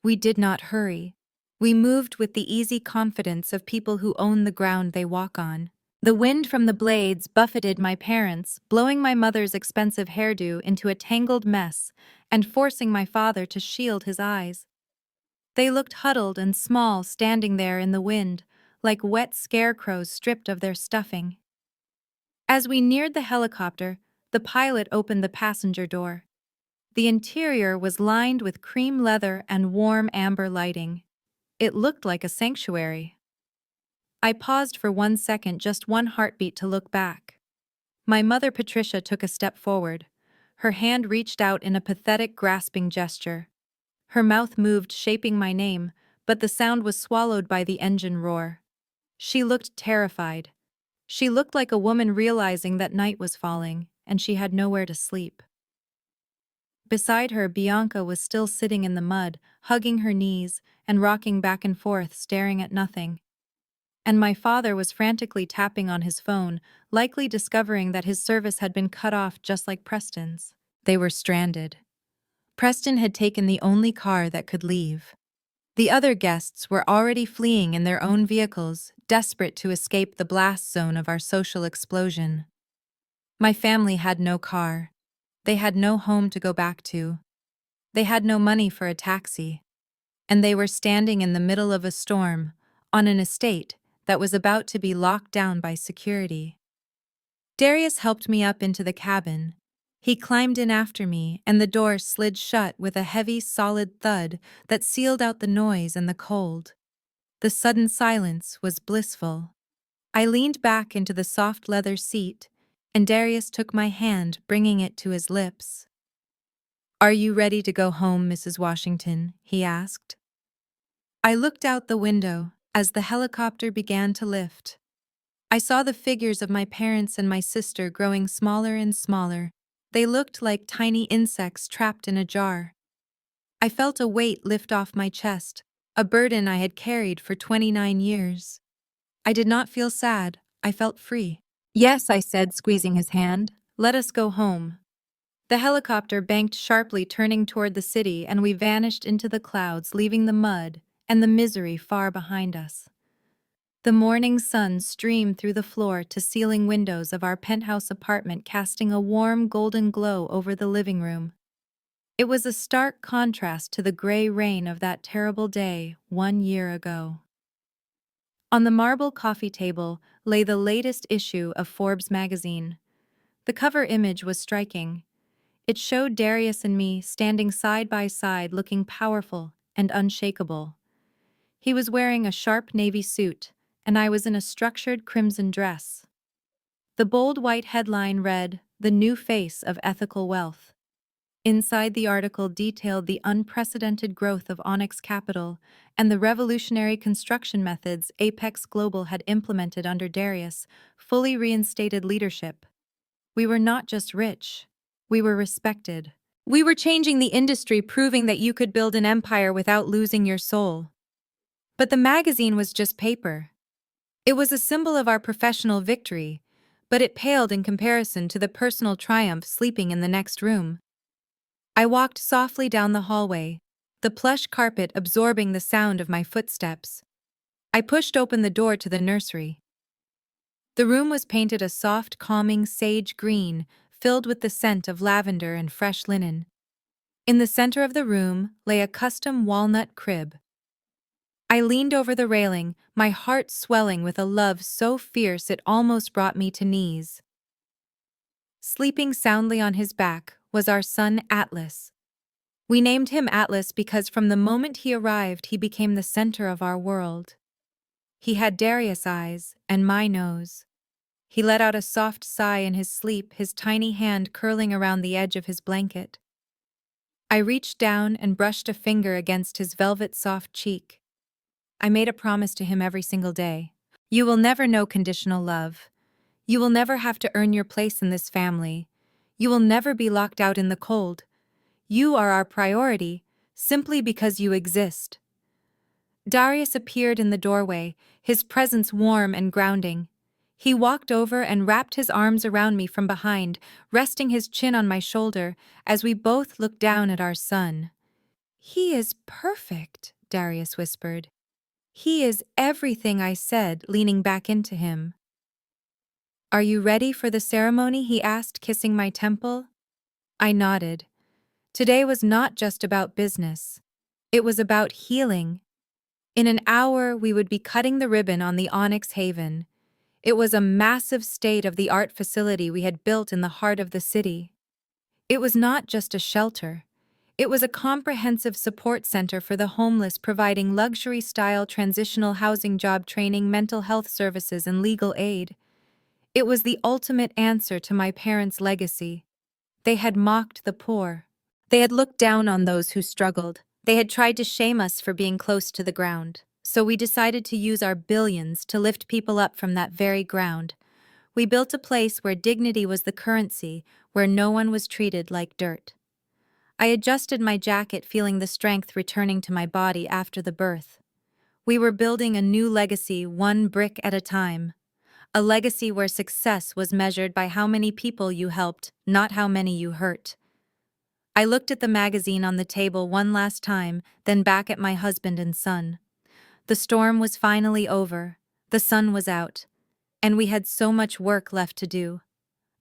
We did not hurry. We moved with the easy confidence of people who own the ground they walk on. The wind from the blades buffeted my parents, blowing my mother's expensive hairdo into a tangled mess and forcing my father to shield his eyes. They looked huddled and small, standing there in the wind, like wet scarecrows stripped of their stuffing. As we neared the helicopter, the pilot opened the passenger door. The interior was lined with cream leather and warm amber lighting. It looked like a sanctuary. I paused for 1 second, just one heartbeat, to look back. My mother Patricia took a step forward. Her hand reached out in a pathetic, grasping gesture. Her mouth moved, shaping my name, but the sound was swallowed by the engine roar. She looked terrified. She looked like a woman realizing that night was falling, and she had nowhere to sleep. Beside her, Bianca was still sitting in the mud, hugging her knees and rocking back and forth, staring at nothing. And my father was frantically tapping on his phone, likely discovering that his service had been cut off just like Preston's. They were stranded. Preston had taken the only car that could leave. The other guests were already fleeing in their own vehicles, desperate to escape the blast zone of our social explosion. My family had no car. They had no home to go back to. They had no money for a taxi. And they were standing in the middle of a storm, on an estate that was about to be locked down by security. Darius helped me up into the cabin. He climbed in after me, and the door slid shut with a heavy, solid thud that sealed out the noise and the cold. The sudden silence was blissful. I leaned back into the soft leather seat, and Darius took my hand, bringing it to his lips. "Are you ready to go home, Mrs. Washington?" he asked. I looked out the window as the helicopter began to lift. I saw the figures of my parents and my sister growing smaller and smaller. They looked like tiny insects trapped in a jar. I felt a weight lift off my chest, a burden I had carried for 29 years. I did not feel sad, I felt free. Yes, I said, squeezing his hand. Let us go home. The helicopter banked sharply, turning toward the city, and we vanished into the clouds, leaving the mud and the misery far behind us. The morning sun streamed through the floor to ceiling windows of our penthouse apartment, casting a warm golden glow over the living room. It was a stark contrast to the gray rain of that terrible day 1 year ago. On the marble coffee table lay the latest issue of Forbes magazine. The cover image was striking. It showed Darius and me standing side by side, looking powerful and unshakable. He was wearing a sharp navy suit, and I was in a structured crimson dress. The bold white headline read, "The New Face of Ethical Wealth." Inside, the article detailed the unprecedented growth of Onyx Capital and the revolutionary construction methods Apex Global had implemented under Darius' fully reinstated leadership. We were not just rich, we were respected. We were changing the industry, proving that you could build an empire without losing your soul. But the magazine was just paper. It was a symbol of our professional victory, but it paled in comparison to the personal triumph sleeping in the next room. I walked softly down the hallway, the plush carpet absorbing the sound of my footsteps. I pushed open the door to the nursery. The room was painted a soft, calming sage green, filled with the scent of lavender and fresh linen. In the center of the room lay a custom walnut crib. I leaned over the railing, my heart swelling with a love so fierce it almost brought me to knees. Sleeping soundly on his back was our son Atlas. We named him Atlas because from the moment he arrived he became the center of our world. He had Darius' eyes and my nose. He let out a soft sigh in his sleep, his tiny hand curling around the edge of his blanket. I reached down and brushed a finger against his velvet soft cheek. I made a promise to him every single day. You will never know conditional love. You will never have to earn your place in this family. You will never be locked out in the cold. You are our priority, simply because you exist. Darius appeared in the doorway, his presence warm and grounding. He walked over and wrapped his arms around me from behind, resting his chin on my shoulder as we both looked down at our son. "He is perfect," Darius whispered. "He is everything I said," leaning back into him. "Are you ready for the ceremony?" he asked, kissing my temple. I nodded. Today was not just about business. It was about healing. In an hour, we would be cutting the ribbon on the Onyx Haven. It was a massive state-of-the-art facility we had built in the heart of the city. It was not just a shelter. It was a comprehensive support center for the homeless, providing luxury-style transitional housing, job training, mental health services, and legal aid. It was the ultimate answer to my parents' legacy. They had mocked the poor. They had looked down on those who struggled. They had tried to shame us for being close to the ground. So we decided to use our billions to lift people up from that very ground. We built a place where dignity was the currency, where no one was treated like dirt. I adjusted my jacket, feeling the strength returning to my body after the birth. We were building a new legacy, one brick at a time. A legacy where success was measured by how many people you helped, not how many you hurt. I looked at the magazine on the table one last time, then back at my husband and son. The storm was finally over, the sun was out, and we had so much work left to do.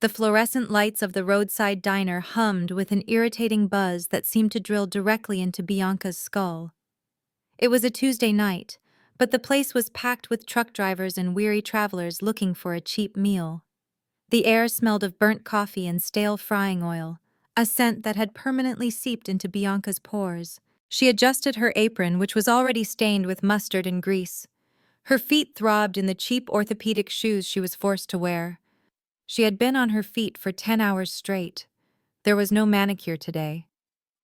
The fluorescent lights of the roadside diner hummed with an irritating buzz that seemed to drill directly into Bianca's skull. It was a Tuesday night, but the place was packed with truck drivers and weary travelers looking for a cheap meal. The air smelled of burnt coffee and stale frying oil, a scent that had permanently seeped into Bianca's pores. She adjusted her apron, which was already stained with mustard and grease. Her feet throbbed in the cheap orthopedic shoes she was forced to wear. She had been on her feet for 10 hours straight. There was no manicure today.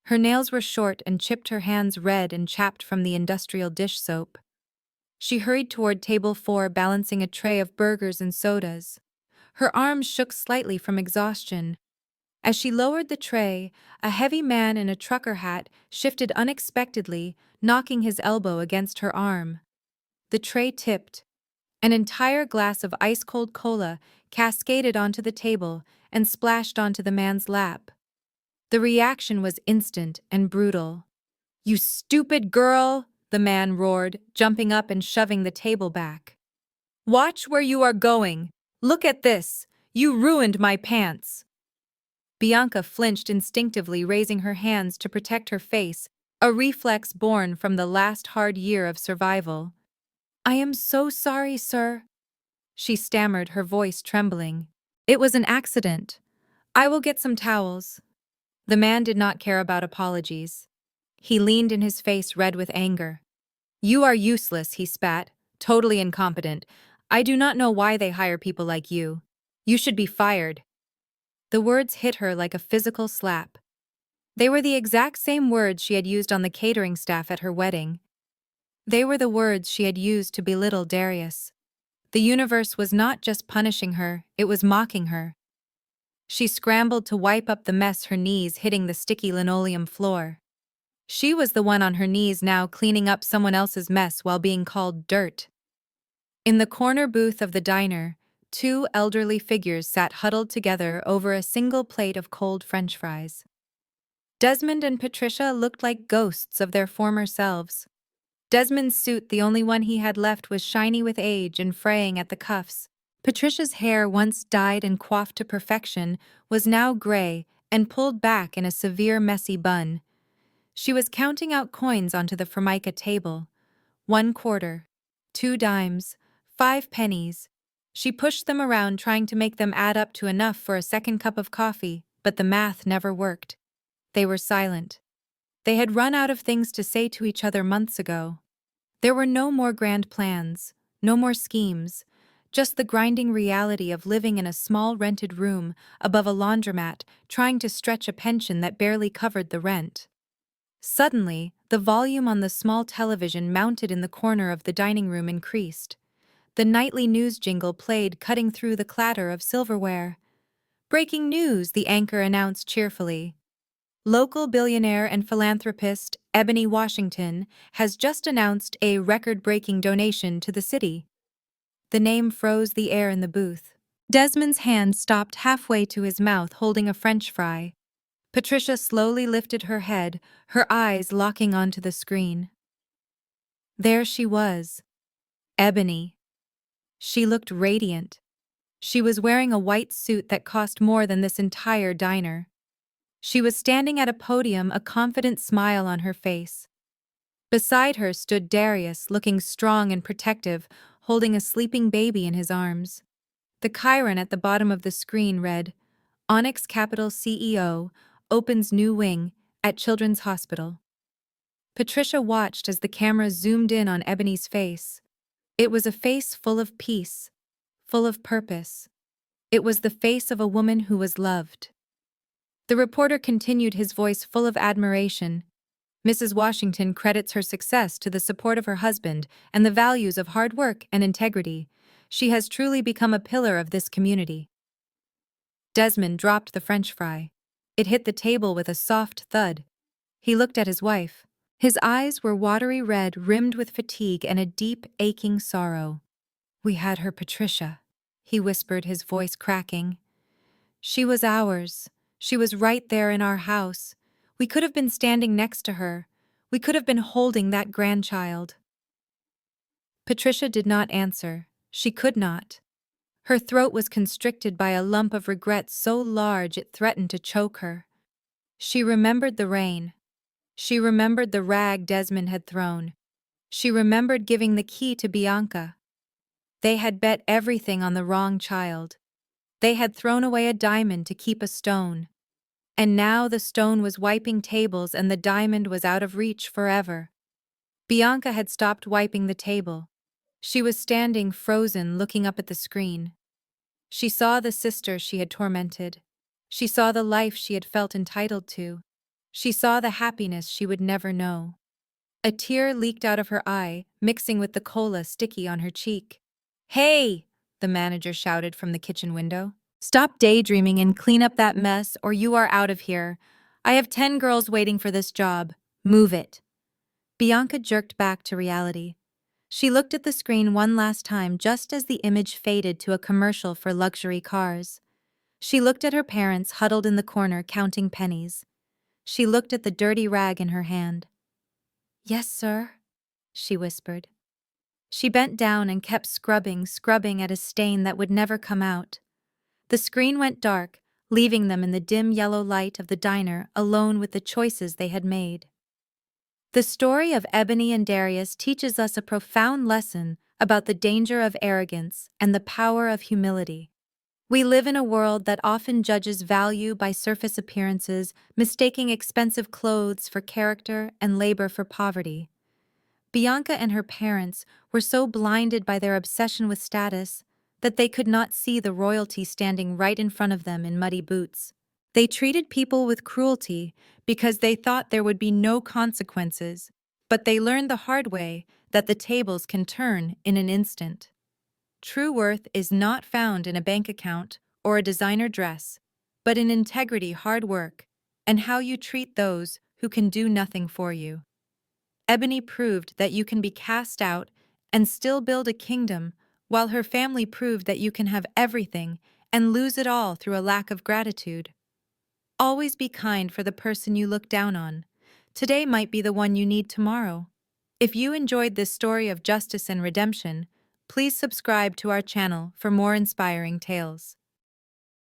Her nails were short and chipped, her hands red and chapped from the industrial dish soap. She hurried toward table 4, balancing a tray of burgers and sodas. Her arms shook slightly from exhaustion. As she lowered the tray, a heavy man in a trucker hat shifted unexpectedly, knocking his elbow against her arm. The tray tipped. An entire glass of ice-cold cola cascaded onto the table and splashed onto the man's lap. The reaction was instant and brutal. "You stupid girl!" the man roared, jumping up and shoving the table back. "Watch where you are going! Look at this! You ruined my pants!" Bianca flinched instinctively, raising her hands to protect her face, a reflex born from the last hard year of survival. "I am so sorry, sir," she stammered, her voice trembling. "It was an accident. I will get some towels." The man did not care about apologies. He leaned in, his face red with anger. "You are useless," he spat, "totally incompetent. I do not know why they hire people like you. You should be fired." The words hit her like a physical slap. They were the exact same words she had used on the catering staff at her wedding. They were the words she had used to belittle Darius. The universe was not just punishing her, it was mocking her. She scrambled to wipe up the mess, her knees hitting the sticky linoleum floor. She was the one on her knees now, cleaning up someone else's mess while being called dirt. In the corner booth of the diner, two elderly figures sat huddled together over a single plate of cold French fries. Desmond and Patricia looked like ghosts of their former selves. Desmond's suit, the only one he had left, was shiny with age and fraying at the cuffs. Patricia's hair, once dyed and coiffed to perfection, was now gray and pulled back in a severe, messy bun. She was counting out coins onto the formica table. 1 quarter, 2 dimes, 5 pennies. She pushed them around, trying to make them add up to enough for a second cup of coffee, but the math never worked. They were silent. They had run out of things to say to each other months ago. There were no more grand plans, no more schemes, just the grinding reality of living in a small rented room above a laundromat, trying to stretch a pension that barely covered the rent. Suddenly, the volume on the small television mounted in the corner of the dining room increased. The nightly news jingle played, cutting through the clatter of silverware. "Breaking news," the anchor announced cheerfully. "Local billionaire and philanthropist Ebony Washington has just announced a record-breaking donation to the city." The name froze the air in the booth. Desmond's hand stopped halfway to his mouth, holding a French fry. Patricia slowly lifted her head, her eyes locking onto the screen. There she was. Ebony. She looked radiant. She was wearing a white suit that cost more than this entire diner. She was standing at a podium, a confident smile on her face. Beside her stood Darius, looking strong and protective, holding a sleeping baby in his arms. The chyron at the bottom of the screen read, "Onyx Capital CEO opens new wing at Children's Hospital." Patricia watched as the camera zoomed in on Ebony's face. It was a face full of peace, full of purpose. It was the face of a woman who was loved. The reporter continued, his voice full of admiration. "Mrs. Washington credits her success to the support of her husband and the values of hard work and integrity. She has truly become a pillar of this community." Desmond dropped the French fry. It hit the table with a soft thud. He looked at his wife. His eyes were watery red, rimmed with fatigue and a deep, aching sorrow. "We had her, Patricia," he whispered, his voice cracking. "She was ours. She was right there in our house. We could have been standing next to her. We could have been holding that grandchild." Patricia did not answer. She could not. Her throat was constricted by a lump of regret so large it threatened to choke her. She remembered the rain. She remembered the rag Desmond had thrown. She remembered giving the key to Bianca. They had bet everything on the wrong child. They had thrown away a diamond to keep a stone. And now the stone was wiping tables and the diamond was out of reach forever. Bianca had stopped wiping the table. She was standing frozen, looking up at the screen. She saw the sister she had tormented. She saw the life she had felt entitled to. She saw the happiness she would never know. A tear leaked out of her eye, mixing with the cola sticky on her cheek. "Hey!" the manager shouted from the kitchen window. Stop daydreaming and clean up that mess, or you are out of here. I have 10 girls waiting for this job. Move it. Bianca jerked back to reality. She looked at the screen one last time just as the image faded to a commercial for luxury cars. She looked at her parents huddled in the corner counting pennies. She looked at the dirty rag in her hand. "Yes, sir," she whispered. She bent down and kept scrubbing at a stain that would never come out. The screen went dark, leaving them in the dim yellow light of the diner alone with the choices they had made. The story of Ebony and Darius teaches us a profound lesson about the danger of arrogance and the power of humility. We live in a world that often judges value by surface appearances, mistaking expensive clothes for character and labor for poverty. Bianca and her parents were so blinded by their obsession with status that they could not see the royalty standing right in front of them in muddy boots. They treated people with cruelty because they thought there would be no consequences, but they learned the hard way that the tables can turn in an instant. True worth is not found in a bank account or a designer dress, but in integrity, hard work, and how you treat those who can do nothing for you. Ebony proved that you can be cast out and still build a kingdom, while her family proved that you can have everything and lose it all through a lack of gratitude. Always be kind for the person you look down on. Today might be the one you need tomorrow. If you enjoyed this story of justice and redemption, please subscribe to our channel for more inspiring tales.